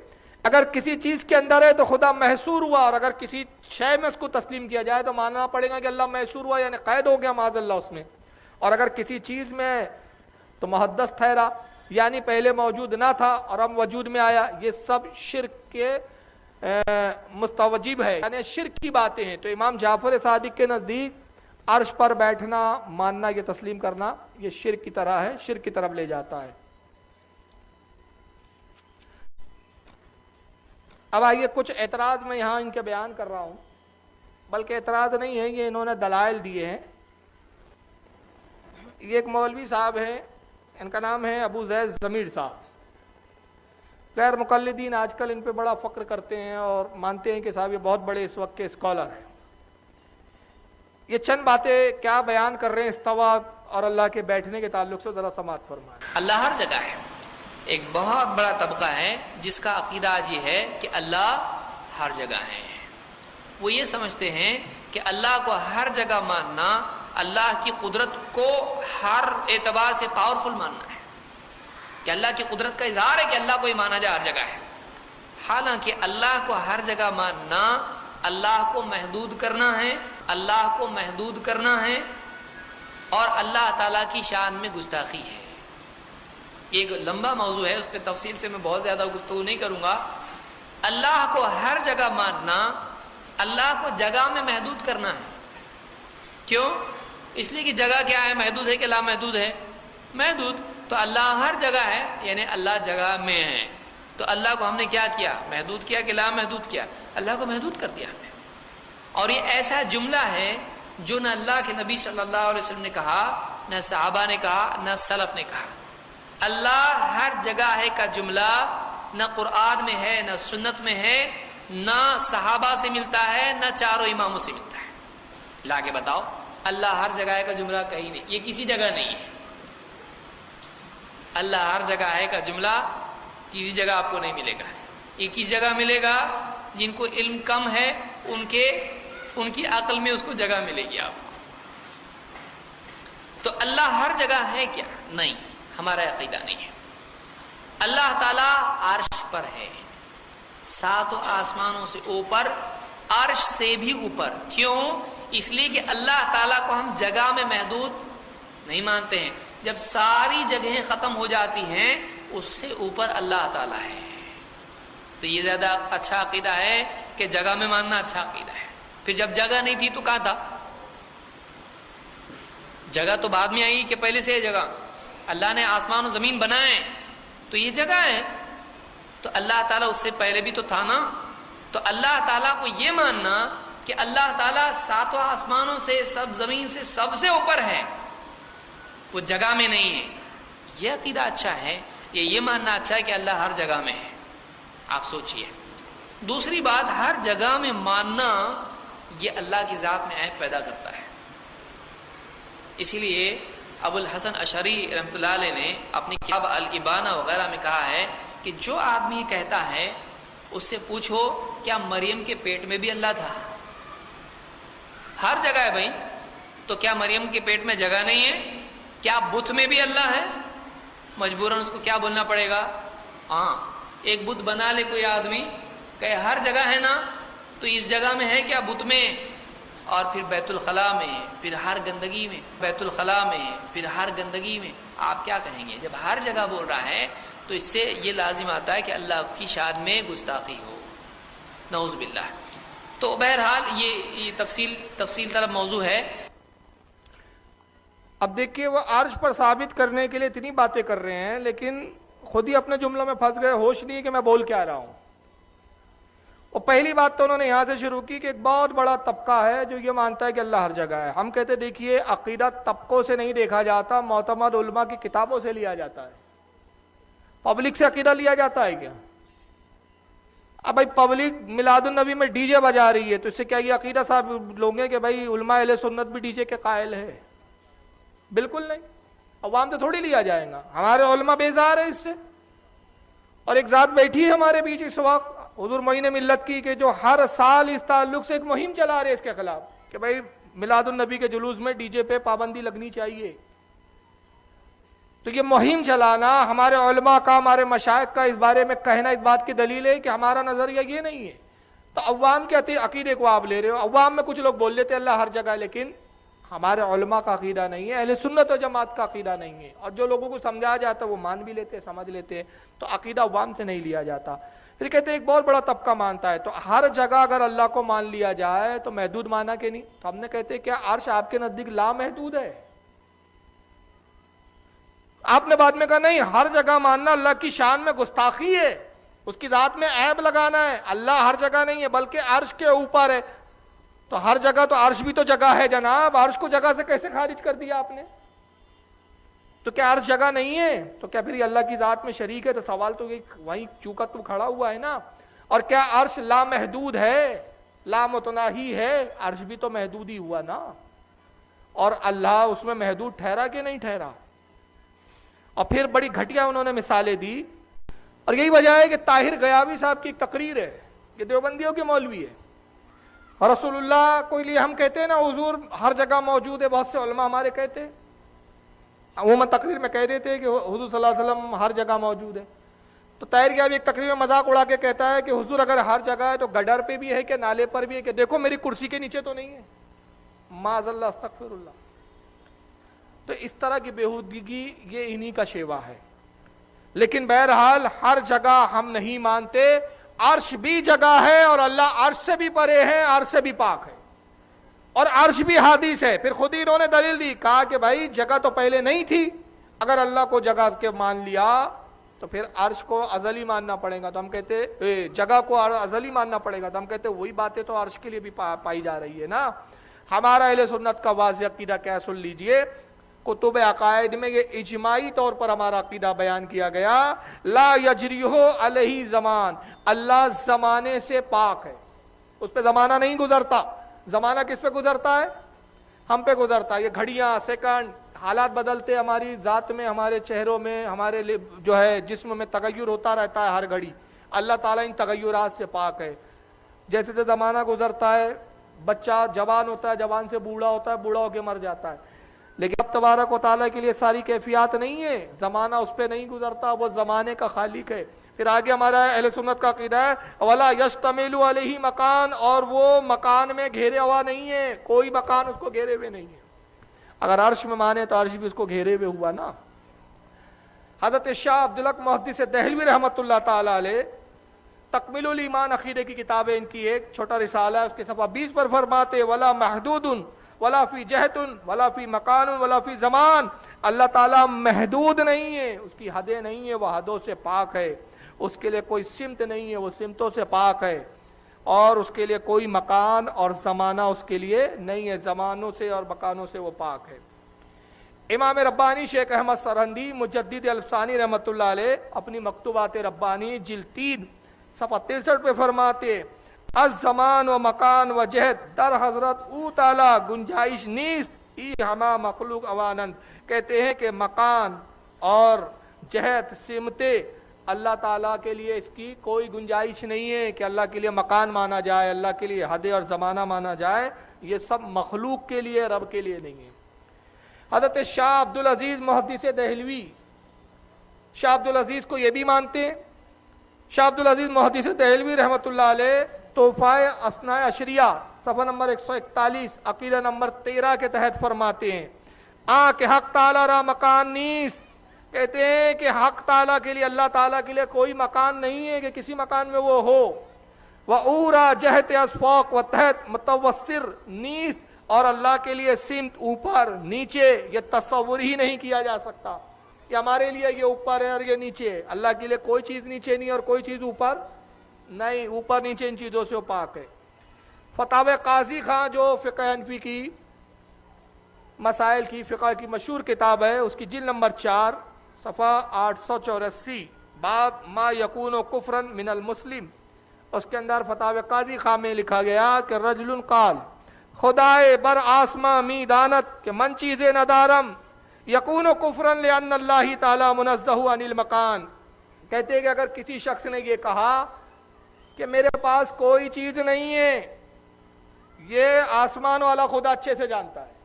اگر کسی چیز کے اندر ہے تو خدا محصور ہوا، اور اگر کسی شے میں اس کو تسلیم کیا جائے تو ماننا پڑے گا کہ اللہ محصور ہوا، یعنی قید ہو گیا معاذ اللہ اس میں، اور اگر کسی چیز میں ہے تو محدث ٹھہرا، یعنی پہلے موجود نہ تھا اور اب وجود میں آیا۔ یہ سب شرک کے مستوجب ہے، یعنی شرک کی باتیں ہیں۔ تو امام جعفر صادق کے نزدیک عرش پر بیٹھنا، ماننا، یہ تسلیم کرنا، یہ شرک کی طرح ہے، شرک کی طرف لے جاتا ہے۔ اب آئیے کچھ اعتراض میں یہاں ان کے بیان کر رہا ہوں، بلکہ اعتراض نہیں ہے، یہ انہوں نے دلائل دیے ہیں۔ یہ ایک مولوی صاحب ہیں، ان کا نام ہے ابو زید ضمیر صاحب۔ غیر مقلدین آج کل ان پہ بڑا فخر کرتے ہیں اور مانتے ہیں کہ صاحب یہ بہت بڑے اس وقت کے اسکالر ہیں۔ یہ چند باتیں کیا بیان کر رہے ہیں استوا اور اللہ کے بیٹھنے کے تعلق سے ذرا سماعت فرمائیں. اللہ ہر جگہ ہے. ایک بہت بڑا طبقہ ہے جس کا عقیدہ آج یہ ہے کہ اللہ ہر جگہ ہے. وہ یہ سمجھتے ہیں کہ اللہ کو ہر جگہ ماننا اللہ کی قدرت کو ہر اعتبار سے پاورفل ماننا ہے، کہ اللہ کی قدرت کا اظہار ہے کہ اللہ کو ہی مانا جائے ہر جگہ ہے. حالانکہ اللہ کو ہر جگہ ماننا اللہ کو محدود کرنا ہے، اللہ کو محدود کرنا ہے، اور اللہ تعالیٰ کی شان میں گستاخی ہے. ایک لمبا موضوع ہے، اس پہ تفصیل سے میں بہت زیادہ گفتگو نہیں کروں گا. اللہ کو ہر جگہ ماننا اللہ کو جگہ میں محدود کرنا ہے. کیوں؟ اس لیے کہ جگہ کیا ہے؟ محدود ہے کہ لا محدود ہے؟ محدود. تو اللہ ہر جگہ ہے یعنی اللہ جگہ میں ہے. تو اللہ کو ہم نے کیا کیا؟ محدود کیا کہ لا محدود کیا؟ اللہ کو محدود کر دیا ہم نے. اور یہ ایسا جملہ ہے جو نہ اللہ کے نبی صلی اللہ علیہ وسلم نے کہا، نہ صحابہ نے کہا، نہ سلف نے کہا. اللہ ہر جگہ ہے کا جملہ نہ قرآن میں ہے، نہ سنت میں ہے، نہ صحابہ سے ملتا ہے، نہ چاروں اماموں سے ملتا ہے. لا کے بتاؤ اللہ ہر جگہ ہے کا جملہ کہیں نہیں، یہ کسی جگہ نہیں ہے. اللہ ہر جگہ ہے کا جملہ کسی جگہ آپ کو نہیں ملے گا. یہ کس جگہ ملے گا؟ جن کو علم کم ہے ان کی عقل میں اس کو جگہ ملے گی آپ کو. تو اللہ ہر جگہ ہے کیا؟ نہیں، ہمارا عقیدہ نہیں ہے. اللہ تعالیٰ عرش پر ہے، ساتوں آسمانوں سے اوپر، عرش سے بھی اوپر. کیوں؟ اس لیے کہ اللہ تعالیٰ کو ہم جگہ میں محدود نہیں مانتے ہیں. جب ساری جگہیں ختم ہو جاتی ہیں اس سے اوپر اللہ تعالیٰ ہے. تو یہ زیادہ اچھا عقیدہ ہے کہ جگہ میں ماننا اچھا عقیدہ ہے. پھر جب جگہ نہیں تھی تو کہاں تھا؟ جگہ تو بعد میں آئی کہ پہلے سے ہے جگہ. اللہ نے آسمان و زمین بنائے تو یہ جگہ ہے. تو اللہ تعالیٰ اس سے پہلے بھی تو تھا نا. تو اللہ تعالیٰ کو یہ ماننا کہ اللہ تعالیٰ ساتوں آسمانوں سے، سب زمین سے سب سے اوپر ہے، وہ جگہ میں نہیں ہے، یہ عقیدہ اچھا ہے. یہ ماننا اچھا ہے کہ اللہ ہر جگہ میں ہے. آپ سوچئے. دوسری بات، ہر جگہ میں ماننا یہ اللہ کی ذات میں عیب پیدا کرتا ہے. اسی لیے ابو الحسن اشعری رحمۃ اللہ علیہ نے اپنی کتاب الابانہ وغیرہ میں کہا ہے کہ جو آدمی کہتا ہے اس سے پوچھو کیا مریم کے پیٹ میں بھی اللہ تھا؟ ہر جگہ ہے بھائی. تو کیا مریم کے پیٹ میں جگہ نہیں ہے؟ کیا بت میں بھی اللہ ہے؟ مجبوراً اس کو کیا بولنا پڑے گا؟ ہاں، ایک بت بنا لے کوئی آدمی، کہ ہر جگہ ہے نا، تو اس جگہ میں ہے کیا بت میں؟ اور پھر بیت الخلاء میں، پھر ہر گندگی میں، بیت الخلاء میں، پھر ہر گندگی میں. آپ کیا کہیں گے؟ جب ہر جگہ بول رہا ہے تو اس سے یہ لازم آتا ہے کہ اللہ کی شان میں گستاخی ہو، نعوذ باللہ. تو بہرحال یہ تفصیل طلب موضوع ہے. اب دیکھیے وہ عرش پر ثابت کرنے کے لیے اتنی باتیں کر رہے ہیں لیکن خود ہی اپنے جملوں میں پھنس گئے. ہوش نہیں کہ میں بول کیا رہا ہوں. اور پہلی بات تو انہوں نے یہاں سے شروع کی کہ ایک بہت بڑا طبقہ ہے جو یہ مانتا ہے کہ اللہ ہر جگہ ہے. ہم کہتے دیکھیے عقیدہ طبقوں سے نہیں دیکھا جاتا، معتمد علماء کی کتابوں سے لیا جاتا ہے. پبلک سے عقیدہ لیا جاتا ہے کیا؟ اب بھائی پبلک میلاد النبی میں ڈی جے بجا رہی ہے تو اس سے کیا یہ عقیدہ صاحب لوگ ہیں کہ بھائی علماء اہل سنت بھی ڈی جے کے قائل ہے؟ بالکل نہیں. عوام سے تھوڑی لیا جائے گا. ہمارے علماء بیزار ہیں اس سے. اور ایک ذات بیٹھی ہے ہمارے بیچ اس وقت، حضور معین ملت کی، کہ جو ہر سال اس تعلق سے ایک مہم چلا رہے اس کے خلاف کہ بھائی میلاد النبی کے جلوس میں ڈی جے پہ پابندی لگنی چاہیے. تو یہ مہم چلانا ہمارے علماء کا، ہمارے مشائخ کا اس بارے میں کہنا اس بات کی دلیل ہے کہ ہمارا نظریہ یہ نہیں ہے. تو عوام کے عقیدے کو آپ لے رہے ہو. عوام میں کچھ لوگ بول لیتے ہیں اللہ ہر جگہ، لیکن ہمارے علماء کا عقیدہ نہیں ہے، اہل سنت و جماعت کا عقیدہ نہیں ہے. اور جو لوگوں کو سمجھایا جاتا ہے وہ مان بھی لیتے ہیں، سمجھ لیتے ہیں. تو عقیدہ عوام سے نہیں لیا جاتا. پھر کہتے ہیں ایک بہت بڑا طبقہ مانتا ہے. تو ہر جگہ اگر اللہ کو مان لیا جائے تو محدود مانا کہ نہیں؟ تو ہم نے کہتے ہیں کیا عرش آپ کے نزدیک لامحدود ہے؟ آپ نے بعد میں کہا نہیں، ہر جگہ ماننا اللہ کی شان میں گستاخی ہے، اس کی ذات میں عیب لگانا ہے. اللہ ہر جگہ نہیں ہے بلکہ عرش کے اوپر ہے. تو ہر جگہ تو عرش بھی تو جگہ ہے جناب. عرش کو جگہ سے کیسے خارج کر دیا آپ نے؟ تو کیا عرش جگہ نہیں ہے؟ تو کیا پھر یہ اللہ کی ذات میں شریک ہے؟ تو سوال تو وہیں چوکا تو کھڑا ہوا ہے نا. اور کیا عرش لامحدود ہے، لامتناہی ہے؟ عرش بھی تو محدود ہی ہوا نا. اور اللہ اس میں محدود ٹھہرا کہ نہیں ٹھہرا؟ اور پھر بڑی گھٹیا انہوں نے مثالیں دی، اور یہی وجہ ہے کہ طاہر غیابی صاحب کی ایک تقریر ہے، یہ دیوبندیوں کے مولوی ہے، اور رسول اللہ کو لیے ہم کہتے ہیں نا حضور ہر جگہ موجود ہے، بہت سے علماء ہمارے کہتے ہیں، عموماً تقریر میں کہہ دیتے ہیں کہ حضور صلی اللہ علیہ وسلم ہر جگہ موجود ہے. تو طاہر غیابی ایک تقریر میں مذاق اڑا کے کہتا ہے کہ حضور اگر ہر جگہ ہے تو گڈر پہ بھی ہے کہ نالے پر بھی ہے کہ دیکھو میری کرسی کے نیچے تو نہیں ہے. معاذ اللہ استغفر اللہ. تو اس طرح کی بیہودگی یہ انہی کا شیوا ہے. لیکن بہرحال ہر جگہ ہم نہیں مانتے، عرش بھی جگہ ہے اور اللہ عرش سے بھی پرے ہے، عرش سے بھی پاک ہے، اور عرش بھی حدیث ہے. پھر خود ہی انہوں نے دلیل دی، کہا کہ بھائی جگہ تو پہلے نہیں تھی، اگر اللہ کو جگہ کے مان لیا تو پھر عرش کو ازلی ماننا پڑے گا. تو ہم کہتے جگہ کو ازلی ماننا پڑے گا، تو ہم کہتے وہی باتیں تو عرش کے لیے بھی پائی جا رہی ہے نا. ہمارا اہل سنت کا واضح عقیدہ کیا سن لیجئے، کتب عقائد میں یہ اجماعی طور پر ہمارا عقیدہ بیان کیا گیا، لا یجریہ علیہ زمان، اللہ زمانے سے پاک ہے، اس پہ زمانہ نہیں گزرتا. زمانہ کس پہ گزرتا ہے؟ ہم پہ گزرتا ہے. یہ گھڑیاں، سیکنڈ، حالات بدلتے، ہماری ذات میں، ہمارے چہروں میں، ہمارے جو ہے جسم میں تغیر ہوتا رہتا ہے ہر گھڑی. اللہ تعالیٰ ان تغیرات سے پاک ہے. جیسے جیسے زمانہ گزرتا ہے، بچہ جوان ہوتا ہے، جوان سے بوڑھا ہوتا ہے، بوڑھا ہو کے مر جاتا ہے. لیکن اب تبارک و تعالیٰ کے لیے ساری کیفیات نہیں ہے، زمانہ اس پہ نہیں گزرتا، وہ زمانے کا خالق ہے. پھر آگے ہمارا اہل سنت کا عقیدہ ہے وَلَا يَشْتَمِلُ عَلَيْهِ مکان، اور وہ مکان میں گھیرے ہوا نہیں ہے، کوئی مکان اس کو گھیرے ہوئے نہیں ہے. اگر عرش میں مانے تو عرش بھی اس کو گھیرے ہوئے ہوا نا. حضرت شاہ عبدالحق محدث دہلوی رحمۃ اللہ تعالی علیہ تکمیل الایمان عقیدے کی کتاب ہے، ان کی ایک چھوٹا رسالہ ہے، اس کے صفحہ 20 پر فرماتے ولا محدود ولا فی جہت ولا فی مکان ولا فی زمان، اللہ تعالیٰ محدود نہیں ہے، اس کی حدیں نہیں ہیں، وہ حدوں سے پاک ہے. اس کے لیے کوئی سمت نہیں ہے، وہ سمتوں سے پاک ہے. اور اس کے لیے کوئی مکان اور زمانہ اس کے لیے نہیں ہے، زمانوں سے اور مکانوں سے وہ پاک ہے. امام ربانی شیخ احمد سرہندی مجدد الفسانی رحمۃ اللہ علیہ اپنی مکتوبات ربانی جلد 3 صفحہ 63 پہ فرماتے الزمان و مکان و جہد در حضرت او تعالی گنجائش نیست ای ہما مخلوق اوانند. کہتے ہیں کہ مکان اور جہد سمتے اللہ تعالیٰ کے لیے اس کی کوئی گنجائش نہیں ہے کہ اللہ کے لیے مکان مانا جائے، اللہ کے لیے حد اور زمانہ مانا جائے. یہ سب مخلوق کے لیے، رب کے لیے نہیں ہے. حضرت شاہ عبدالعزیز محدث دہلوی، شاہ عبدالعزیز کو یہ بھی مانتے ہیں. شاہ عبدالعزیز محدث دہلوی رحمۃ اللہ علیہ تحفہ اثناء عشریہ صفحہ نمبر 141 عقیدہ نمبر 13 کے تحت فرماتے ہیں کہ حق تعالیٰ را مکان نیست. کہتے ہیں کہ حق تعالیٰ کے لیے، اللہ تعالیٰ کے لیے کوئی مکان نہیں ہے کہ کسی مکان میں وہ ہو. وَأُورَا جَهَتِ أَسْفَاقُ وَتَحْتِ مُتَوَسِّرْ نیست، اور اللہ کے لیے سمت اوپر نیچے یہ تصور ہی نہیں کیا جا سکتا. یہ ہمارے لیے یہ اوپر ہے اور یہ نیچے ہے، اللہ کے لیے کوئی چیز نیچے نہیں اور کوئی چیز اوپر نہیں. اوپر نیچے ان چیزوں سے وہ پاک ہے. فتاوی قاضی خان جو فقہ حنفی کی مسائل کی فقہ کی مشہور کتاب ہے، اس کی جلد نمبر 4 صفحہ 884 باب ما یکون کفرا من المسلم، اس کے اندر فتاوی قاضی خان میں لکھا گیا کہ رجل قال خدائے بر آسماں می دانت کہ من چیزیں ندارم یکون کفرا لان اللہ تعالی منزہ عن المکان. کہتے ہیں کہ اگر کسی شخص نے یہ کہا کہ میرے پاس کوئی چیز نہیں ہے، یہ آسمان والا خدا اچھے سے جانتا ہے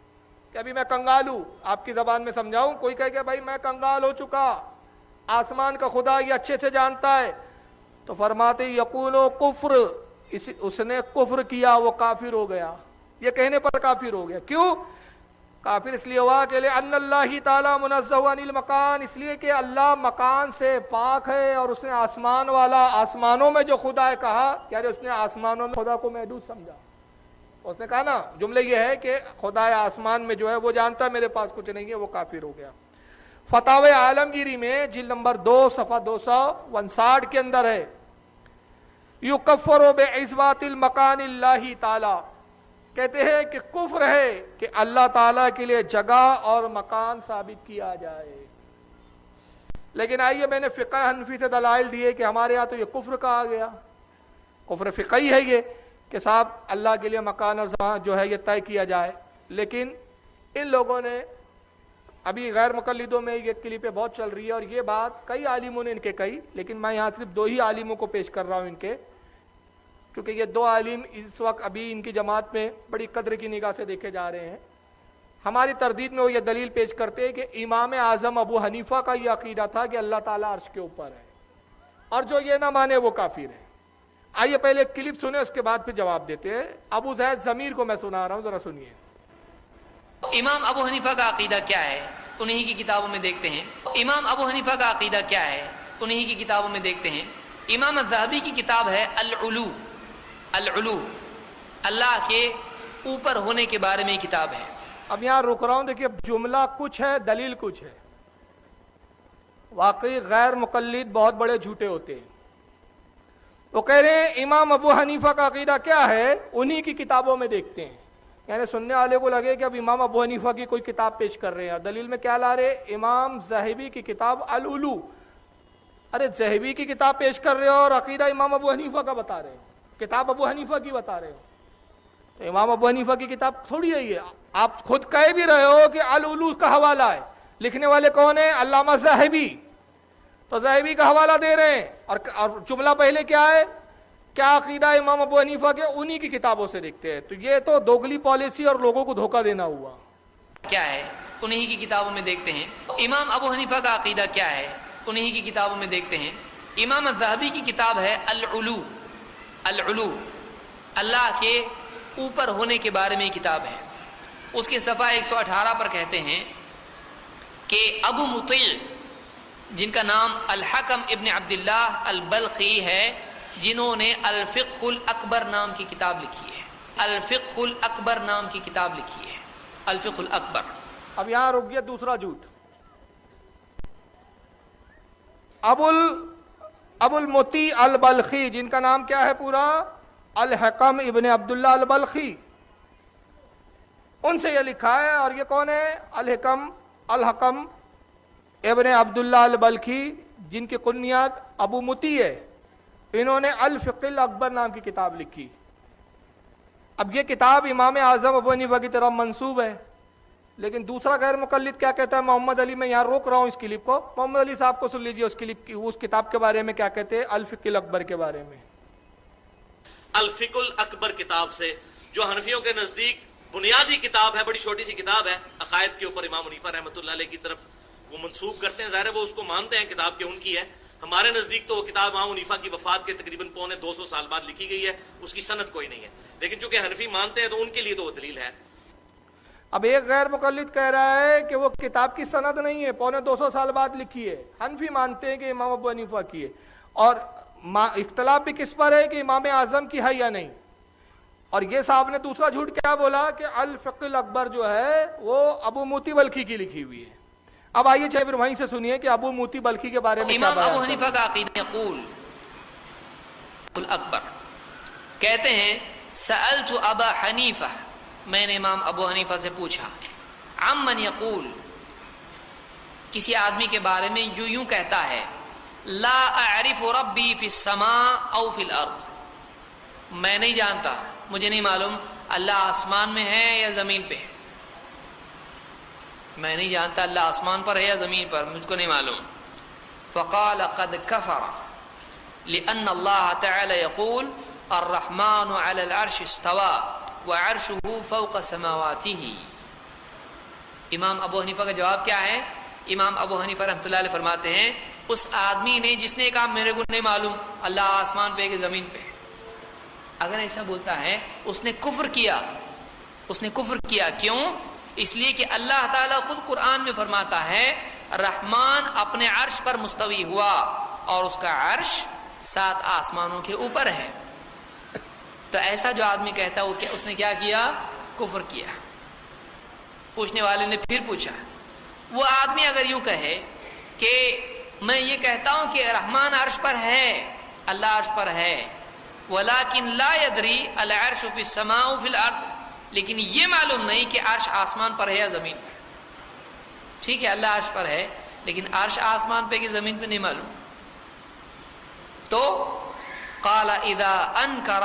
کہ ابھی میں کنگال ہوں، آپ کی زبان میں سمجھاؤں، کوئی کہے کہ بھائی میں کنگال ہو چکا، آسمان کا خدا یہ اچھے سے جانتا ہے، تو فرماتے یقول کفر، اس نے کفر کیا، وہ کافر ہو گیا. یہ کہنے پر کافر ہو گیا. کیوں کافر؟ اس لیے ہوا کہ ان اللہ تعالی منزہ عن المکان، اس لیے کہ اللہ مکان سے پاک ہے، اور اس نے آسمان والا، آسمانوں میں جو خدا ہے کہا، یعنی اس نے آسمانوں میں خدا کو محدود سمجھا. اس نے کہا نا، جملہ یہ ہے کہ خدا آسمان میں جو ہے وہ جانتا ہے میرے پاس کچھ نہیں ہے، وہ کافر ہو گیا. فتاوی عالمگیری میں جلد نمبر 2 صفحہ 259 کے اندر ہے یکفر باثبات المکان اللہ تعالی. کہتے ہیں کہ کفر ہے کہ اللہ تعالیٰ کے لیے جگہ اور مکان ثابت کیا جائے. لیکن آئیے میں نے فقہ حنفی سے دلائل دیے کہ ہمارے ہاں تو یہ کفر کہا گیا، کفر فقہی ہے یہ کہ صاحب اللہ کے لیے مکان اور زمان جو ہے یہ طے کیا جائے. لیکن ان لوگوں نے ابھی غیر مقلدوں میں یہ کلپیں بہت چل رہی ہے اور یہ بات کئی عالموں نے ان کے کہی، لیکن میں یہاں صرف 2 ہی عالموں کو پیش کر رہا ہوں ان کے، کیونکہ یہ 2 عالم اس وقت ابھی ان کی جماعت میں بڑی قدر کی نگاہ سے دیکھے جا رہے ہیں۔ ہماری تردید میں وہ یہ دلیل پیش کرتے ہیں کہ امام اعظم ابو حنیفہ کا یہ عقیدہ تھا کہ اللہ تعالیٰ عرش کے اوپر ہے، اور جو یہ نہ مانے وہ کافر ہے۔ آئیے پہلے ایک کلپ سنیں، اس کے بعد پھر جواب دیتے ہیں۔ ابو زید ضمیر کو میں سنا رہا ہوں، ذرا سنیے۔ امام ابو حنیفہ کا عقیدہ کیا ہے انہی کی کتابوں میں دیکھتے ہیں۔ امام ابو حنیفہ کا عقیدہ کیا ہے انہی کی کتابوں میں دیکھتے ہیں۔ امام الذہبی کی کتاب ہے العلو، العلو اللہ کے اوپر ہونے کے بارے میں کتاب ہے۔ اب یہاں رک رہا ہوں، دیکھیے جملہ کچھ ہے، دلیل کچھ ہے۔ واقعی غیر مقلد بہت بڑے جھوٹے ہوتے ہیں۔ وہ کہہ رہے ہیں امام ابو حنیفہ کا عقیدہ کیا ہے انہی کی کتابوں میں دیکھتے ہیں، یعنی سننے والے کو لگے کہ اب امام ابو حنیفہ کی کوئی کتاب پیش کر رہے ہیں، دلیل میں کیا لا رہے؟ امام ذہبی کی کتاب العلو۔ ارے ذہبی کی کتاب پیش کر رہے ہو اور عقیدہ امام ابو حنیفہ کا بتا رہے ہو، کتاب ابو حنیفہ کی بتا رہے ہو، تو امام ابو حنیفہ کی کتاب تھوڑی ہے یہ۔ آپ خود کہہ بھی رہے ہو کہ العلو کا حوالہ ہے، لکھنے والے کون ہیں؟ علامہ ذہبی، تو ذہبی کا حوالہ دے رہے ہیں، اور جملہ پہلے کیا ہے؟ کیا عقیدہ امام ابو حنیفہ کے انہی کی کتابوں سے دیکھتے ہیں۔ تو یہ تو دوگلی پالیسی اور لوگوں کو دھوکہ دینا ہوا۔ کیا ہے انہی کی کتابوں میں دیکھتے ہیں۔ امام ابو حنیفہ کا عقیدہ کیا ہے انہی کی کتابوں میں دیکھتے ہیں۔ امام الذہبی کی کتاب ہے العلو، العلو اللہ کے اوپر ہونے کے بارے میں کتاب ہے۔ اس کے صفحہ 118 پر کہتے ہیں کہ ابو مطیع، جن کا نام الحکم ابن عبداللہ البلخی ہے، جنہوں نے الفقہ الاکبر نام کی کتاب لکھی ہے، الفقہ الاکبر نام کی کتاب لکھی ہے، الفقہ الاکبر۔ اب یہاں رک گیا دوسرا جھوٹ۔ ابو المطیع البلخی، جن کا نام کیا ہے پورا؟ الحکم ابن عبداللہ البلخی، ان سے یہ لکھا ہے، اور یہ کون ہے؟ الحکم ابن عبداللہ البلخی، جن کی کنیت ابو مطیع ہے، انہوں نے الفقہ الاکبر نام کی کتاب لکھی۔ اب یہ کتاب امام اعظم ابو حنیفہ کی طرف منسوب ہے، لیکن دوسرا غیر مقلد کیا کہتا ہے؟ محمد علی، میں یہاں روک رہا ہوں اس کلپ کو، محمد علی صاحب کو سن لیجیے اس کلپ کی، اس کتاب کے بارے میں کیا کہتے ہیں، الفقہ الاکبر کے بارے میں۔ الفقہ الاکبر کتاب سے، جو حنفیوں کے نزدیک بنیادی کتاب ہے، بڑی چھوٹی سی کتاب ہے، عقائد کے اوپر امام حنیفہ رحمۃ اللہ علیہ کی طرف وہ منسوب کرتے ہیں، ظاہر ہے وہ اس کو مانتے ہیں کتاب کے ان کی ہے۔ ہمارے نزدیک تو وہ کتاب امام حنیفہ کی وفات کے تقریباً 250 سال بعد لکھی گئی ہے، اس کی سند کوئی نہیں ہے، لیکن چونکہ حنفی مانتے ہیں تو ان کے لیے تو وہ دلیل ہے۔ اب ایک غیر مقلد کہہ رہا ہے کہ وہ کتاب کی سند نہیں ہے، 250 سال بعد لکھی ہے، حنفی مانتے ہیں کہ امام ابو حنیفہ کی ہے، اور اختلاف بھی کس پر ہے کہ امام اعظم کی ہے یا نہیں۔ اور یہ صاحب نے دوسرا جھوٹ کیا بولا کہ الفقہ الاکبر جو ہے وہ ابو موتی بلخی کی لکھی ہوئی ہے۔ اب آئیے چاہے پھر وہیں سے سنیے کہ ابو موتی بلخی کے بارے میں امام ابو حنیفہ کا عقیدہ یقول الاکبر، کہتے ہیں سألت ابا حنیفہ، میں نے امام ابو حنیفہ سے پوچھا، عمن یقول، کسی آدمی کے بارے میں جو یوں کہتا ہے لا اعرف ربی فی السماء او فی الارض، میں نہیں جانتا، مجھے نہیں معلوم اللہ آسمان میں ہے یا زمین پہ ہے، میں نہیں جانتا اللہ آسمان پر ہے یا زمین پر، مجھ کو نہیں معلوم۔ فقال قد کفر لأن اللہ تعالی یقول الرحمن علی العرش استوى وعرشه فوق سماواته۔ امام ابو حنیفہ کا جواب کیا ہے؟ امام ابو حنیفہ رحمۃ اللہ علیہ فرماتے ہیں اس آدمی نے جس نے کہا میرے کو نہیں معلوم اللہ آسمان پہ کہ زمین پہ، اگر ایسا بولتا ہے اس نے کفر کیا، اس نے کفر کیا۔ کیوں؟ اس لیے کہ اللہ تعالیٰ خود قرآن میں فرماتا ہے رحمان اپنے عرش پر مستوی ہوا اور اس کا عرش 7 آسمانوں کے اوپر ہے۔ تو ایسا جو آدمی کہتا ہے وہ اس نے کیا کیا؟ کفر کیا۔ پوچھنے والے نے پھر پوچھا، وہ آدمی اگر یوں کہے کہ میں یہ کہتا ہوں کہ رحمان عرش پر ہے، اللہ عرش پر ہے، ولیکن لا یدری العرش فی السماء فی الارض، لیکن یہ معلوم نہیں کہ عرش آسمان پر ہے یا زمین پر، ٹھیک ہے اللہ عرش پر ہے لیکن عرش آسمان پہ کہ زمین پہ نہیں معلوم، تو قال اذا انکر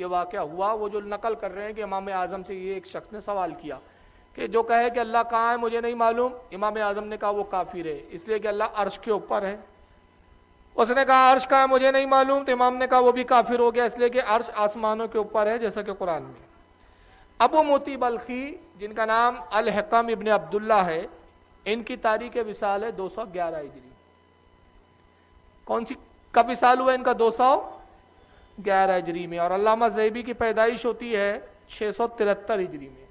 یہ واقعہ ہوا. وہ جو نقل کر رہے ہیں کہ امام اعظم سے یہ ایک شخص نے سوال کیا کہ جو کہے کہ اللہ کہاں ہے مجھے نہیں معلوم, امام اعظم نے کہا وہ کافر ہے, اس لیے کہ اللہ عرش کے اوپر ہے. اس نے کہا عرش کہاں ہے مجھے نہیں معلوم, تو امام نے کہا وہ بھی کافر ہو گیا, اس لیے کہ عرش آسمانوں کے اوپر ہے جیسا کہ قرآن میں. ابو موتی بلخی جن کا نام الحکم ابن عبداللہ ہے, ان کی تاریخ وصال ہے 211 ہجری. کون سی کب وصال ہوا ان کا؟ 211 ہجری میں. اور علامہ ذہبی کی پیدائش ہوتی ہے 673 ہجری میں.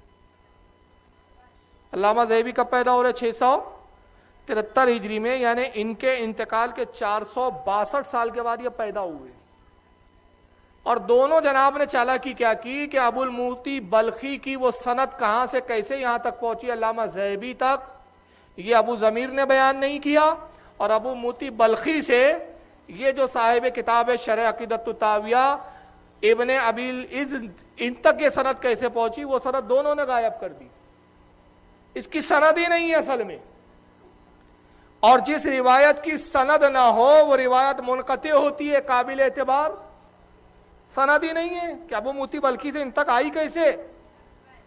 علامہ ذہبی کب پیدا ہو رہے؟ 673 ہجری میں, یعنی ان کے انتقال کے 462 سال کے بعد یہ پیدا ہوئے. اور دونوں جناب نے چالاکی کیا کی کہ ابو الموتی بلخی کی وہ سند کہاں سے کیسے یہاں تک پہنچی علامہ ذہبی تک, یہ ابو ضمیر نے بیان نہیں کیا. اور ابو موتی بلخی سے یہ جو صاحب کتاب ہے شرح عقیدۃ الطحاویہ ابن ابی العز, ان تک یہ سند کیسے پہنچی, وہ سند دونوں نے غائب کر دی. اس کی سند ہی نہیں ہے اصل میں. اور جس روایت کی سند نہ ہو وہ روایت منقطع ہوتی ہے, قابل اعتبار سند ہی نہیں ہے کہ ابو موتی بلخی سے ان تک آئی کیسے.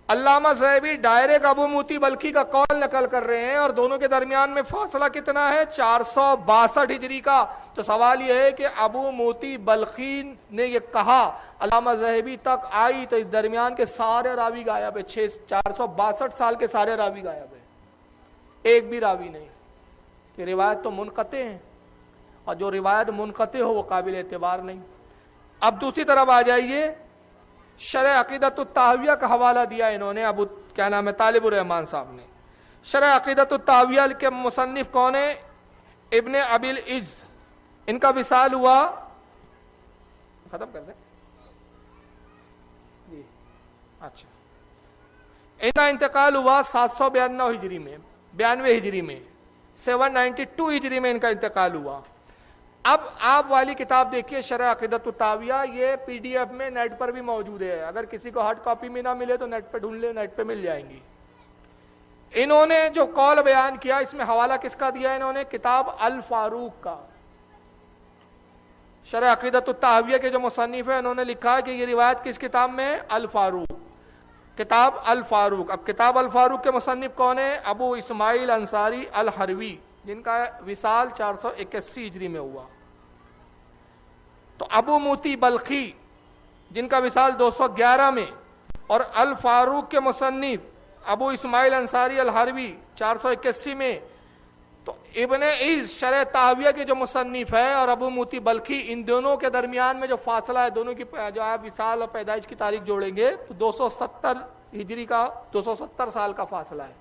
علامہ ذہبی ڈائریکٹ ابو موتی بلخی کا قول نقل کر رہے ہیں, اور دونوں کے درمیان میں فاصلہ کتنا ہے؟ 462 ہجری کا. تو سوال یہ ہے کہ ابو موتی بلخی نے یہ کہا علامہ ذہبی تک آئی, تو اس درمیان کے سارے راوی غائب ہے. 462 سال کے سارے راوی غائب ہیں, ایک بھی راوی نہیں. کہ روایت تو منقطع ہیں, اور جو روایت منقطع ہو وہ قابل اعتبار نہیں. اب دوسری طرف آ جائیے, شرح عقیدۃ الطحاویہ کا حوالہ دیا انہوں نے, ابو کیا نام ہے, طالب الرحمان صاحب نے. شرح عقیدۃ الطحاویہ کے مصنف کون ہے؟ ابن ابی العز. ان کا وصال ہوا, ختم کر دیں جی, اچھا, ان کا انتقال ہوا 792 ہجری میں, 92 ہجری میں, 792 ہجری میں ان کا انتقال ہوا. اب آپ والی کتاب دیکھیے شرح عقیدۃ الطحاویہ, یہ پی ڈی ایف میں نیٹ پر بھی موجود ہے. اگر کسی کو ہارڈ کاپی میں نہ ملے تو نیٹ پہ ڈھونڈ لے, نیٹ پہ مل جائیں گی. انہوں نے جو قول بیان کیا, اس میں حوالہ کس کا دیا انہوں نے؟ کتاب الفاروق کا. شرح عقیدۃ الطحاویہ کے جو مصنف ہیں انہوں نے لکھا کہ یہ روایت کس کتاب میں ہے؟ الفاروق, کتاب الفاروق. اب کتاب الفاروق کے مصنف کون ہیں؟ ابو اسماعیل انصاری الحروی, جن کا وصال 481 ہجری میں ہوا. تو ابو موتی بلخی جن کا وصال 211 میں, اور الفاروق کے مصنف ابو اسماعیل انصاری الحروی 481 میں. تو ابن عز شرح طحاویہ کے جو مصنف ہے اور ابو موتی بلخی, ان دونوں کے درمیان میں جو فاصلہ ہے, دونوں کی جو آپ وصال اور پیدائش کی تاریخ جوڑیں گے تو 270 ہجری کا 270 سال کا فاصلہ ہے.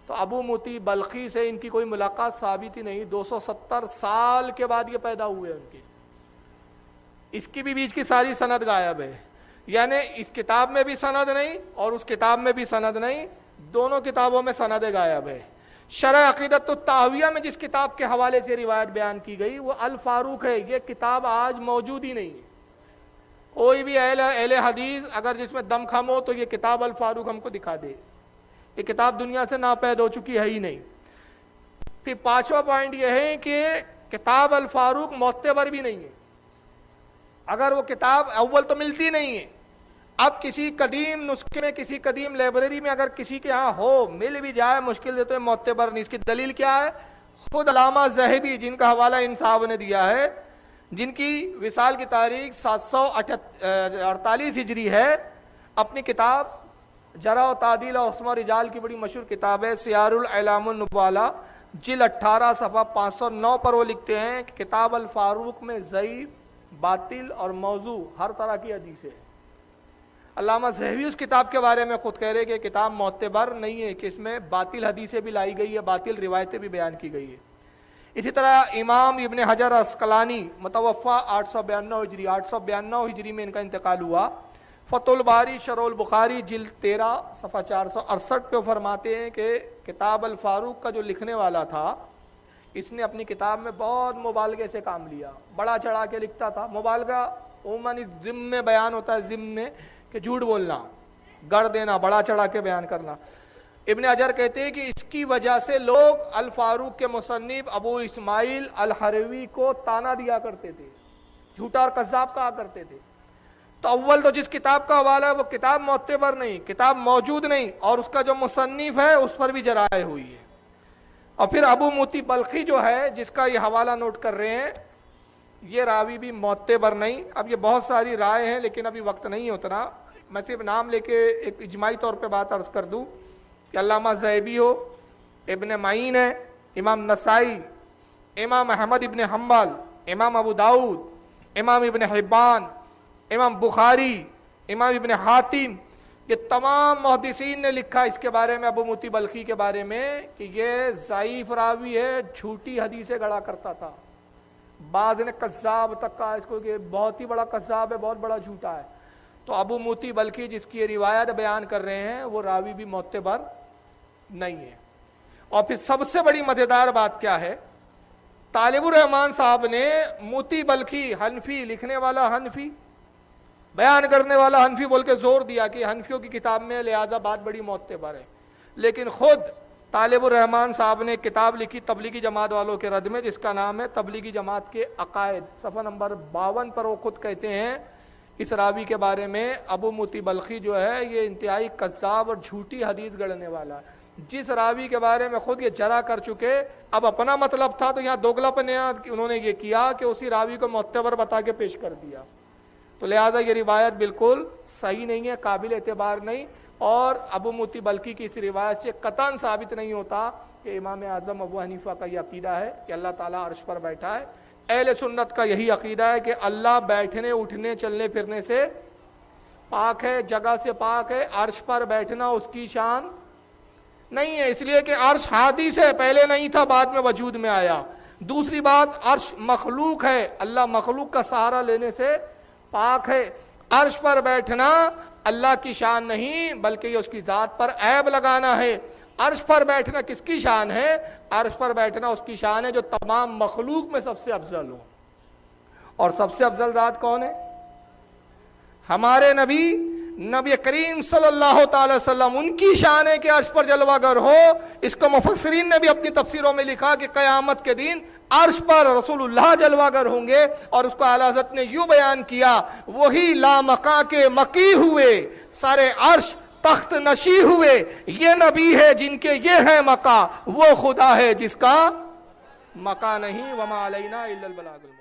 تو ابو موتی بلخی سے ان کی کوئی ملاقات ثابت ہی نہیں, 270 سال کے بعد یہ پیدا ہوئے ان کے. اس کی بھی بیچ کی ساری سند غائب ہے, یعنی اس کتاب میں بھی سند نہیں اور اس کتاب میں بھی سند نہیں, دونوں کتابوں میں سند غائب ہے. شرح عقیدۃ الطحاویہ میں جس کتاب کے حوالے سے روایت بیان کی گئی وہ الفاروق ہے. یہ کتاب آج موجود ہی نہیں ہے. کوئی بھی اہل حدیث اگر جس میں دم خم ہو تو یہ کتاب الفاروق ہم کو دکھا دے. یہ کتاب دنیا سے ناپید ہو چکی ہے ہی نہیں. پھر پانچواں پوائنٹ یہ ہے کہ کتاب الفاروق معتبر بھی نہیں ہے. اگر وہ کتاب اول تو ملتی نہیں ہے, اب کسی قدیم نسخے میں, کسی قدیم لائبریری میں اگر کسی کے ہاں ہو, مل بھی جائے مشکل سے, تو معتبر نہیں. اس کی دلیل کیا ہے؟ خود علامہ ذہبی جن کا حوالہ ان صاحب نے دیا ہے, جن کی وصال کی تاریخ 748 ہجری ہے, اپنی کتاب جرح و تعدیل اور اسماء و رجال کی بڑی مشہور کتاب ہے سیار الاعلام النبلاء, جلد 18 صفحہ 509 پر وہ لکھتے ہیں کہ کتاب الفاروق میں ضعیف, باطل اور موضوع ہر طرح کی حدیث ہے. علامہ ذہبی اس کتاب کے بارے میں خود کہہ رہے کہ کتاب معتبر نہیں ہے, کہ اس میں باطل حدیثیں بھی لائی گئی ہے, باطل روایتیں بھی بیان کی گئی ہے. اسی طرح امام ابن حجر عسقلانی متوفی 892 ہجری, 892 ہجری میں ان کا انتقال ہوا. فتح الباری شرح البخاری جلد 13 صفحہ 468 پہ فرماتے ہیں کہ کتاب الفاروق کا جو لکھنے والا تھا, اس نے اپنی کتاب میں بہت مبالغے سے کام لیا, بڑا چڑھا کے لکھتا تھا. مبالغہ عموماً ضمن میں بیان ہوتا ہے, ضمن میں کہ جھوٹ بولنا, گڑ دینا, بڑا چڑھا کے بیان کرنا. ابن حجر کہتے ہیں کہ اس کی وجہ سے لوگ الفاروق کے مصنف ابو اسماعیل الحروی کو تانا دیا کرتے تھے, جھوٹا اور کذاب کہا کرتے تھے. تو اول تو جس کتاب کا حوالہ ہے وہ کتاب معتبر نہیں، کتاب موجود نہیں، اور اس کا جو مصنف ہے اس پر بھی جرائے ہوئی ہے. اور پھر ابو موتی بلخی جو ہے جس کا یہ حوالہ نوٹ کر رہے ہیں، یہ راوی بھی معتبر نہیں. اب یہ بہت ساری رائے ہیں لیکن ابھی وقت نہیں اتنا، میں صرف نام لے کے ایک اجماعی طور پہ بات عرض کر دوں کہ علامہ ذہبی ہو، ابن معین ہے، امام نسائی، امام احمد ابن حنبل، امام ابو داؤد، امام ابن حبان، امام بخاری، امام ابن حاتم، یہ تمام محدثین نے لکھا اس کے بارے میں، ابو موتی بلخی کے بارے میں، کہ یہ ضعیف راوی ہے، جھوٹی حدیثیں گڑا کرتا تھا. بعض نے کذاب تک کہا اس کو کہ بہت ہی بڑا کذاب ہے، بہت بڑا جھوٹا ہے. تو ابو موتی بلخی جس کی یہ روایت بیان کر رہے ہیں وہ راوی بھی معتبر نہیں ہے. اور پھر سب سے بڑی مزیدار بات کیا ہے، طالب الرحمان صاحب نے موتی بلخی حنفی، لکھنے والا حنفی، بیان کرنے والا حنفی بول کے زور دیا کہ حنفیوں کی کتاب میں لہذا بات بڑی معتبر ہے. لیکن خود طالب الرحمان صاحب نے کتاب لکھی تبلیغی جماعت والوں کے رد میں، جس کا نام ہے تبلیغی جماعت کے عقائد، صفحہ نمبر 52 پر وہ خود کہتے ہیں اس راوی کے بارے میں، ابو موتی بلخی جو ہے یہ انتہائی کذاب اور جھوٹی حدیث گڑھنے والا ہے. جس راوی کے بارے میں خود یہ جرح کر چکے، اب اپنا مطلب تھا تو یہاں دوگلا پن انہوں نے یہ کیا کہ اسی راوی کو معتبر بتا کے پیش کر دیا. تو لہذا یہ روایت بالکل صحیح نہیں ہے، قابل اعتبار نہیں. اور ابو موتی بلخی کی اس روایت سے قطعاً ثابت نہیں ہوتا کہ امام اعظم ابو حنیفہ کا یہ عقیدہ ہے کہ اللہ تعالیٰ عرش پر بیٹھا ہے. اہل سنت کا یہی عقیدہ ہے کہ اللہ بیٹھنے، اٹھنے، چلنے پھرنے سے پاک ہے، جگہ سے پاک ہے. عرش پر بیٹھنا اس کی شان نہیں ہے، اس لیے کہ عرش حادث ہے، پہلے نہیں تھا، بعد میں وجود میں آیا. دوسری بات، عرش مخلوق ہے، اللہ مخلوق کا سہارا لینے سے پاک ہے. عرش پر بیٹھنا اللہ کی شان نہیں بلکہ یہ اس کی ذات پر عیب لگانا ہے. عرش پر بیٹھنا کس کی شان ہے؟ عرش پر بیٹھنا اس کی شان ہے جو تمام مخلوق میں سب سے افضل ہو. اور سب سے افضل ذات کون ہے؟ ہمارے نبی کریم صلی اللہ تعالی وسلم، ان کی شان ہے کہ عرش پر جلوہ گر ہو. اس کو مفسرین نے بھی اپنی تفسیروں میں لکھا کہ قیامت کے دن عرش پر رسول اللہ جلوہ گر ہوں گے. اور اس کو اعلیٰ حضرت نے یوں بیان کیا، وہی لامکاں کے مکی ہوئے، سر عرش تخت نشی ہوئے، یہ نبی ہے جن کے یہ ہے مکا، وہ خدا ہے جس کا مکا نہیں. وما علینا الا البلاغ المبین.